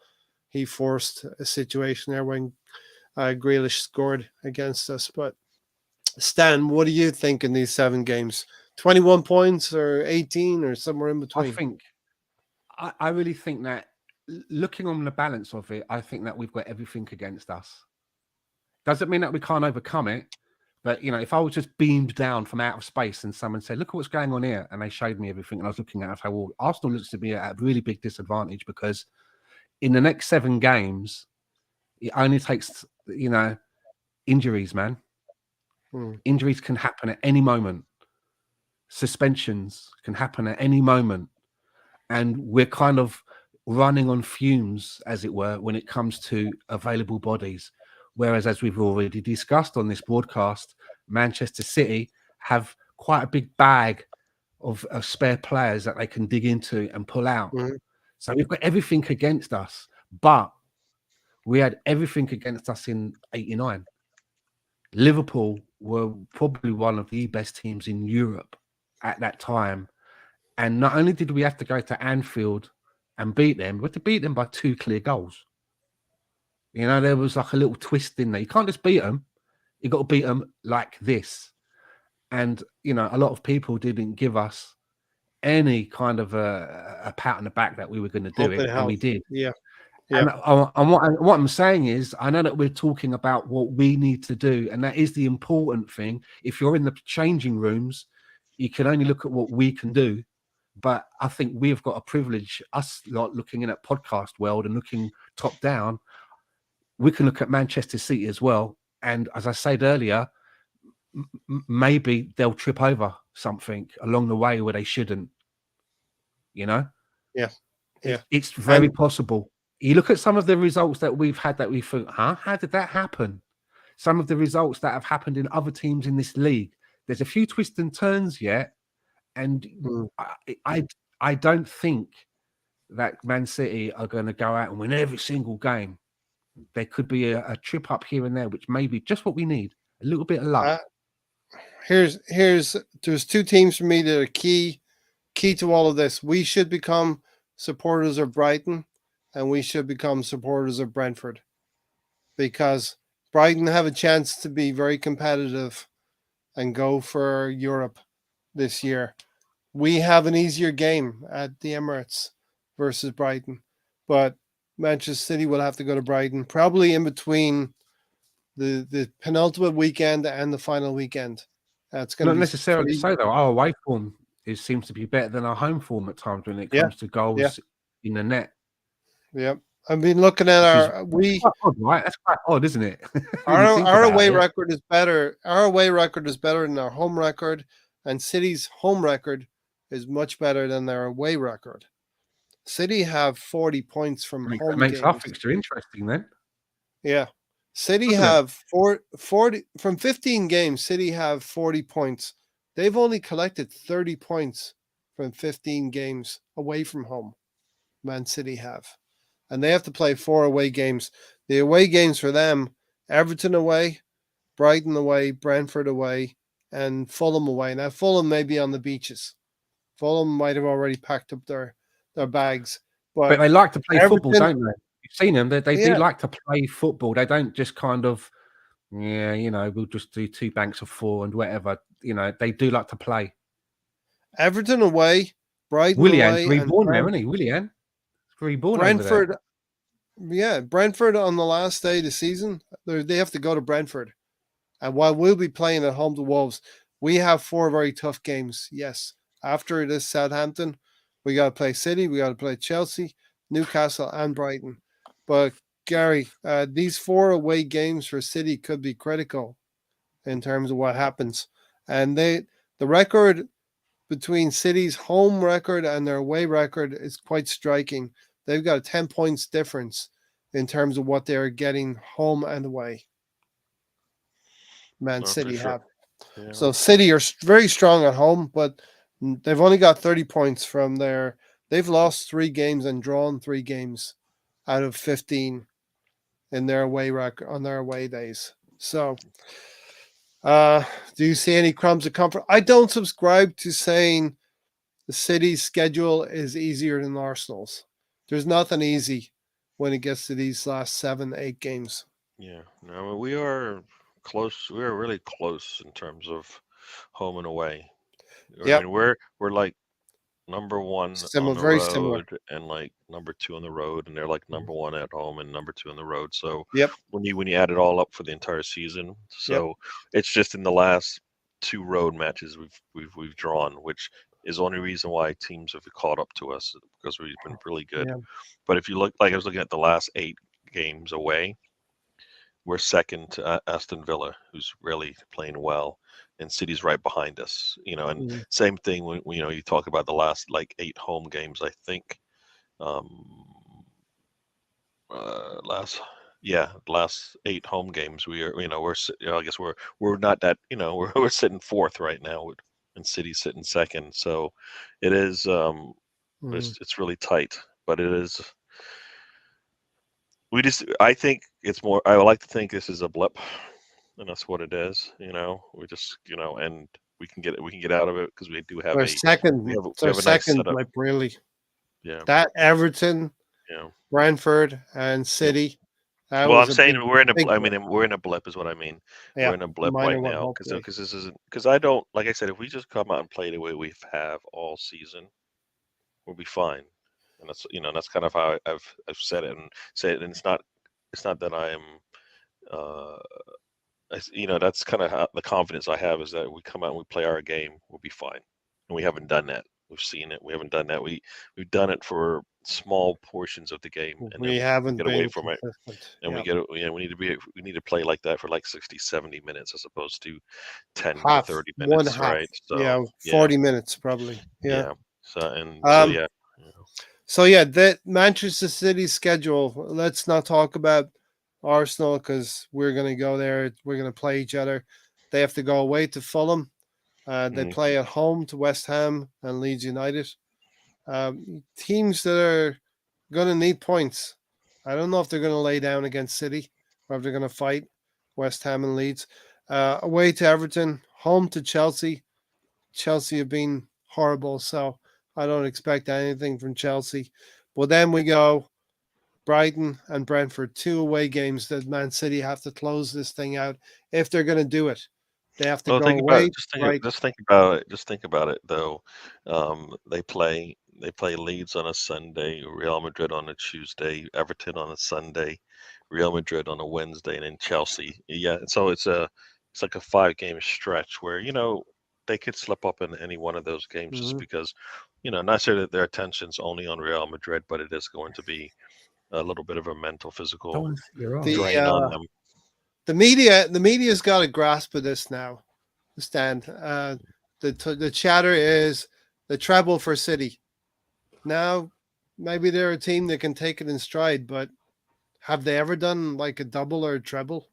he forced a situation there when Grealish scored against us. But Stan, what do you think in these 7 games? 21 points or 18 or somewhere in between? I really think that looking on the balance of it, I think that we've got everything against us. Doesn't mean that we can't overcome it. But, you know, if I was just beamed down from out of space and someone said, look at what's going on here, and they showed me everything, and I was looking at it, I say, well, Arsenal looks to be at a really big disadvantage because in the next 7 games, it only takes, you know, injuries, man. Injuries can happen at any moment. Suspensions can happen at any moment. And we're kind of running on fumes, as it were, when it comes to available bodies. Whereas, as we've already discussed on this broadcast, Manchester City have quite a big bag of spare players that they can dig into and pull out. So we've got everything against us, but we had everything against us in '89. Liverpool were probably one of the best teams in Europe at that time. And not only did we have to go to Anfield and beat them, we had to beat them by 2 clear goals. You know, there was like a little twist in there. You can't just beat them. You got to beat them like this. And, you know, a lot of people didn't give us any kind of a pat on the back that we were going to do it. And we did. Yeah. And what I'm saying is, I know that we're talking about what we need to do, and that is the important thing. If you're in the changing rooms, you can only look at what we can do. But I think we've got a privilege, us lot looking in at podcast world and looking top down, we can look at Manchester City as well. And as I said earlier, maybe they'll trip over something along the way where they shouldn't, you know? Yeah. It's very possible. You look at some of the results that we've had that we think, how did that happen? Some of the results that have happened in other teams in this league. There's a few twists and turns yet. And I don't think that Man City are going to go out and win every single game. There could be a trip up here and there, which may be just what we need. A little bit of luck. There's 2 teams for me that are key to all of this. We should become supporters of Brighton, and we should become supporters of Brentford, because Brighton have a chance to be very competitive and go for Europe this year. We have an easier game at the Emirates versus Brighton, but Manchester City will have to go to Brighton probably in between the penultimate weekend and the final weekend. That's going to not be necessarily so though. Our away form seems to be better than our home form at times when it comes to goals in the net. Yep. I've been looking at that's quite odd, right? That's quite odd, isn't it? Our away record is better. Our away record is better than our home record, and City's home record is much better than their away record. City have 40 points from home games. Makes our fixture interesting then. Yeah. City have 40 from 15 games. City have 40 points. They've only collected 30 points from 15 games away from home. Man City have. And they have to play 4 away games. The away games for them, Everton away, Brighton away, Brentford away, and Fulham away. Now, Fulham may be on the beaches. Fulham might have already packed up their bags. But they like to play football, don't they? You've seen them. They do like to play football. They don't just kind of, we'll just do 2 banks of 4 and whatever. You know, they do like to play. Everton away, Brighton away. Reborn there, isn't he? Willian. Reborn Brentford. Yeah, Brentford on the last day of the season, they have to go to Brentford. And while we'll be playing at home to Wolves, we have 4 very tough games. Yes. After this Southampton, we got to play City, we got to play Chelsea, Newcastle, and Brighton. But Gary, these 4 away games for City could be critical in terms of what happens. And the the record between City's home record and their away record is quite striking. They've got a 10 points difference in terms of what they're getting home and away. Man No, for City sure. have. Yeah. So City are very strong at home, but they've only got 30 points from their. They've lost 3 games and drawn 3 games out of 15 in their away record on their away days. So, do you see any crumbs of comfort? I don't subscribe to saying the City's schedule is easier than Arsenal's. There's nothing easy when it gets to these last 7, 8 games. Yeah. No, we are close. We are really close in terms of home and away. I Yep, mean, we're like number one on the very similar. road and like number 2 on the road, and they're like number 1 at home and number 2 on the road. So Yep, when you add it all up for the entire season, yep. so it's just in the last 2 road matches we've drawn, which is the only reason why teams have caught up to us, because we've been really good. Yeah. But if you look, like I was looking at the last 8 games away, we're second to Aston Villa, who's really playing well, and City's right behind us. And Mhm. same thing when you talk about the last like 8 home games. I think last last 8 home games we are I guess we're not that we're sitting 4th right now, and City's sitting 2nd. So it is Mhm. it's really tight, but it is. I think it's more. I would like to think this is a blip, and that's what it is. We just and we can get out of it because we do have Their a second, we have their a nice second, setup. like really. Yeah, That Everton, yeah. Brentford, and City. That Well, was I'm a saying big, we're in a. big I blip. mean, we're in a blip, is what I mean. We're Yeah, in a a blip minor right one, now hopefully. because this isn't because I don't like I said, if we just come out and play the way we have all season, we'll be fine. And that's kind of how I've said it, and it's not that I am. Uh, that's kind of how the confidence I have is that we come out and we play our game, we'll be fine. And we haven't done that. We've seen it. We haven't done that. We've done it for small portions of the game, and then We we haven't get away been from it, consistent. and Yeah, we need to play like that for like 60, 70 minutes as opposed to 10 or half, 30 one minutes, half. right? So Yeah, yeah, 40 minutes probably. Yeah. yeah. So Um. yeah. So yeah, that Manchester City schedule. Let's not talk about Arsenal because we're gonna go there. We're gonna play each other. They have to go away to Fulham. They Mhm. play at home to West Ham and Leeds United. Teams that are going to need points. I don't know if they're going to lay down against City or if they're going to fight West Ham and Leeds. Away to Everton, home to Chelsea. Chelsea have been horrible, so I don't expect anything from Chelsea. But then we go Brighton and Brentford, 2 away games that Man City have to close this thing out if they're going to do it. They have to Well, go think about away, it. right? Just think about it. Just think about it, though. They play Leeds on a Sunday, Real Madrid on a Tuesday, Everton on a Sunday, Real Madrid on a Wednesday, and then Chelsea. Yeah, so it's like a 5 game stretch where they could slip up in any one of those games just Mhm. because not sure that their attention's only on Real Madrid, but it is going to be a little bit of a mental, physical You're right. The drain on them. the media's got a grasp of this now. Stan, the chatter is the treble for City. Now, maybe they're a team that can take it in stride, but have they ever done like a double or a treble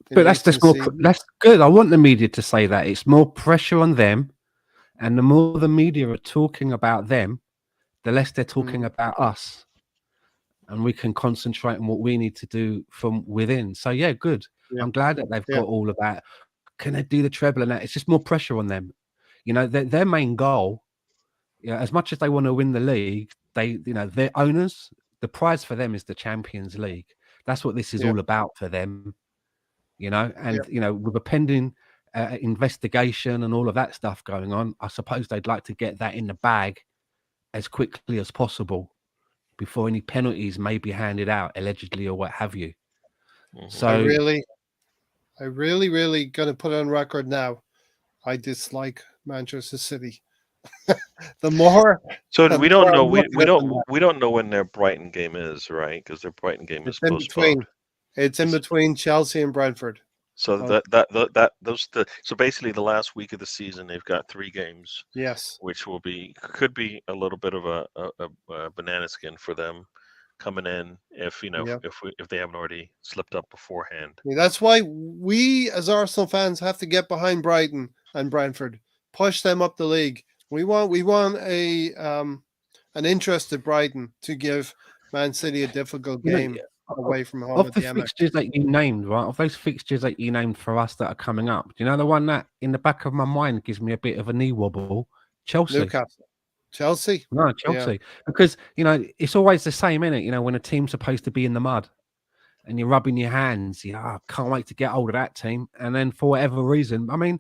in But that's recent just more. seasons? That's good. I want the media to say that it's more pressure on them, and the more the media are talking about them, the less they're talking Mhm. about us, and we can concentrate on what we need to do from within. So yeah, good. Yeah, I'm glad that they've yeah, got all of that. Can they do the treble and that? It's just more pressure on them. Their main goal, as much as they want to win the league, their owners, the prize for them is the Champions League. That's what this is yeah, all about for them. yeah. With a pending investigation and all of that stuff going on, I suppose they'd like to get that in the bag as quickly as possible before any penalties may be handed out, allegedly or what have you. Mhm. I So really, I really, really gonna put on record now. I dislike Manchester City. the more, So the we more don't know. I'm We looking we at them, don't we don't know when their Brighton game is, right? Because their Brighton game is it's in postponed. between. It's in It's between Chelsea and Brentford. So Oh. so basically the last week of the season they've got 3 games, Yes. which could be a little bit of a banana skin for them coming in if Yeah. if they haven't already slipped up beforehand. That's why we, as Arsenal fans, have to get behind Brighton and Brentford, push them up the league. We want an interested Brighton to give Man City a difficult game away from home Of at the the Emirates. fixtures that you named, right? Of those fixtures that you named for us that are coming up, do you know the one that in the back of my mind gives me a bit of a knee wobble? Chelsea. Newcastle, Chelsea. No, Chelsea. Because, it's always the same, innit? When a team's supposed to be in the mud and you're rubbing your hands, can't wait to get hold of that team. And then for whatever reason, I mean,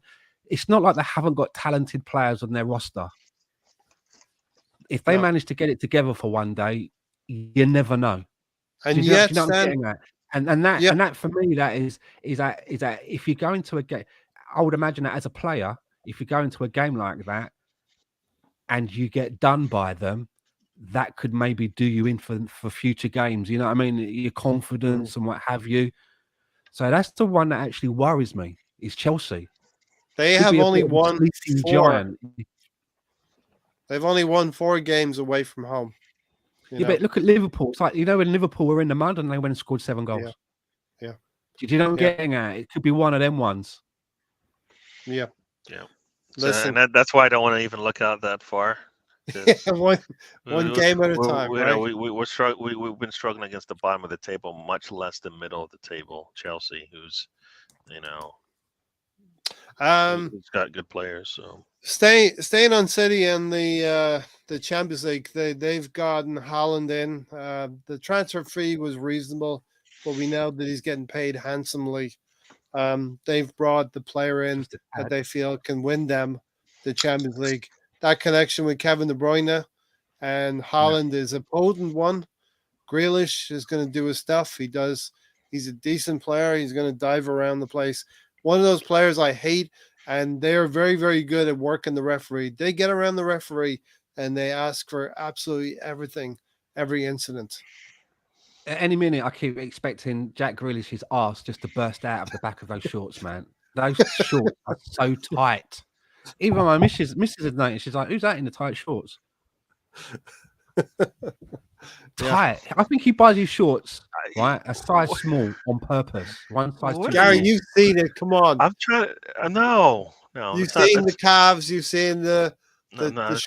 it's not like they haven't got talented players on their roster. If they manage to get it together for one day, you never know. And do you yet, know what I'm getting at? And that for me, that is that if you go into a game, I would imagine that as a player, if you go into a game like that and you get done by them, that could maybe do you in for future games. You know what I mean? Your confidence and what have you. So that's the one that actually worries me. Is Chelsea. They have only won 4. Giant. They've only won 4 games away from home. But look at Liverpool. It's like, when Liverpool were in the mud and they went and scored 7 goals. Yeah. Do you know what I'm getting at? It could be one of them ones. Yeah. Listen, and that's why I don't want to even look out that far. one game at a time, right? We've been struggling against the bottom of the table, much less the middle of the table. Chelsea, who's who's got good players. So staying on City and the Champions League, they've gotten Haaland in. The transfer fee was reasonable, but we know that he's getting paid handsomely. They've brought the player in that they feel can win them the Champions League. That connection with Kevin De Bruyne and Haaland is a potent one. Grealish is going to do his stuff. He's a decent player. He's going to dive around the place. One of those players I hate, and they're very, very good at working the referee. They get around the referee and they ask for absolutely everything, every incident. At any minute, I keep expecting Jack Grealish's arse just to burst out of the back of those shorts, man. Those shorts are so tight. Even my missus has noticed. She's like, "Who's that in the tight shorts?" Tight. I think he buys his shorts right a size small on purpose. One size too Gary, small. you've seen it. Come on. I'm trying. No. You've seen the calves. You've seen the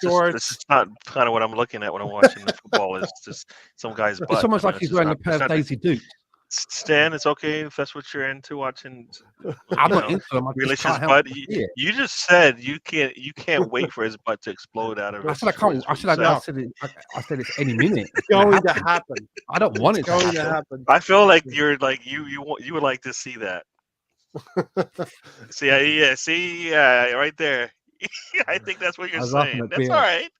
shorts. This is not kind of what I'm looking at when I'm watching the football. It's just some guy's butt. It's almost like he's wearing a pair of Daisy Dukes. Stan, it's okay if that's what you're into watching. I'm not into them. Grealish's butt. You just said you can't wait for his butt to explode out of it. I said I can't. I said it's any minute. It's going to happen. I don't want it to happen. I feel like you're like you would like to see that. See, right there. I think that's what you're saying. That's all right.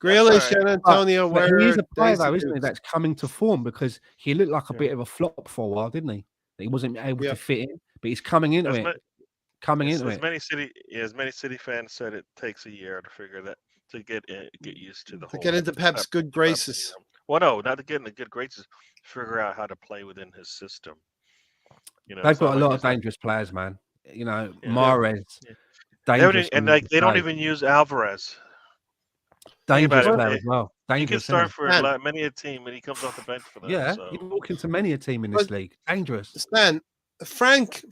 Grealish and Antonio were. He's a player, though, isn't he? That's coming to form because he looked like a bit of a flop for a while, didn't he? He wasn't able to fit in, but he's coming into it. As many City fans said, it takes a year to figure that to get used to the whole. To get into Pep's good graces. Well, no, not to get into good graces. Figure out how to play within his system. They've got a lot of dangerous players, man. Mahrez. Dangerous, and they don't even use Alvarez. Dangerous player as well. He can start for many a team, and he comes off the bench for them. Yeah, you can walk into many a team in this league. Dangerous. Stan, Frank,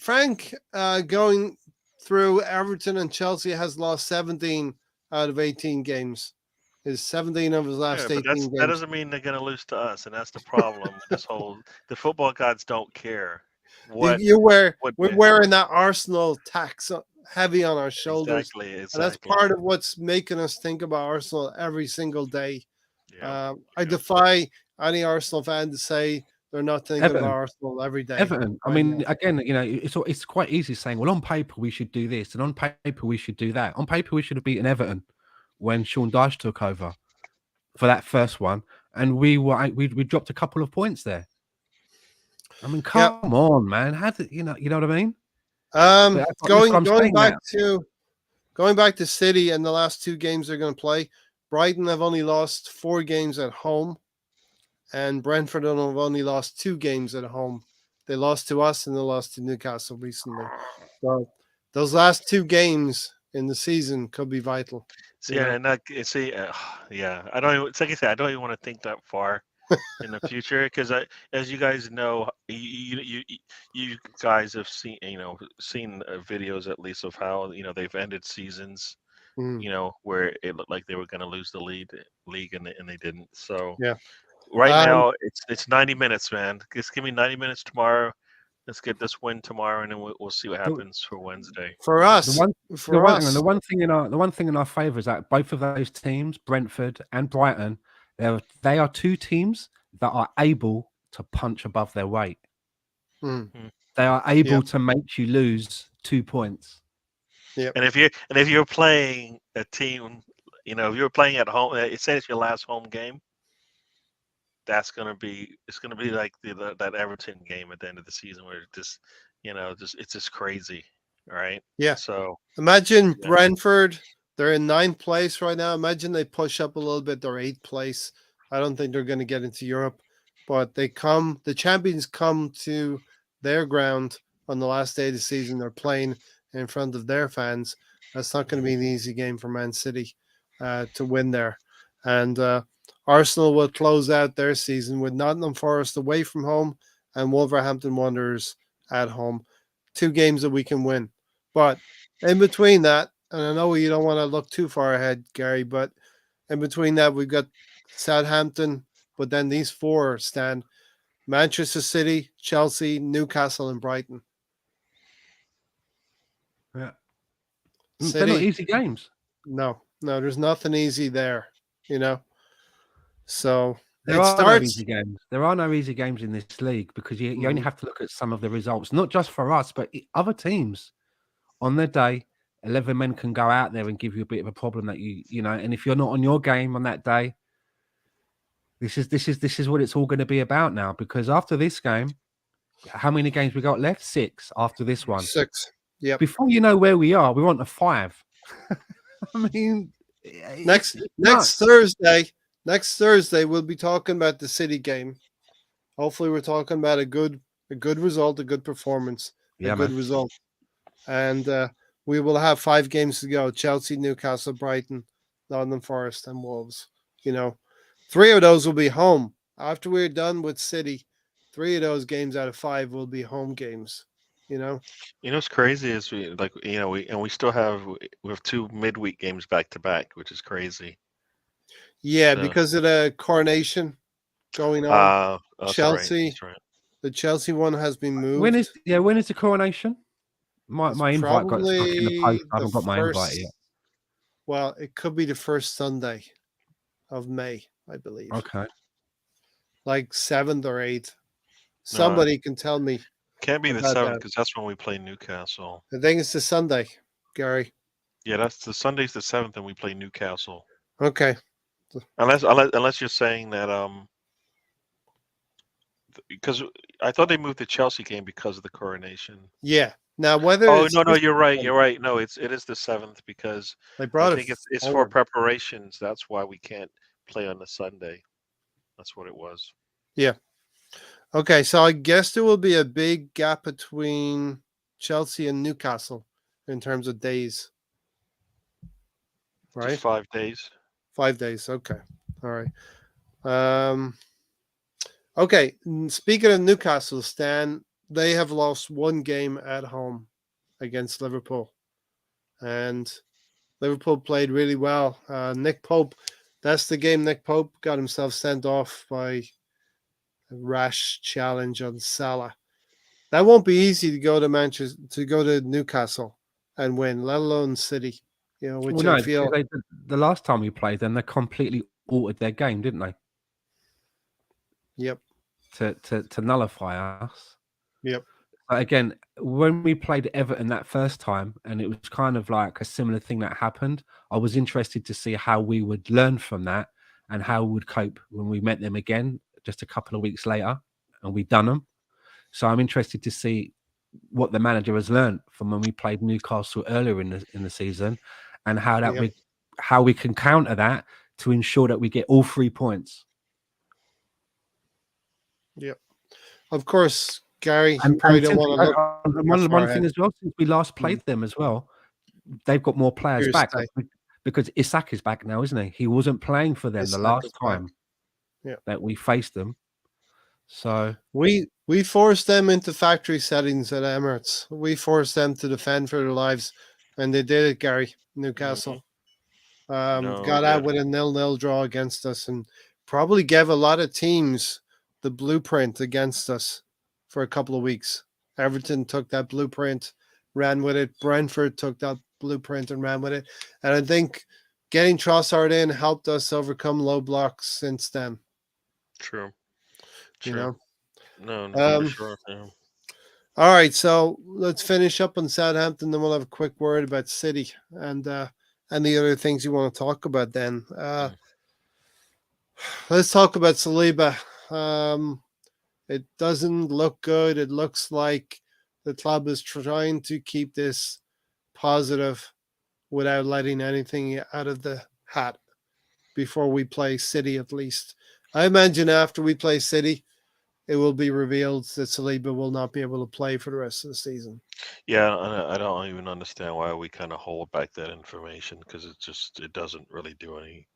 going through Everton and Chelsea has lost 17 out of 18 games. Is 17 of his last 18 games. That doesn't mean they're going to lose to us, and that's the problem. The football gods don't care. We're wearing that Arsenal tax heavy on our shoulders. Exactly. And that's part of what's making us think about Arsenal every single day. I defy any Arsenal fan to say they're not thinking about Arsenal every day. Everton. I mean, again, it's quite easy saying, well, on paper we should do this, and on paper we should do that. On paper we should have beaten Everton when Sean Dyche took over for that first one, and we dropped a couple of points there. I mean, come on, man. You know what I mean? Going back to City and the last 2 games they're going to play. Brighton have only lost 4 games at home, and Brentford have only lost 2 games at home They lost to us and they lost to Newcastle recently. So those last two games in the season could be vital. See, You know? and that see, yeah, I don't even. It's like I said, I don't even want to think that far in the future because as you guys know, you guys have seen, seen videos at least of how they've ended seasons, Mm, where it looked like they were going to lose the league and they didn't. So yeah. right Um, now it's 90 minutes, man. Just give me 90 minutes tomorrow. Let's get this win tomorrow, and then we'll see what The, happens for Wednesday. for the us, one, for us, the one thing in our favour is that both of those teams, Brentford and Brighton, they are two teams that are able to punch above their weight. mm, They are able Yep. to make you lose 2 points. Yep. And if you're playing a team, if you're playing at home, say it's your last home game, it's gonna be like that Everton game at the end of the season where it's just crazy, right? Yeah. So Imagine yeah, Brentford. They're in 9th place right now. Imagine they push up a little bit. They're 8th place. I don't think they're going to get into Europe, but the champions come to their ground on the last day of the season. They're playing in front of their fans. That's not going to be an easy game for Man City to win there. And Arsenal will close out their season with Nottingham Forest away from home and Wolverhampton Wanderers at home. 2 games that we can win. But in between that, and I know you don't want to look too far ahead, Gary, but in between that, we've got Southampton, but then these 4 stand Manchester City, Chelsea, Newcastle, and Brighton. Yeah. City, They're not easy games. No, there's nothing easy there, So There are no easy games. There are no easy games in this league because you only have to look at some of the results, not just for us, but other teams. On their day, 11 men can go out there and give you a bit of a problem that and if you're not on your game on that day, this is what it's all going to be about now. Because after this game, how many games we got left? 6 after this one. 6. Yep. Before you know where we are, we're on to 5. I mean, next Thursday. Next Thursday, we'll be talking about the City game. Hopefully, we're talking about a good result, a good performance, a good result, and we will have 5 games to go: Chelsea, Newcastle, Brighton, Nottingham Forest, and Wolves. 3 of those will be home. After we're done with City, 3 of those games out of 5 will be home games. what's crazy is we still have 2 midweek games back to back, which is crazy. Yeah, because of the coronation going on. Chelsea, right. The Chelsea one has been moved. When is the coronation? My invite got stuck in the post. I haven't got my invite yet. Well, it could be the first Sunday of May, I believe. Okay. Like 7th or 8th. Somebody can tell me. Can't be the 7th because that's when we play Newcastle. I think it's the Sunday, Gary. Yeah, that's the Sunday's the 7th, and we play Newcastle. Okay. Unless you're saying that because I thought they moved the Chelsea game because of the coronation. Yeah. Now whether no, you're right. You're right. No, it is the 7th because they brought I think it's for preparations. That's why we can't play on the Sunday. That's what it was. Yeah. Okay, so I guess there will be a big gap between Chelsea and Newcastle in terms of days. Right? Just 5 days. 5 days. Okay. All right. Okay. Speaking of Newcastle, Stan, they have lost 1 game at home against Liverpool. And Liverpool played really well. Nick Pope, that's the game Nick Pope got himself sent off by a rash challenge on Salah. That won't be easy to go to Newcastle and win, let alone City. Which I feel the last time we played them, they completely altered their game, didn't they? Yep. To nullify us. Yep. But again, when we played Everton that first time, and it was kind of like a similar thing that happened, I was interested to see how we would learn from that and how we would cope when we met them again just a couple of weeks later, and we'd done them. So I'm interested to see what the manager has learned from when we played Newcastle earlier in the season, and how we can counter that to ensure that we get all 3 points. Yep. Of course, Gary, you And, probably and don't since, want to look that far one thing ahead. as well, since we last played them as well, they've got more players Here's back Tay. because Isak is back now, isn't he? He wasn't playing for them the Isak last is back. time Yeah. that we faced them. So We forced them into factory settings at Emirates. We forced them to defend for their lives, and they did it, Gary. Newcastle No, got we out did. with a 0-0 draw against us, and probably gave a lot of teams the blueprint against us for a couple of weeks. Everton took that blueprint, ran with it. Brentford took that blueprint and ran with it. And I think getting Trossard in helped us overcome low blocks since then. True. You True. know. No, for sure. Yeah. All right, so let's finish up on Southampton, then we'll have a quick word about City and the other things you want to talk about. Then let's talk about Saliba. It doesn't look good. It looks like the club is trying to keep this positive without letting anything out of the hat before we play City, at least. I imagine after we play City, it will be revealed that Saliba will not be able to play for the rest of the season. Yeah, I don't even understand why we kind of hold back that information because it doesn't really do any.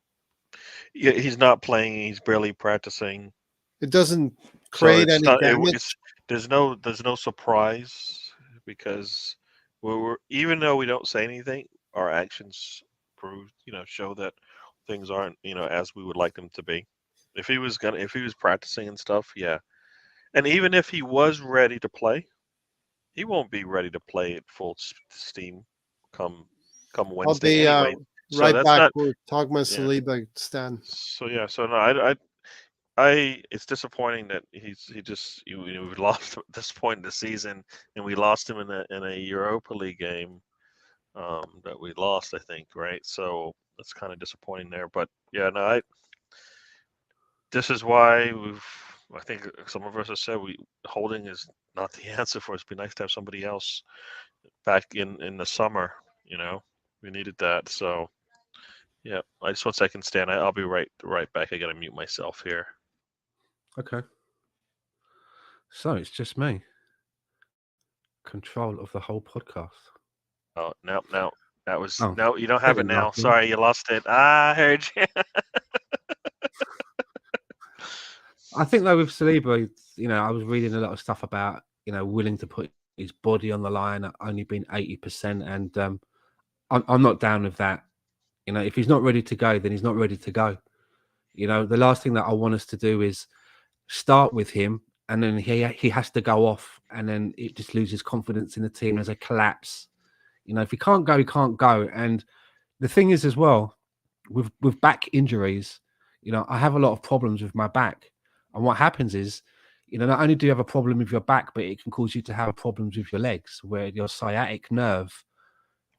Yeah, he's not playing. He's barely practicing. It doesn't So create it's any not. damage. There's no surprise because we're even though we don't say anything, our actions prove show that things aren't as we would like them to be. If he was practicing and stuff, yeah. And even if he was ready to play, he won't be ready to play at full steam come I'll Wednesday be anyway. So right that's back. not. We're talking about Yeah. Saliba, Stan. So yeah. So no, it's disappointing that we've lost at this point in the season, and we lost him in a Europa League game that we lost, I think, right? So that's kind of disappointing there. But yeah, no, this is why I think some of us have said holding is not the answer for us. It'd be nice to have somebody else back in the summer. We needed that. So yeah, I just 1 second, Stan. I'll be right back. I gotta mute myself here. okay. So it's just me. Control of the whole podcast. Oh no, that was Oh, no. You don't they have it didn't now. last long. Sorry, you lost it. I heard you. I think though with Saliba, I was reading a lot of stuff about willing to put his body on the line at only being 80%, and I'm not down with that. If he's not ready to go, then he's not ready to go. The last thing that I want us to do is start with him, and then he has to go off, and then it just loses confidence in the team. There's a collapse. If he can't go, he can't go. And the thing is, as well, with back injuries, I have a lot of problems with my back. And what happens is, not only do you have a problem with your back, but it can cause you to have problems with your legs, where your sciatic nerve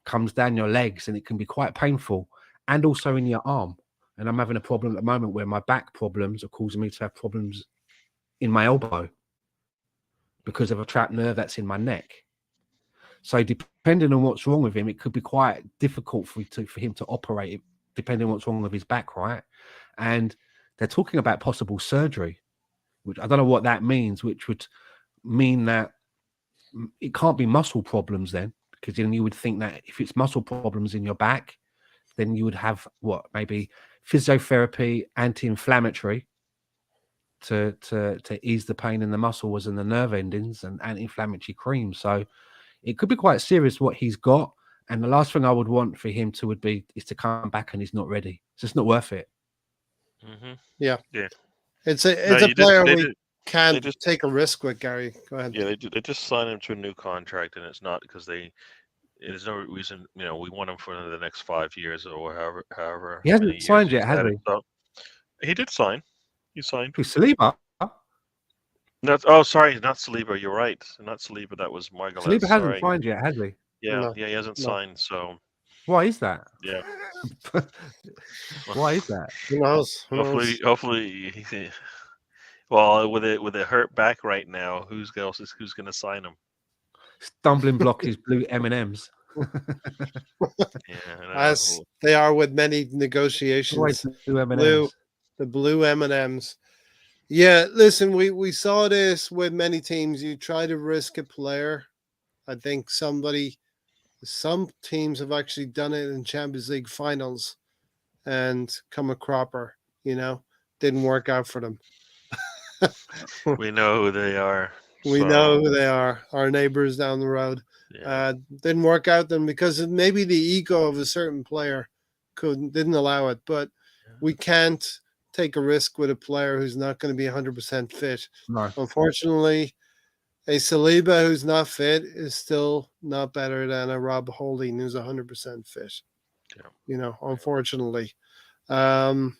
comes down your legs, and it can be quite painful, and also in your arm. And I'm having a problem at the moment where my back problems are causing me to have problems in my elbow because of a trapped nerve that's in my neck. So depending on what's wrong with him, it could be quite difficult for him to operate, depending on what's wrong with his back, right? And they're talking about possible surgery, which I don't know what that means, which would mean that it can't be muscle problems then, because then you would think that if it's muscle problems in your back, then you would have maybe physiotherapy, anti-inflammatory to ease the pain in the muscles and the nerve endings, and anti-inflammatory cream. So it could be quite serious what he's got. And the last thing I would want for him is to come back and he's not ready. It's just not worth it. Mm-hmm. Yeah. Yeah. It's a player we can't just take a risk with, Gary. Go ahead. Yeah, they just signed him to a new contract, and it's not because there's no reason we want him for the next 5 years or however He many hasn't signed years yet, has he? So he did sign. He signed. Who's Saliba? Sorry, not Saliba. You're right. Not Saliba. That was Margaret. Saliba hasn't Sorry. signed yet, has he? Yeah, No, he hasn't signed. So Why is that? yeah. Why is that? Who knows? Who knows? Hopefully. Well, with a hurt back right now, who's going to sign him? Stumbling block is blue M&Ms. Yeah, As they are with many negotiations. Blue M&Ms. The blue M&Ms. Yeah, listen, we saw this with many teams. You try to risk a player. I think some teams have actually done it in Champions League finals and come a cropper. You know, didn't work out for them. We know who they are. We know So who they are, our neighbors down the road. yeah, Didn't work out then because maybe the ego of a certain player didn't allow it. But we can't take a risk with a player who's not going to be 100% fit. No. Unfortunately, a Saliba who's not fit is still not better than a Rob Holding who's 100% fit. yeah. You know, unfortunately. Um,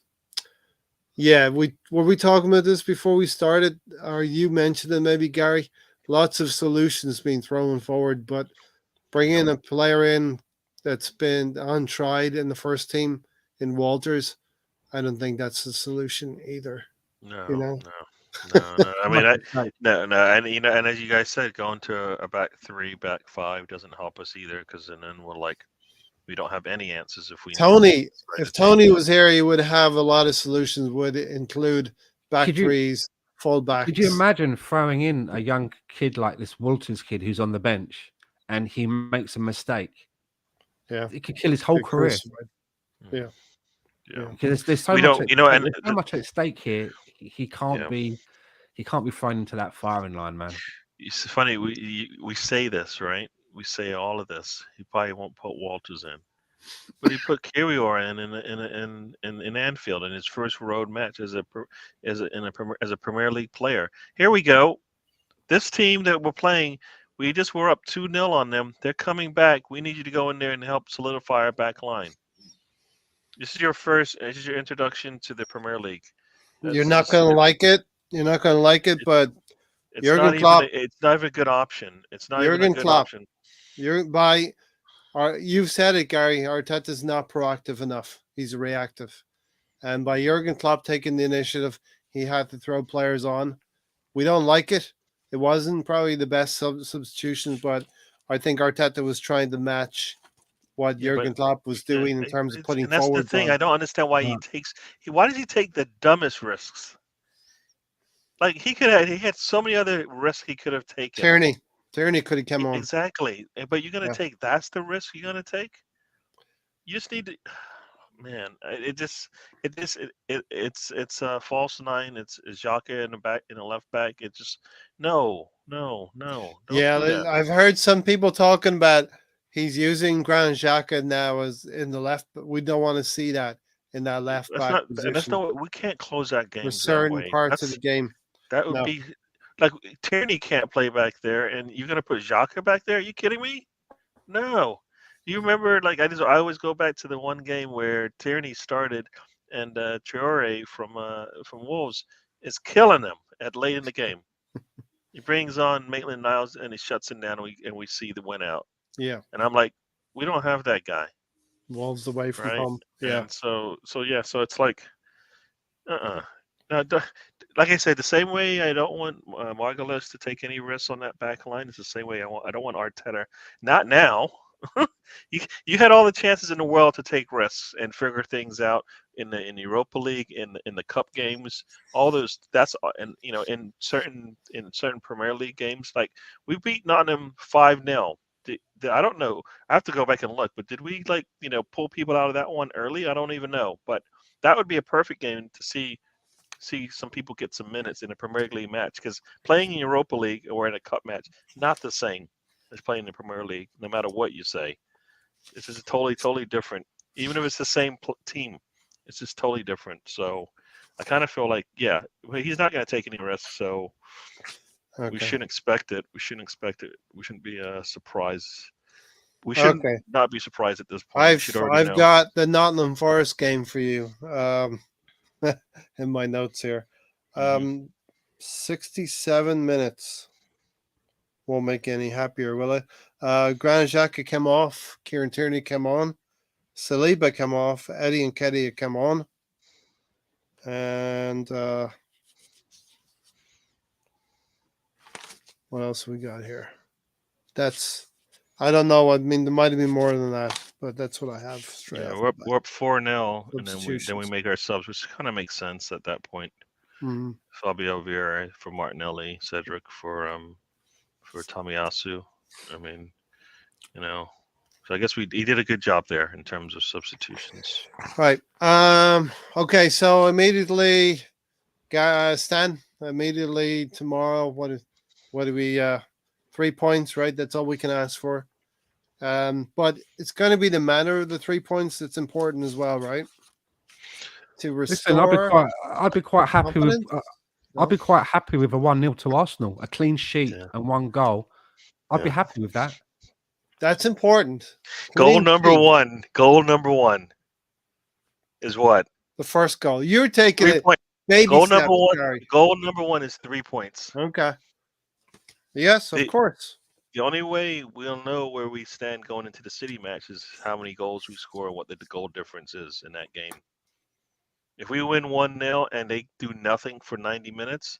yeah, we were we talking about this before we started, or you mentioned it maybe, Gary. Lots of solutions being thrown forward, but bringing a player in that's been untried in the first team in Walters, I don't think that's the solution either. You No, know, no. I mean, Much at stake. no, and and as you guys said, going to a back three, back five doesn't help us either, because then we're like, we don't have any answers if we need to Tony. decide If to take Tony it. was here, he would have a lot of solutions. Would include back Could you threes, full could you backs. imagine throwing in a young kid like this Walters kid who's on the bench and he makes a mistake? Yeah, It could kill his whole get career. crucified. Mm, Yeah, yeah, yeah. Because there's so we much don't, at you know, stake. and There's so much at stake here. He can't yeah, be thrown into that firing line, man. it's funny. We say this, right? We say all of this. He probably won't put Walters in, but he put Kirior in Anfield in his first road match as a Premier League player. Here we go. This team that we're playing, we just were up 2-0 on them. They're coming back. We need you to go in there and help solidify our back line. This is your introduction to the Premier League. You're That's not just gonna like it. You're not gonna like it, it, but it's not Jurgen even Klopp, it's not even a good option. It's not even a Jurgen good Klopp, option. you're by. You've said it, Gary. Arteta's not proactive enough. He's reactive, and by Jurgen Klopp taking the initiative, he had to throw players on. We don't like it. It wasn't probably the best substitution, but I think Arteta was trying to match what Yeah, but Jurgen Klopp was doing in terms of putting and that's the forward. thing. I don't understand why Right. why does he take the dumbest risks? Like he had so many other risks he could have taken. Tierney could have come on. Exactly. But you're gonna Yeah, take that's the risk you're gonna take? You just need to man, it's a false nine. It's Xhaka in the back in the left back. It just no, don't yeah. do that. I've heard some people talking about he's using Granit Xhaka now as in the left, but we don't want to see that in that left That's back not and that's position not we can't close out for games that certain way. parts of the game. That would No, be like Tierney can't play back there, and you're gonna put Xhaka back there? Are you kidding me? No. You remember, like I always go back to the one game where Tierney started, and Traore from Wolves is killing them at late in the game. He brings on Maitland-Niles and he shuts him down, and we see the win out. yeah. And I'm like, we don't have that guy, Wolves away from right? home. Yeah. And so it's like, Now, like I said, the same way I don't want Margulis to take any risks on that back line, it's the same way I don't want Arteta. Not now. You had all the chances in the world to take risks and figure things out in the Europa League, in the cup games, all those. That's and in certain Premier League games, like we beat Nottingham 5-0. I don't know. I have to go back and look, but did we pull people out of that one early? I don't even know. But that would be a perfect game to see some people get some minutes in a Premier League match, because playing in Europa League or in a cup match, not the same as playing in the Premier League, no matter what you say. This is totally different. Even if it's the same team, it's just totally different. So I kind of feel like, yeah, he's not going to take any risks, so we Okay. shouldn't expect it. We shouldn't expect it. We shouldn't be surprised. We shouldn't Okay. not be surprised at this point. We should already I've know. got the Nottingham Forest game for you. In my notes here. Hmm. 67 minutes. Won't make you any happier, will it? Granit Xhaka came off. Kieran Tierney came on. Saliba came off. Eddie and Keddy came on. And what else we got here? I don't know. I mean, there might have been more than that, but that's what I have straight Yeah, off we're the up, bat. we're up 4-0, and then we Substitutions. make our subs, which kind of makes sense at that point. Mm. Fabio Vieira for Martinelli, Cedric for Tomiyasu. I mean, you know, so I guess he did a good job there in terms of substitutions. Right. Okay. So immediately, Stan. Immediately tomorrow. What do we? 3 points, right? That's all we can ask for. But it's going to be the manner of the 3 points that's important as well, right? To Listen, restore I'd be quite happy with, confidence. I'd No? be quite happy with a 1-0 to Arsenal, a clean sheet Yeah, and 1 goal. I'd be yeah. happy with that. That's important. Goal Clean number sheet. one. Goal number one is what? The first goal. You're taking 3 it point. baby Goal number steps, one. Gary. Goal number one is 3 points. Okay. Yes, of The course. the only way we'll know where we stand going into the City match is how many goals we score and what the goal difference is in that game. If we win 1-0 and they do nothing for 90 minutes,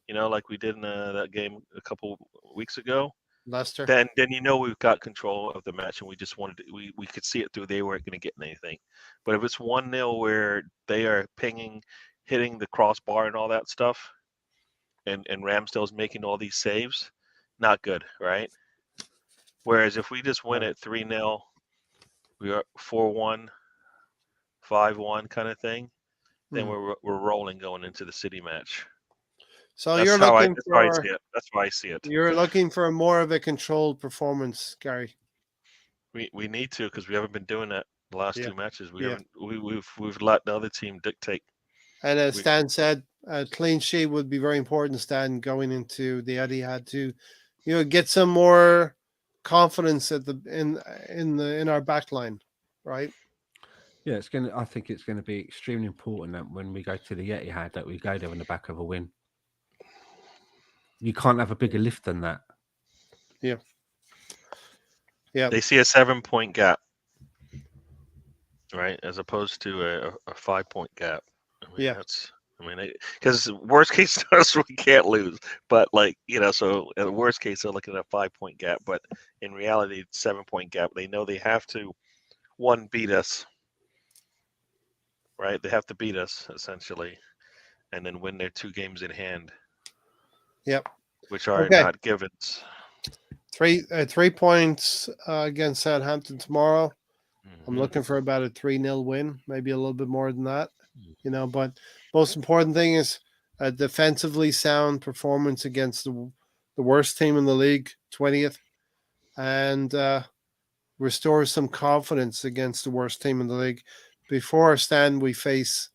like we did in that game a couple weeks ago, Lester. then you know we've got control of the match and we just wanted to, we could see it through. They weren't going to get anything. But if it's 1-0 where they are pinging, hitting the crossbar and all that stuff, and Ramsdale's making all these saves, not good, right? Whereas if we just win Right. it 3-0, we are 4-1, 5-1 kind of thing, then we're rolling going into the City match. So That's you're how I looking that's how I for see it. That's how I see it. you're looking for more of a controlled performance, Gary. We need to, because we haven't been doing that the last Yeah. two matches. We Yeah. haven't we've let the other team dictate. And as We, Stan said, a clean sheet would be very important, Stan, going into the Etihad to, get some more confidence at the in our back line, right? Yeah, I think it's gonna be extremely important that when we go to the Etihad, that we go there on the back of a win. You can't have a bigger lift than that. Yeah. Yeah. They see a 7-point gap, right, as opposed to a 5-point gap. Yeah. Because worst case we can't lose, but so in the worst case they're looking at a 5-point gap, but in reality, it's 7-point gap. They know they have to beat us, right? They have to beat us essentially, and then win their 2 games in hand. Yep. Which are Okay. not givens. 3 points against Southampton tomorrow. I'm Mhm. looking for about a 3-0 win, maybe a little bit more than that. But most important thing is a defensively sound performance against the worst team in the league, 20th, and restore some confidence against the worst team in the league. Before Stan, we face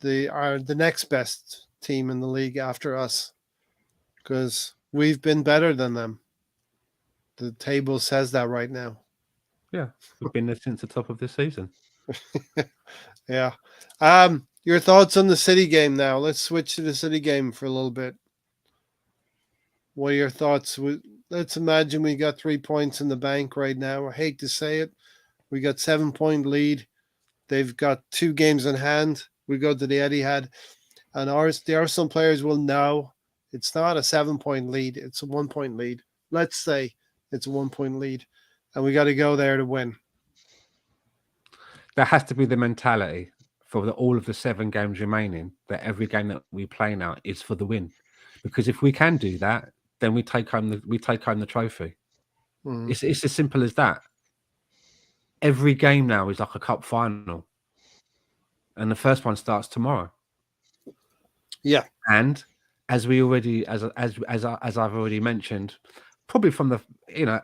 the next best team in the league after us, because we've been better than them. The table says that right now. Yeah, we've been there since the top of this season. Yeah. Your thoughts on the City game now? Let's switch to the City game for a little bit. What are your thoughts? Let's imagine we got 3 points in the bank right now. I hate to say it. We got 7-point lead. They've got 2 games in hand. We go to the Etihad, and the Arsenal players will know it's not a 7-point lead. It's a 1-point lead. Let's say it's a 1-point lead, and we got to go there to win. That has to be the mentality for all of the 7 games remaining, that every game that we play now is for the win. Because if we can do that, then we take home the trophy. Mm. It's as simple as that. Every game now is like a cup final, and the first one starts tomorrow. Yeah, and as I've already mentioned, probably from the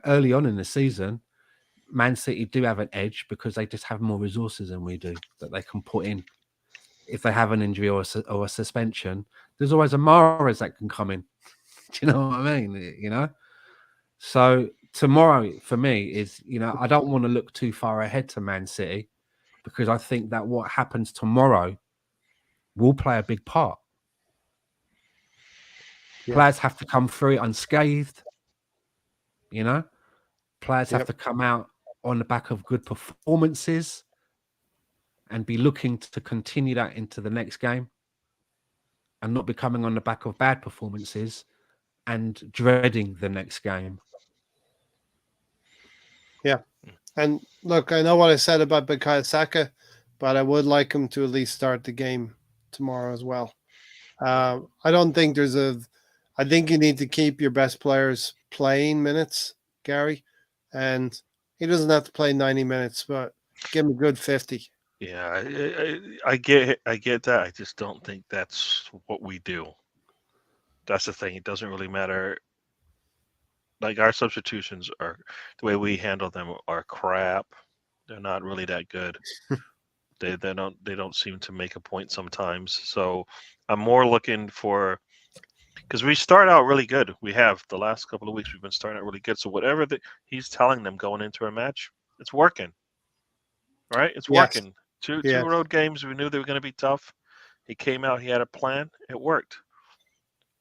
early on in the season, Man City do have an edge because they just have more resources than we do that they can put in. If they have an injury or a suspension, there's always a Mahrez that can come in. Do you know what I mean? So tomorrow for me is, I don't want to look too far ahead to Man City, because I think that what happens tomorrow will play a big part. Yeah. Players have to come through it unscathed. Players have Yep. to come out on the back of good performances and be looking to continue that into the next game, and not be coming on the back of bad performances and dreading the next game. Yeah. And look, I know what I said about Bukayo Saka, but I would like him to at least start the game tomorrow as well. I don't think there's a. I think you need to keep your best players playing minutes, Gary, and he doesn't have to play 90 minutes, but give him a good 50. Yeah, I get that. I just don't think that's what we do. That's the thing. It doesn't really matter. Like our substitutions are the way we handle them are crap. They're not really that good. They don't seem to make a point sometimes. So I'm more looking for because we start out really good. We have the last couple of weeks we've been starting out really good. So whatever he's telling them going into a match, it's working. Right? It's Yes, working. Two yes, road games. We knew they were going to be tough. He came out. He had a plan. It worked.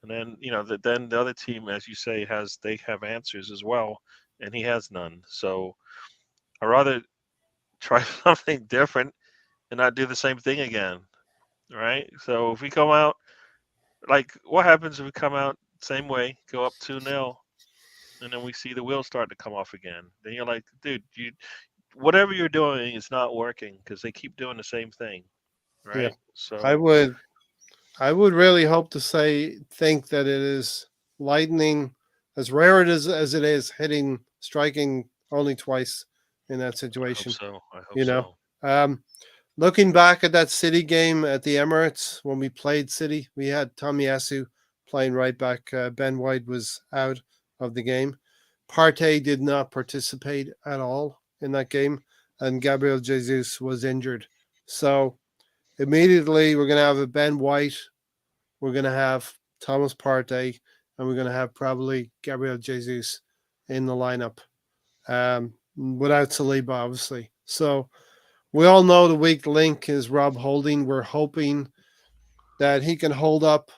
And then then the other team, as you say, they have answers as well, and he has none. So I rather try something different and not do the same thing again. Right? So if we come out like what happens if we come out same way, go up 2-0, and then we see the wheels start to come off again? Then you're like, dude, you whatever you're doing is not working because they keep doing the same thing, yeah. right? I So would, I would really hope to think that it is lightning, as rare as it is, striking only twice in that I hope situation. so. I hope You know, so. um, looking back at that City game at the Emirates when we played City, we had Tomiyasu playing right back. Ben White was out of the game. Partey did not participate at all in that game, and Gabriel Jesus was injured. So immediately we're going to have a Ben White, we're going to have Thomas Partey, and we're going to have probably Gabriel Jesus in the lineup without Saliba, obviously. So we all know the weak link is Rob Holding. We're hoping that he can hold up.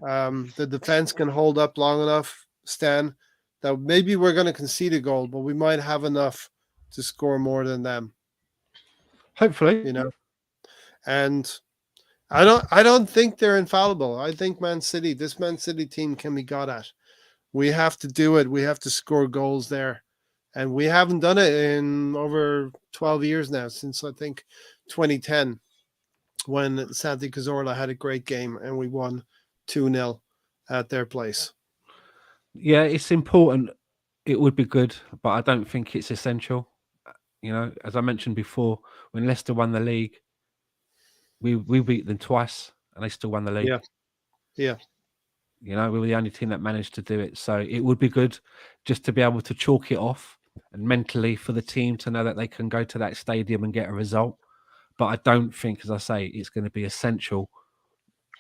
The defense can hold up long enough, Stan, that maybe we're going to concede a goal, but we might have enough to score more than them. Hopefully. You know, and I don't think they're infallible. I think this Man City team can be got at. We have to do it. We have to score goals there. And we haven't done it in over 12 years now, since I think 2010, when Santi Cazorla had a great game and we won 2-0 at their place. Yeah, it's important. It would be good, but I don't think it's essential. As I mentioned before, when Leicester won the league, we beat them twice, and they still won the league. Yeah. Yeah. We were the only team that managed to do it. So it would be good just to be able to chalk it off and mentally for the team to know that they can go to that stadium and get a result. But I don't think, as I say, it's going to be essential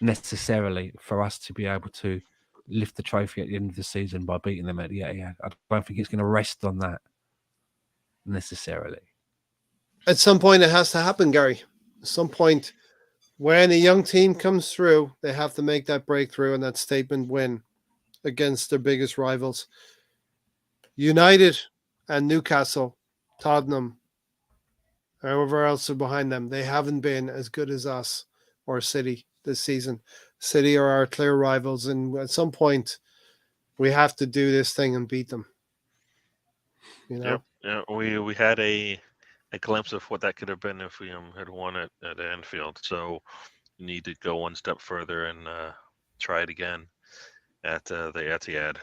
necessarily for us to be able to lift the trophy at the end of the season by beating them at the Etihad. I don't think it's going to rest on that necessarily. At some point, it has to happen, Gary. At some point, when a young team comes through, they have to make that breakthrough and that statement win against their biggest rivals. United and Newcastle, Tottenham, whoever else are behind them, they haven't been as good as us or City this season. City are our clear rivals, and at some point, we have to do this thing and beat them. You yep, know? yeah, we had a glimpse of what that could have been if we had won at Anfield. So you need to go one step further and try it again at the Etihad.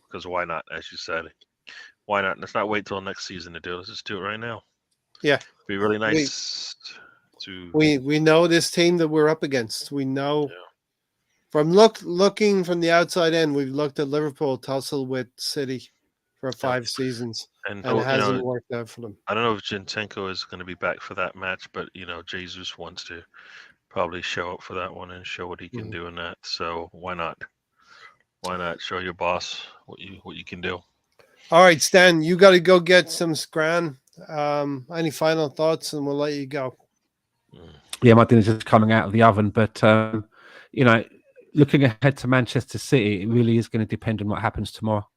Because why not? As you said, why not? Let's not wait till next season to do it. Let's just do it right now. Yeah. It'd be really We nice to. we know this team that we're up against. We know Yeah, from looking from the outside in, we've looked at Liverpool tussle with City for yep. 5 seasons, And and it hasn't worked out for them. I don't know if Zinchenko is going to be back for that match, but Jesus wants to probably show up for that one and show what he can do in that. So why not? Why not show your boss what you can do? All right, Stan, you got to go get some scran. Any final thoughts, and we'll let you go. Yeah, my dinner's just coming out of the oven, but looking ahead to Manchester City, it really is going to depend on what happens tomorrow.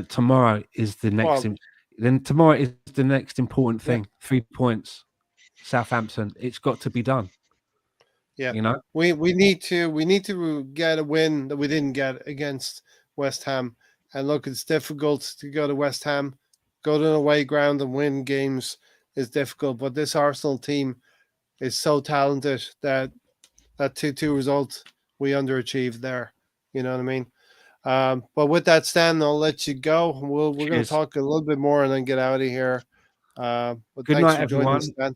Tomorrow is the next. Tomorrow is the next important thing. Yeah. 3 points, Southampton. It's got to be done. Yeah, we need to get a win that we didn't get against West Ham. And look, it's difficult to go to West Ham, go to an away ground and win games is difficult. But this Arsenal team is so talented that that 2-2 result, we underachieved there. You know what I mean? But with that, Stan, I'll let you go. We're going to Cheers. talk a little bit more and then get out of here. But Good thanks night, for joining us, everyone. Stan,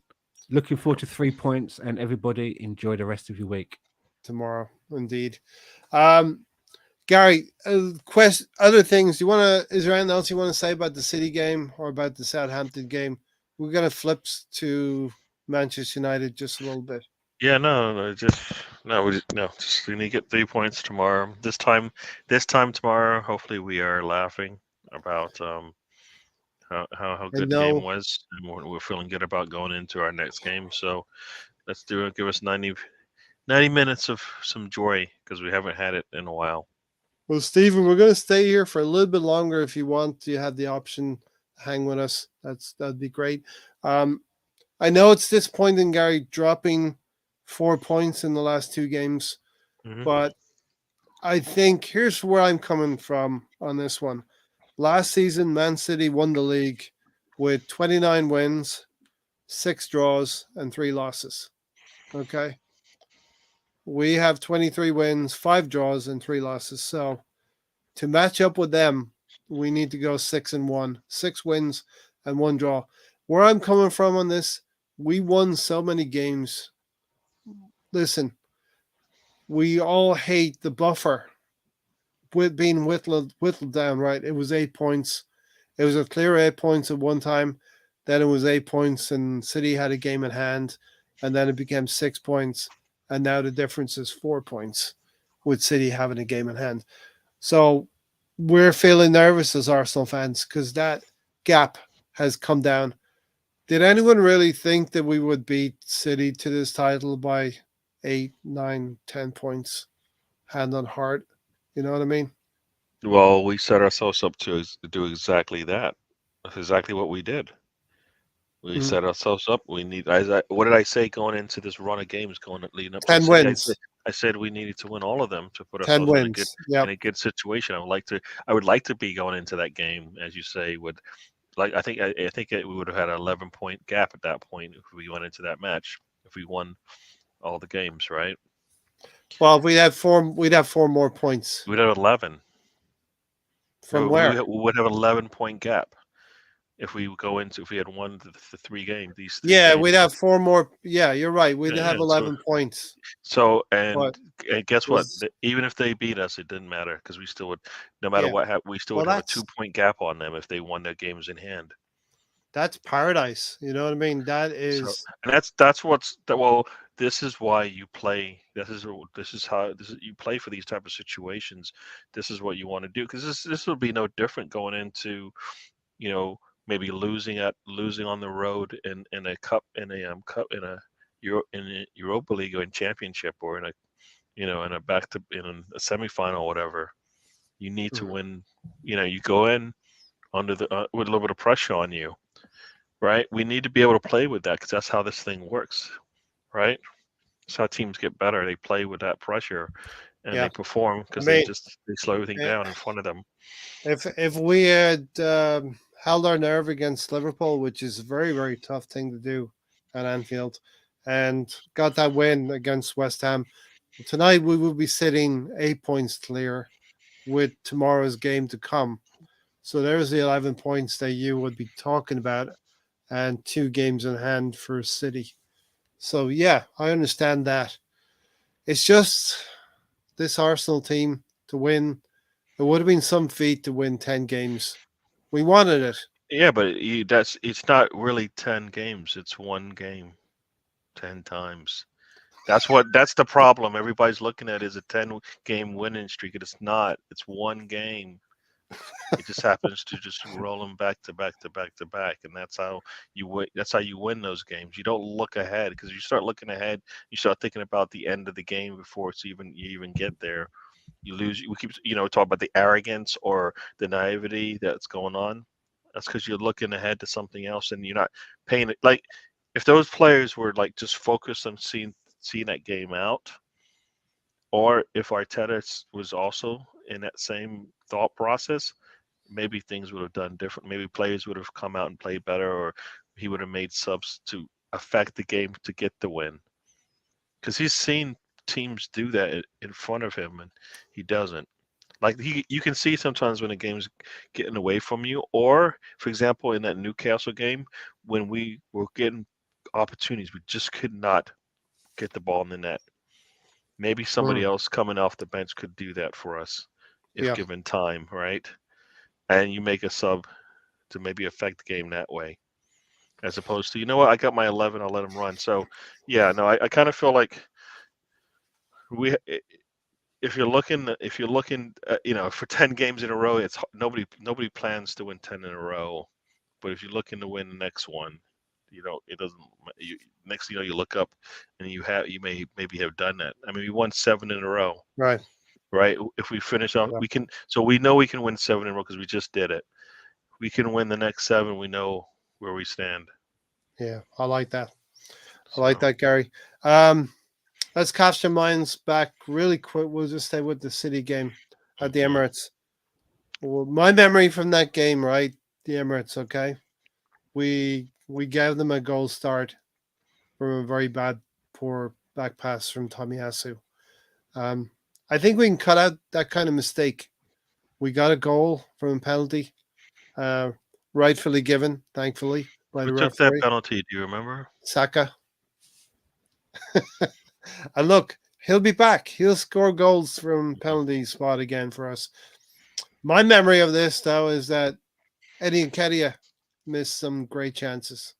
Looking forward to 3 points, and everybody enjoy the rest of your week. tomorrow. Indeed. Gary, other things you want to? Is there anything else you want to say about the City game or about the Southampton game? We're going to flip to Manchester United just a little bit. Yeah, no, just no, just we need to get 3 points tomorrow. This time tomorrow, hopefully we are laughing about how I good the game know. was, and we're feeling good about going into our next game. So let's do it. Give us 90 minutes of some joy because we haven't had it in a while. Well, Stephen, we're going to stay here for a little bit longer if you want. You have the option to hang with us. That'd be great. I know it's disappointing, Gary, dropping 4 points in the last two games, Hmm. but I think here's where I'm coming from on this one. Last season, Man City won the league with 29 wins, 6 draws, and 3 losses. Okay. We have 23 wins, 5 draws, and 3 losses. So to match up with them, we need to go 6-1, 6 wins and 1 draw. Where I'm coming from on this, we won so many games. Listen, we all hate the buffer with being whittled down, right? It was 8 points. It was a clear 8 points at one time. Then it was 8 points, and City had a game in hand, and then it became 6 points, and now the difference is 4 points, with City having a game in hand. So we're feeling nervous as Arsenal fans because that gap has come down. Did anyone really think that we would beat City to this title by 8, 9, 10 points, hand on heart? You know what I mean? Well, we set ourselves up to do exactly that. That's exactly what we did. We Mhm. set ourselves up. We need. What did I say going into this run of games going leading up to 10 City? wins. I said we needed to win all of them to put 10 ourselves in a good wins. Yep. situation. I would like to be going into that game, as you say, with like I think we would have had an 11 point gap at that point if we went into that match if we won all the games, right? Well, we'd have four more points. We'd have 11. From We where? would have an 11 point gap if we had won the three games, these three Yeah, we'd games. have four more. Yeah, you're right. We'd have Yeah, so 11 points. So But and guess what? there's Even if they beat us, it didn't matter because we still would, no matter yeah. what we still Well, would have a that's 2 point gap on them if they won their games in hand. that's paradise. You know what I mean? That So is and that's what's that. Well, this is why you play. This is you play for these type of situations. This is what you want to do because this will be no different going into you know maybe losing on the road in a cup in a Europa League or in Championship or in a a semifinal or whatever. You need to Mhm. win. You go in under the with a little bit of pressure on you, right? We need to be able to play with that because that's how this thing works, right? That's how teams get better. They play with that pressure, and Yeah. they perform I because mean, they slow everything eh, down in front of them. if we had held our nerve against Liverpool, which is a very very tough thing to do at Anfield, and got that win against West Ham, tonight we will be sitting 8 points clear with tomorrow's game to come. So there's the 11 points that you would be talking about, and 2 games in hand for City. So yeah, I understand that. It's just this Arsenal team to win. It would have been some feat to win 10 games. We wanted it. Yeah, but it's not really 10 games. It's one game, 10 times. That's the problem. Everybody's looking at it as a 10 game winning streak. It's not. It's one game. It just happens to just roll them back to back to back to back, and that's how you win. That's how you win those games. You don't look ahead because you start looking ahead, you start thinking about the end of the game before you even get there. You lose. We keep talk about the arrogance or the naivety that's going on. That's because you're looking ahead to something else, and you're not paying it. Like if those players were like just focused on seeing that game out, or if Arteta was also in that same thought process, maybe things would have done different. Maybe players would have come out and played better, or he would have made subs to affect the game to get the win. Because he's seen teams do that in front of him, and he doesn't. Like you can see sometimes when the game's getting away from you, or for example, in that Newcastle game, when we were getting opportunities, we just could not get the ball in the net. Maybe somebody else coming off the bench could do that for us if Yeah. given time, right? And you make a sub to maybe affect the game that way, as opposed to, you know what, I got my 11, I'll let him run. So, yeah, no, I kind of feel like if you're looking, for 10 games in a row, it's nobody plans to win 10 in a row. But if you're looking to win the next one, it doesn't. Next thing you know, you look up and you maybe have done that. I mean, we won 7 in a row, Right. right? If we finish off, Yeah. we can. So we know we can win 7 in a row because we just did it. We can win the next 7. We know where we stand. Yeah. I like that. I So, like that, Gary. Let's cast our minds back really quick. We'll just stay with the City game at the Emirates. Well, my memory from that game, right? The Emirates, okay? We gave them a goal start from a very poor back pass from Tomiyasu. I think we can cut out that kind of mistake. We got a goal from a penalty, rightfully given, thankfully, by who the took that referee, penalty? Do you remember? Saka. And look, he'll be back. He'll score goals from penalty spot again for us. My memory of this, though, is that Eddie and Nketiah missed some great chances,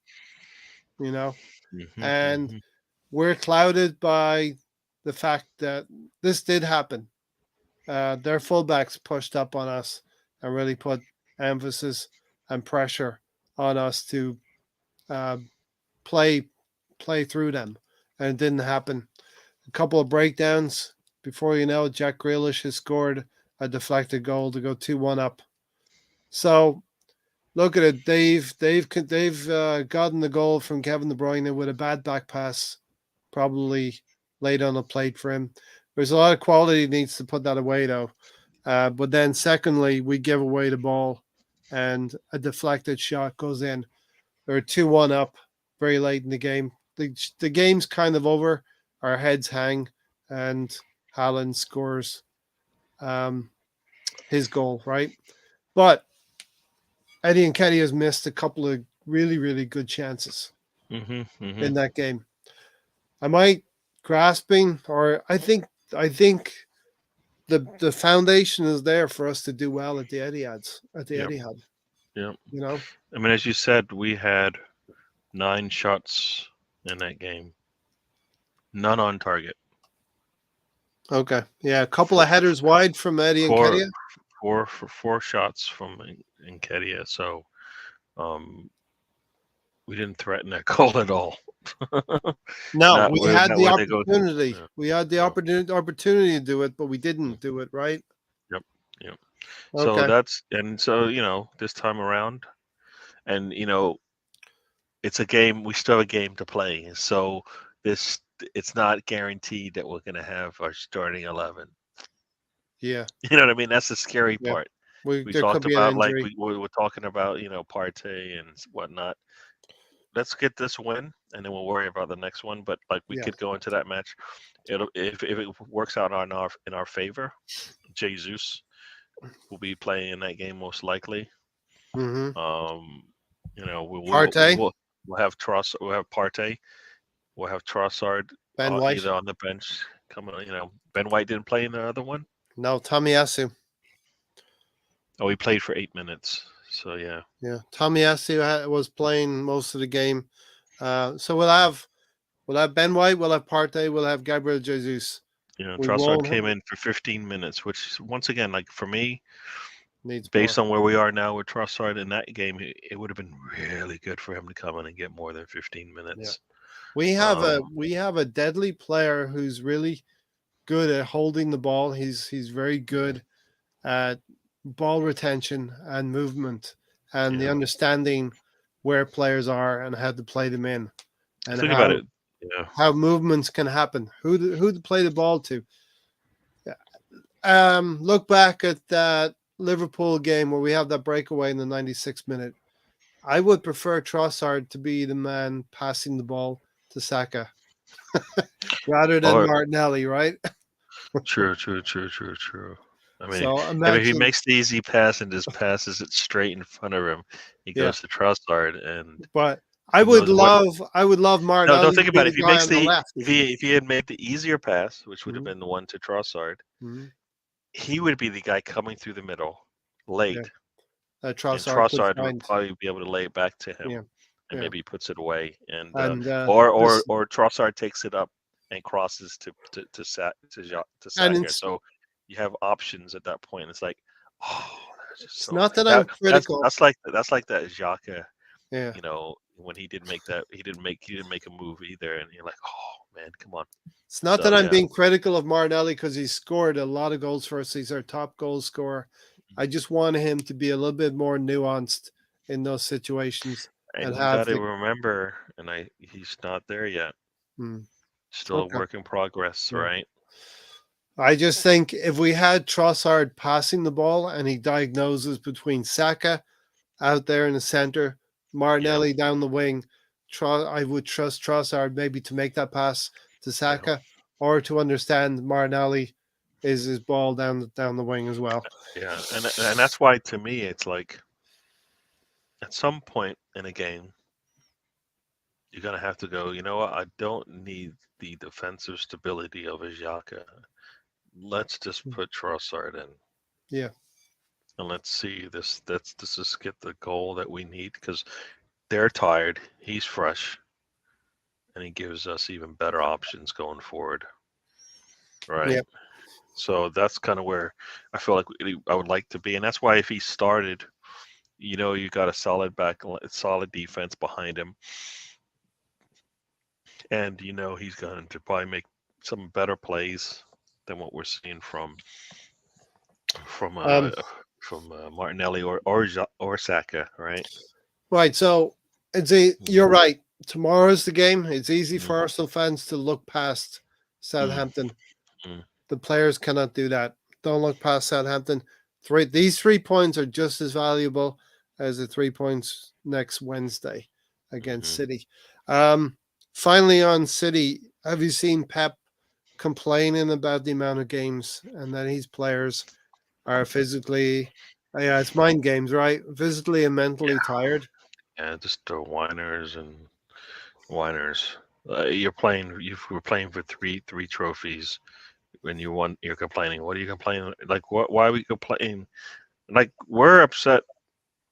and we're clouded by the fact that this did happen. Their fullbacks pushed up on us and really put emphasis and pressure on us to play through them, and it didn't happen. A couple of breakdowns before you know it, Jack Grealish has scored a deflected goal to go 2-1 up. So look at it. They've gotten the goal from Kevin De Bruyne with a bad back pass, probably laid on a plate for him. There's a lot of quality he needs to put that away though. But then secondly, we give away the ball and a deflected shot goes in. They're 2-1 up very late in the game. The game's kind of over. Our heads hang, and Haaland scores his goal, right? But Eddie Nketiah has missed a couple of really, really good chances in that game. Am I grasping, or I think the foundation is there for us to do well at the Etihad. Etihad. Yeah. You know? I mean, as you said, we had 9 shots in that game. None on target. Okay. Yeah, a couple of headers wide from Eddie Nketiah. Four shots from Nketiah. So we didn't threaten that goal at all. No, we had the opportunity. Yeah. We had the opportunity to do it, but we didn't do it, right? Yep. Okay. So this time around, and it's a game. We still have a game to play. So it's not guaranteed that we're going to have our starting 11. Yeah. You know what I mean? That's the scary part. We talked about, like we were talking about, Partey and whatnot. Let's get this win, and then we'll worry about the next one. But like we could go into that match. If it works out in our favor, Jesus will be playing in that game most likely. Mm-hmm. Partey. We'll have Trossard. We'll have Partey. We'll have Trossard either on the bench coming. Ben White didn't play in the other one. No, Tomiyasu. Oh, he played for 8 minutes. So yeah. Yeah, Tomiyasu was playing most of the game. So we'll have Ben White, we'll have Partey, we'll have Gabriel Jesus. Trossard came in for 15 minutes, which once again, like for me, based on where we are now with Trossard in that game, it would have been really good for him to come in and get more than 15 minutes. Yeah. We have a deadly player who's really good at holding the ball. He's very good at ball retention and movement and the understanding where players are and how to play them in, and think about it. Yeah. How movements can happen, who to play the ball to. Look back at that Liverpool game where we have that breakaway in the 96th minute. I would prefer Trossard to be the man passing the ball to Saka rather than Or Martinelli, right? true. I mean, So if he imagine, makes the easy pass and just passes it straight in front of him, he yeah. goes to Trossard, and But who knows what. I would love No, no. Martinelli to Think be about it. the If he guy makes on the the left. if he had made the easier pass, which would have Mhm, been the one to Trossard, mhm, he would be the guy coming through the middle yeah, late, that and Trossard could Trossard would find. probably be able to lay it back to him, Yeah, and yeah, maybe he puts it away, and and this or Trossard takes it up and crosses to and Saka. So you have options at that point. It's like, oh, that's just it's so not that I'm that critical. that's like that Xhaka, Yeah, when he didn't make a move either, and you're like, oh man, come on. it's not So that I'm yeah, being critical of Martinelli because he scored a lot of goals for us. He's our top goal scorer. I just want him to be a little bit more nuanced in those situations and and you got have to the. remember, he's not there yet. Hmm, Still a okay. work in progress, Yeah. right? I just think if we had Trossard passing the ball and he diagnoses between Saka out there in the center, Yeah, Martinelli down the wing, I would trust Trossard maybe to make that pass to yeah, Saka or to understand Martinelli is his ball down the wing as well. yeah, and that's why to me it's like at some point in a game you're gonna have to go. You know what? I don't need the defensive stability of a Xhaka. Let's just put Trossard in, Yeah. and let's see this. Let's just get the goal that we need because they're tired. He's fresh, and he gives us even better options going forward, right? Yeah. So that's kind of where I feel like I would like to be, and that's why if he started, you got a solid defense behind him, and he's going to probably make some better plays than what we're seeing from uh Um, from Martinelli or Saka, right? right. So you're right. Tomorrow's the game. It's easy Mm, for Arsenal fans to look past mm, Southampton. mm, The players cannot do that. Don't look past Southampton. These 3 points are just as valuable as the 3 points next Wednesday against mhm. City. Finally, on City, have you seen Pep complaining about the amount of games and that his players are physically, yeah, it's mind games, right? Physically and mentally tired. Yeah, just whiners and whiners. We're playing for three trophies. When you won, you're complaining. What are you complaining? Like, what? Why are we complaining? Like, we're upset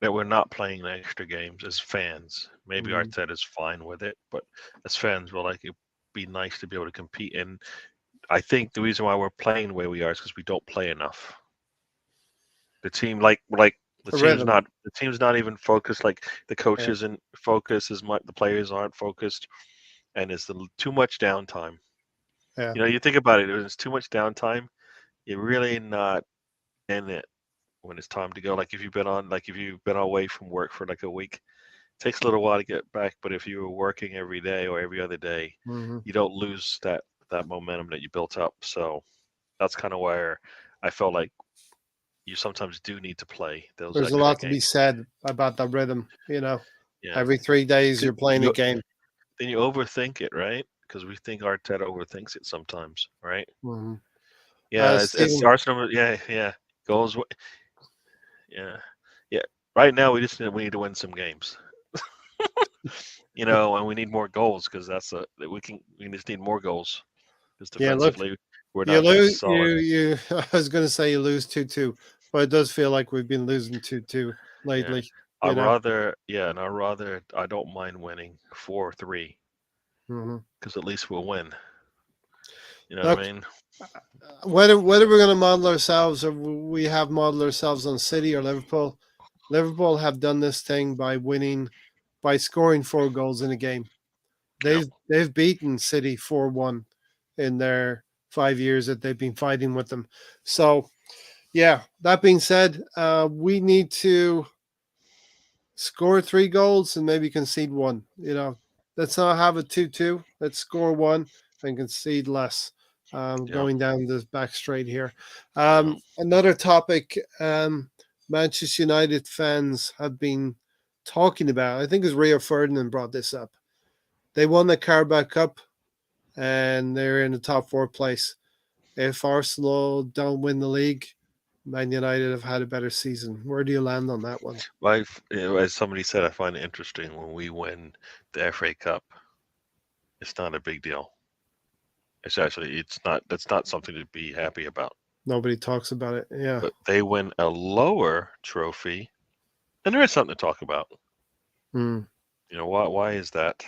that we're not playing the extra games as fans. Maybe Mhm. Arteta's fine with it, but as fans, we're like, it'd be nice to be able to compete. And I think the reason why we're playing the way we are is because we don't play enough. The team, like A rhythm. the team's not even focused. Like the coach Yeah. isn't focused as much. The players aren't focused, and it's too much downtime. Yeah. You think about it. There's too much downtime. You're really not in it when it's time to go. Like if you've been away from work for like a week, it takes a little while to get back. But if you were working every day or every other day, Mhm. you don't lose that momentum that you built up. So that's kind of where I felt like you sometimes do need to play those There's a extra lot to be games. said about the rhythm. Yeah, Every 3 days 'Cause you're playing a game. then you overthink it, right? Because we think Arteta overthinks it sometimes, right? Mhm. Yeah, it's Stephen, Arsenal. Yeah, yeah, goals. Yeah, yeah. Right now, we need to win some games, and we need more goals because we just need more goals because yeah, look, defensively we're you not that lose. solid. I was going to say you lose 2-2, but it does feel like we've been losing 2-2 Yeah, lately. You know. I don't mind winning 4-3 Mhm. because at least we'll win. You know what Look, I mean? whether we're going to model ourselves or we have modeled ourselves on City or Liverpool, Liverpool have done this thing by scoring 4 goals in a game. Yeah, They've beaten City 4-1 in their 5 years that they've been fighting with them. So yeah, that being said, we need to score 3 goals and maybe concede one. Let's not have a 2-2. Let's score one and concede less. yeah, Going down the back straight here. yeah. Another topic Manchester United fans have been talking about. I think it's Rio Ferdinand brought this up. They won the Carabao Cup and they're in the top 4 place. If Arsenal don't win the league, Man United have had a better season. Where do you land on that one? As somebody said, I find it interesting when we win the FA Cup. It's not a big deal. It's not. That's not something to be happy about. Nobody talks about it. Yeah. But they win a lower trophy, and there is something to talk about. Hmm. Why is that?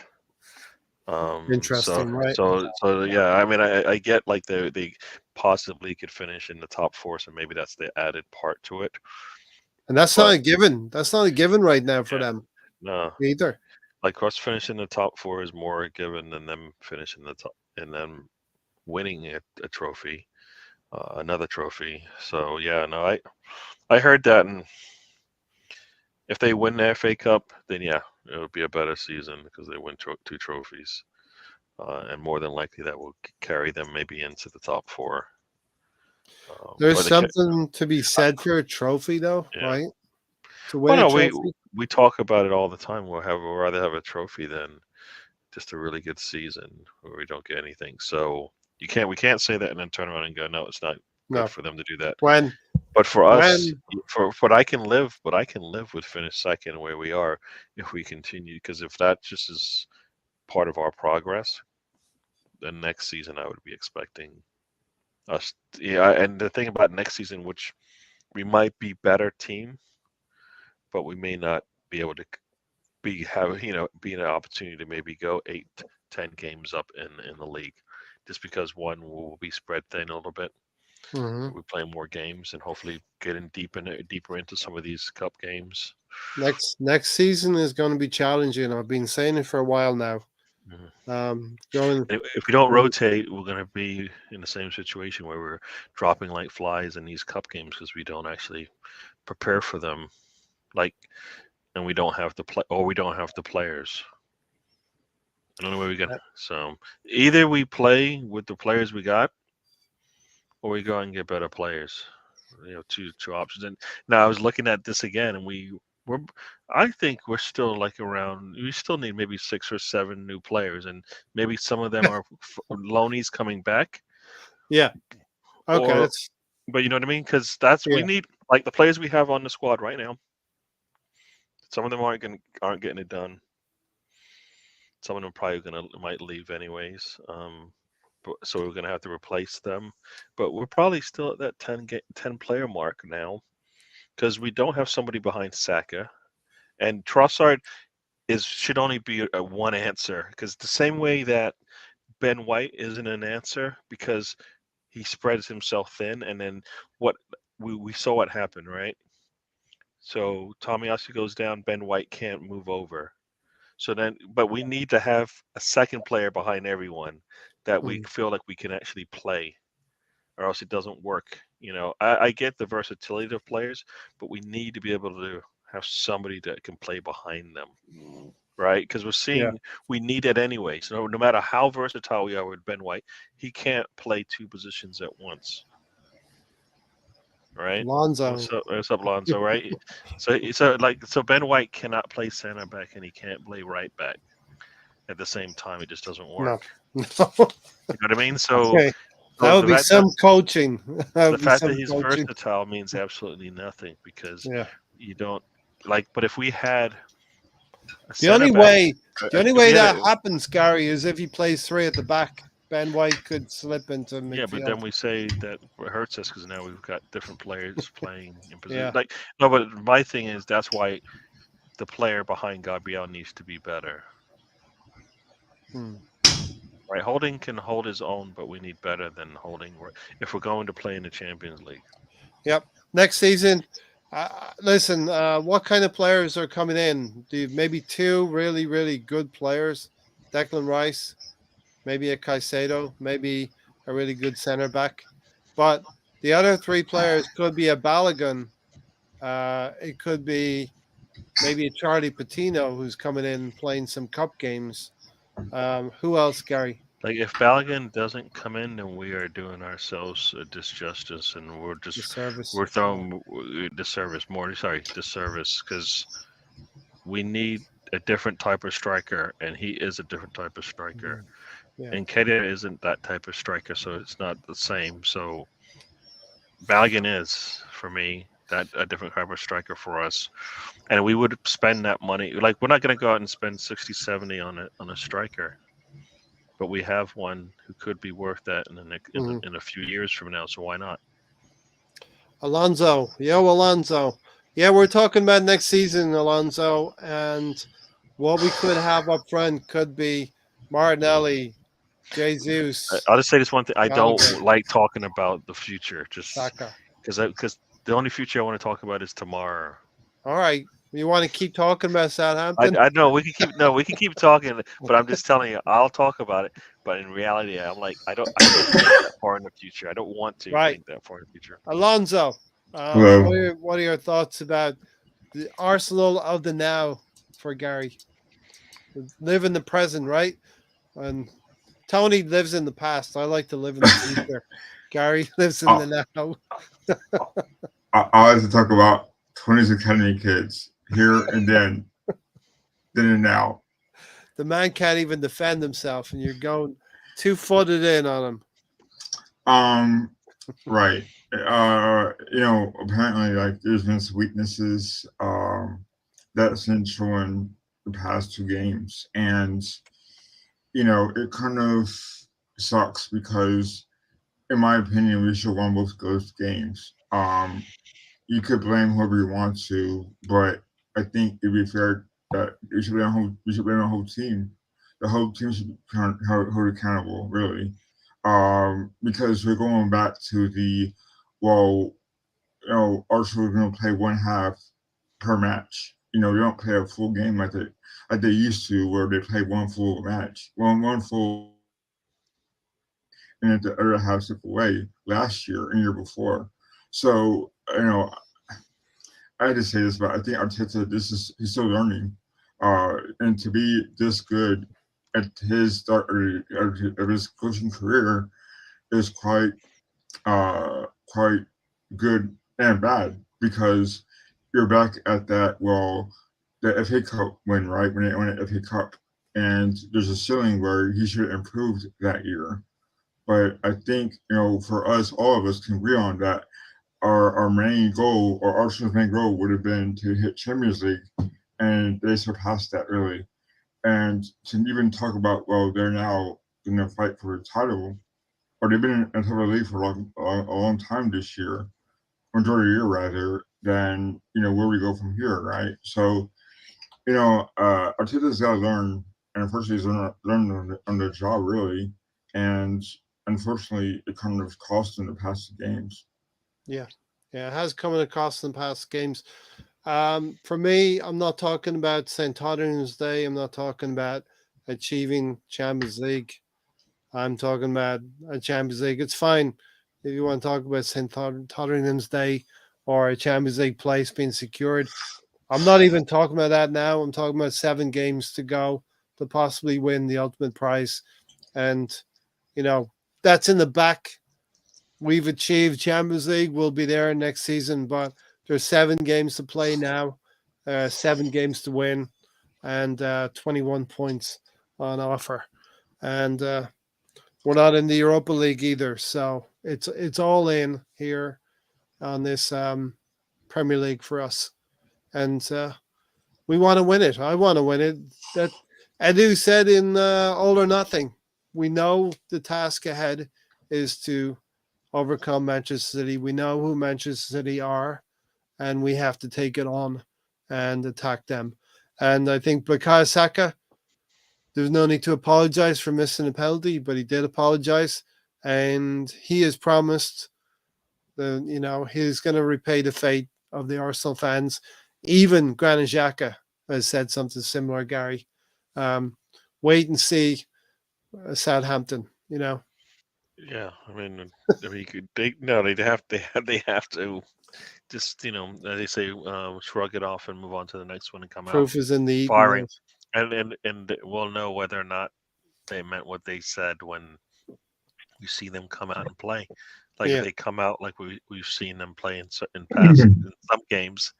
Interesting, right? So yeah. I mean, I get like they possibly could finish in the top four, so maybe that's the added part to it. And that's not a given. That's not a given right now for them No, either. like us finishing the top four is more a given than them finishing the top and them winning a trophy, another trophy. So yeah, no, I heard that, and if they win the FA Cup, then yeah, it would be a better season because they win two trophies, and more than likely that will carry them maybe into the top four. There's something to be said for a trophy, though, Yeah. right? To win a trophy. We talk about it all the time. We'll rather have a trophy than just a really good season where we don't get anything. So we can't say that and then turn around and go, no, it's not good for them to do that. But for us, for what I can live with finish second where we are if we continue, because if that just is part of our progress, then next season I would be expecting us. Yeah, and the thing about next season, which we might be better team, but we may not be able to be an opportunity to maybe go 8-10 games up in the league, just because one will be spread thin a little bit. Mm-hmm. We play more games and hopefully getting deeper into some of these cup games. Next season is going to be challenging. I've been saying it for a while now. If we don't rotate, we're going to be in the same situation where we're dropping like flies in these cup games because we don't actually prepare for them, and we don't have we don't have the players. The only way we can. So either we play with the players we got, or we go and get better players. Two options. And now I was looking at this again, and I think we're still like around. We still need maybe 6 or 7 new players, and maybe some of them are loanies coming back. Yeah. Okay. But you know what I mean? Because we need like the players we have on the squad right now. Some of them aren't getting it done. Some of them probably might leave anyways. So we're gonna have to replace them. But we're probably still at that 10 player mark now, because we don't have somebody behind Saka, and Trossard should only be a one answer, because the same way that Ben White isn't an answer because he spreads himself thin, and then what we saw what happened, right? So Tomiyasu goes down, Ben White can't move over. So then, but we need to have a second player behind everyone that we feel like we can actually play, or else it doesn't work. I get the versatility of players, but we need to be able to have somebody that can play behind them, right? Because we're seeing we need it anyway. So no matter how versatile we are with Ben White, he can't play 2 positions at once. Right, Lonzo. What's up, Lonzo? Right, so Ben White cannot play center back and he can't play right back at the same time. It just doesn't work. No. You know what I mean? So that would be some coaching. The fact that he's versatile means absolutely nothing, because you don't But if we had the only way that happens, Gary, is if he plays 3 at the back. Ben White could slip into midfield. Yeah, but then we say that it hurts us because now we've got different players playing in position. No, but my thing is that's why the player behind Gabriel needs to be better. Right, Holding can hold his own, but we need better than Holding if we're going to play in the Champions League. Yep. Next season, listen, what kind of players are coming in? Do you maybe 2 really, really good players? Declan Rice, maybe a Caicedo, maybe a really good center back. But the other 3 players could be a Balogun. It could be maybe a Charlie Patino who's coming in playing some cup games. Who else, Gary? Like if Balogun doesn't come in, then we are doing ourselves a disjustice, and we're throwing disservice, because we need a different type of striker, and he is a different type of striker. Yeah. And Kedia isn't that type of striker, so it's not the same. So Balogun is for me that a different type of striker for us, and we would spend that money. Like we're not going to go out and spend 60, 70 on a striker, but we have one who could be worth that in a few years from now. So why not? Alonso. Yo, Alonso. Yeah, we're talking about next season, Alonso. And what we could have up front could be Martinelli, Jesus, I'll just say this one thing: I don't Gallagher, like talking about the future, just Saka. because the only future I want to talk about is tomorrow. All right. You want to keep talking about I, Southampton? I know we can keep talking, but I'm just telling you, I'll talk about it. But in reality, I'm like, I can't think that far in the future. I don't want to Right. think that far in the future. Alonso, Hello. what are your thoughts about the Arsenal of the now for Gary? Live in the present, right? And Tony lives in the past. I like to live in the future. Gary lives in the now. I like to talk about 20s Academy kids here and then and now. The man can't even defend himself, and you're going 2-footed in on him. Right. Apparently, like there's been some weaknesses that's been shown the past two games, and it kind of sucks because, in my opinion, we should won both those games. You could blame whoever you want to, but I think it'd be fair that we should blame the whole team. The whole team should be held accountable, really, because we're going back to well, Arsenal are going to play one half per match. They don't play a full game like they used to, where they play one full match, one full, and then the other half slip away last year and year before. So I had to say this, but I think Arteta, he's still learning, and to be this good at his start of his coaching career is quite good and bad, because you're back at the FA Cup win, right, when they won the FA Cup, and there's a ceiling where he should have improved that year. But I think for us, all of us can agree on that our main goal, or Arsenal's main goal, would have been to hit Champions League, and they surpassed that really. And to even talk about, they're now in a fight for the title, or they've been in the top of the league for a long time this year, majority of the year rather, then where we go from here, right? So Arteta's got to learn, and unfortunately, he's learned on the job really, and unfortunately, it kind of cost him the past games. Yeah. Yeah, it has come at a cost in past games. For me, I'm not talking about St. Tottenham's Day. I'm not talking about achieving Champions League. I'm talking about a Champions League. It's fine if you want to talk about St. Tottenham's Day or a Champions League place being secured. I'm not even talking about that now. I'm talking about 7 games to go to possibly win the ultimate prize. And, that's in the back. We've achieved Champions League. We'll be there next season, but there's 7 games to play now, 7 games to win, and 21 points on offer. And we're not in the Europa League either, so it's all in here on this Premier League for us, and we want to win it. I want to win it. That Edu said in All or Nothing. We know the task ahead is to overcome Manchester City. We know who Manchester City are, and we have to take it on and attack them. And I think Bukayo Saka, there's no need to apologize for missing a penalty, but he did apologize, and he has promised that he's going to repay the fate of the Arsenal fans. Even Granit Xhaka has said something similar, Gary. Wait and see Southampton. Yeah, I mean, they have to just as they say, shrug it off and move on to the next one and come out Proof is in the eating. firing, and we'll know whether or not they meant what they said when you see them come out and play. Like if they come out like we've seen them play in past in some games,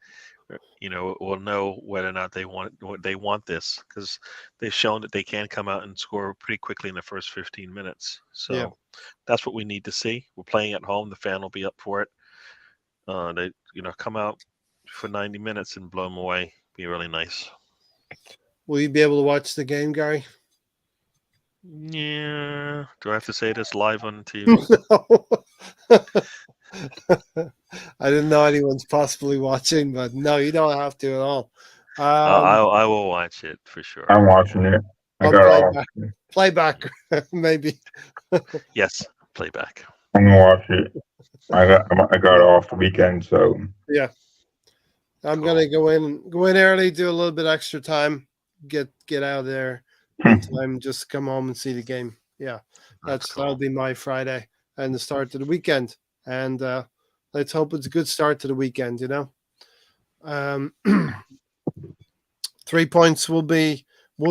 will know whether or not they want this, because they've shown that they can come out and score pretty quickly in the first 15 minutes. Yeah. So that's what we need to see. We're playing at home. The fan will be up for it. They come out for 90 minutes and blow them away. Be really nice. Will you be able to watch the game, Gary? Yeah. Do I have to say this live on TV? I didn't know anyone's possibly watching, but no, you don't have to at all. I will watch it for sure. I'm watching it. I On got off. playback, maybe. Yes, playback. I'm gonna watch it. I got off the weekend, so Yeah. I'm Cool. gonna go in early, do a little bit extra time, get out of there in time, just come home and see the game. Yeah, that'll be my Friday and the start to the weekend. And let's hope it's a good start to the weekend. 3 points will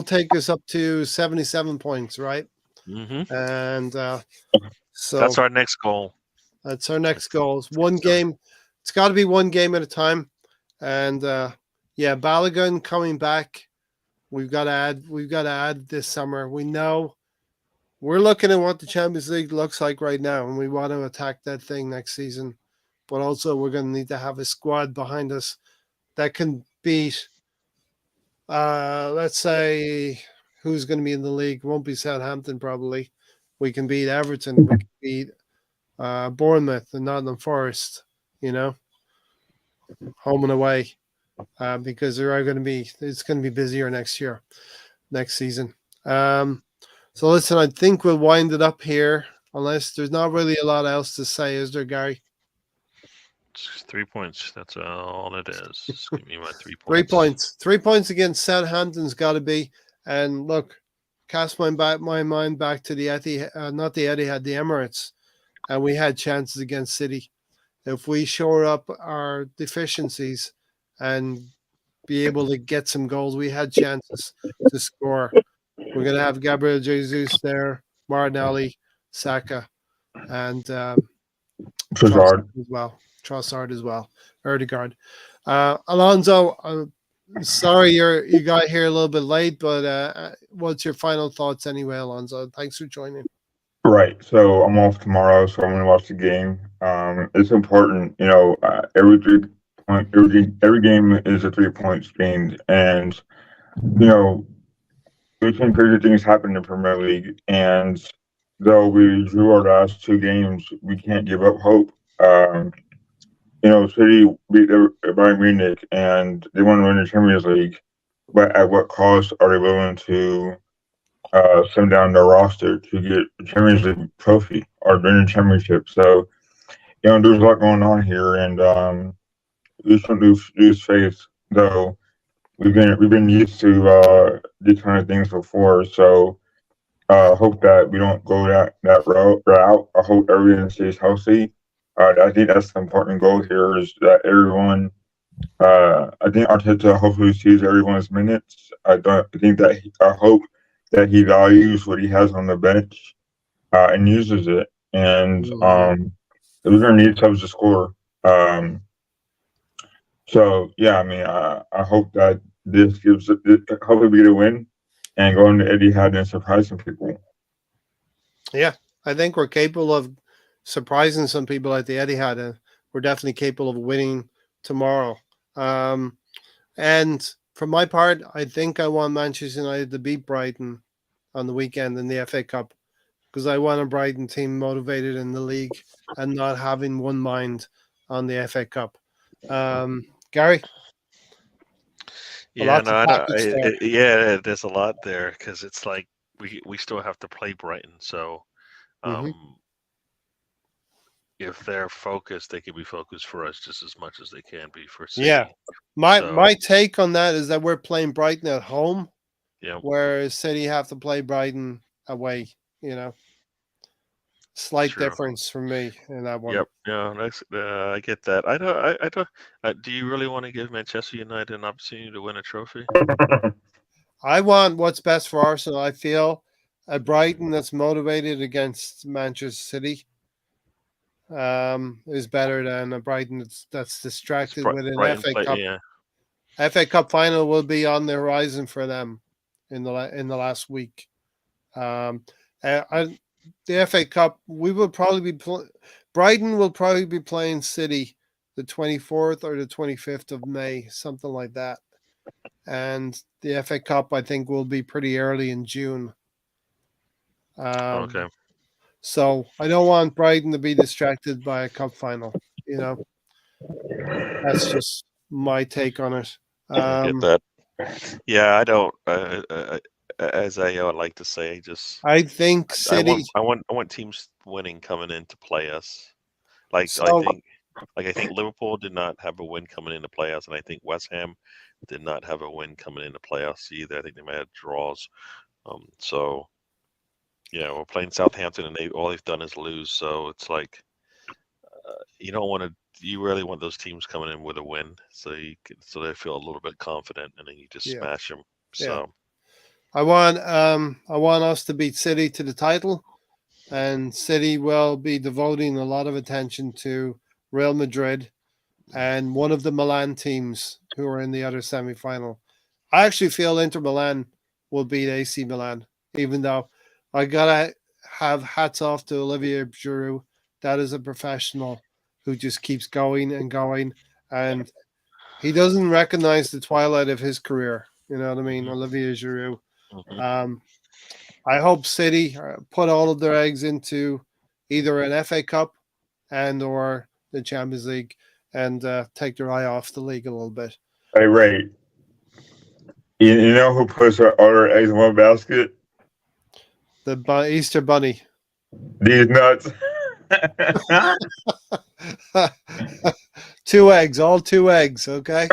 take us up to 77 points, right? Mm-hmm. And so That's our next goal. That's our next goal. It's one game. It's got to be one game at a time. And Balogun coming back. We've got to add this summer. We know we're looking at what the Champions League looks like right now, and we want to attack that thing next season. But also, we're going to need to have a squad behind us that can beat. Let's say who's going to be in the league. Won't be Southampton probably. We can beat Everton. We can beat Bournemouth and Nottingham Forest. Home and away, because it's going to be busier next season. So listen, I think we'll wind it up here, unless there's not really a lot else to say, is there, Gary? It's 3 points. That's all it is. Just give me my 3 points. 3 points. 3 points against Southampton's got to be. And look, cast my mind back to the Etihad, not the Etihad, the Emirates, and we had chances against City. If we shore up our deficiencies and be able to get some goals, we had chances to score. We're going to have Gabriel Jesus there, Martinelli, Saka, and Trossard as well. Erdegaard. Alonso, I'm sorry you got here a little bit late, but what's your final thoughts anyway, Alonso? Thanks for joining. right. So I'm off tomorrow, so I'm gonna watch the game. It's important, every game is a 3 points gained, and we've seen crazy things happen in the Premier League, and though we drew our last 2 games, we can't give up hope. City beat Bayern Munich, and they want to win the Champions League, but at what cost are they willing to slim down their roster to get the Champions League trophy or win the championship? So, there's a lot going on here, and we shouldn't lose faith. Though we've been used to these kind of things before, so hope that we don't go that route. I hope everyone stays healthy. I think that's the important goal here, is that everyone. I think Arteta hopefully sees everyone's minutes. I hope that he values what he has on the bench and uses it. And we're gonna need subs to score. So yeah, I mean, I hope that this hopefully we get a win and go into Etihad and surprise some people. Yeah, I think we're capable of surprising some people at the Etihad, and we're definitely capable of winning tomorrow. And for my part, I think I want Manchester United to beat Brighton on the weekend in the FA Cup, because I want a Brighton team motivated in the league and not having one mind on the FA Cup. Gary? Yeah, there's a lot there, because it's like we still have to play Brighton. So if they're focused, they can be focused for us just as much as they can be for City. Yeah. My take on that is that we're playing Brighton at home, whereas City have to play Brighton away. Slight difference for me in that one. Yep. Yeah, I get that. I don't. Do you really want to give Manchester United an opportunity to win a trophy? I want what's best for Arsenal. I feel a Brighton that's motivated against Manchester City is better than a Brighton that's distracted with an FA Cup. FA Cup final will be on the horizon for them in the last week. The FA Cup, we will probably be Brighton will probably be playing City the 24th or the 25th of May, something like that. And the FA Cup, I think, will be pretty early in June. Okay. So I don't want Brighton to be distracted by a cup final. That's just my take on it. I get that. Yeah, I don't. As I would like to say, just I think I City. want teams winning coming in to play us. Like So I think Liverpool did not have a win coming into playoffs, and I think West Ham did not have a win coming into playoffs either. I think they might have draws. So yeah, we're playing Southampton, and all they've done is lose. So it's like you don't want to. You really want those teams coming in with a win, so they feel a little bit confident, and then you just Yeah. smash them. Yeah. So I want us to beat City to the title, and City will be devoting a lot of attention to Real Madrid and one of the Milan teams who are in the other semi-final. I actually feel Inter Milan will beat AC Milan, even though I gotta have hats off to Olivier Giroud. That is a professional who just keeps going and going, and he doesn't recognize the twilight of his career. You know what I mean? Olivier Giroud. mhm. I hope City put all of their eggs into either an FA Cup and or the Champions League and take their eye off the league a little bit. Hey, Ray, you know who puts all their eggs in one basket? The Easter Bunny. These nuts. Two eggs, all two eggs. Okay.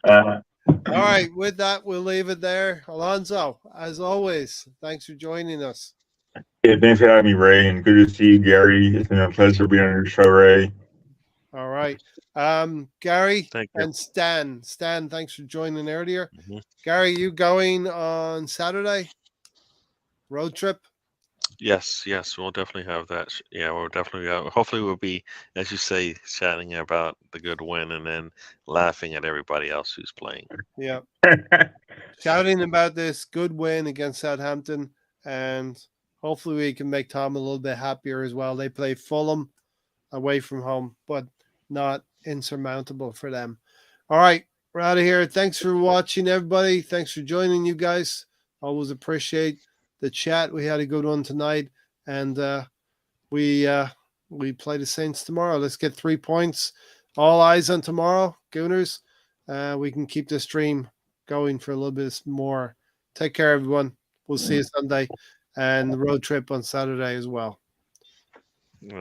All right. With that, we'll leave it there. Alonso, as always, thanks for joining us. Yeah, thanks for having me, Ray, and good to see you, Gary. It's been a pleasure being on your show, Ray. All right. Gary Thank you. and Stan. Stan, thanks for joining earlier. Mhm. Gary, you going on Saturday? Road trip? Yes, we'll definitely have that. Yeah, we'll definitely. Hopefully, we'll be, as you say, chatting about the good win and then laughing at everybody else who's playing. Yeah. Shouting about this good win against Southampton, and hopefully we can make Tom a little bit happier as well. They play Fulham away from home, but not insurmountable for them. All right, we're out of here. Thanks for watching, everybody. Thanks for joining, you guys. Always appreciate the chat. We had a good one tonight, and we play the Saints tomorrow. Let's get 3 points. All eyes on tomorrow, Gooners. We can keep this stream going for a little bit more. Take care, everyone. We'll see you Sunday and the road trip on Saturday as well.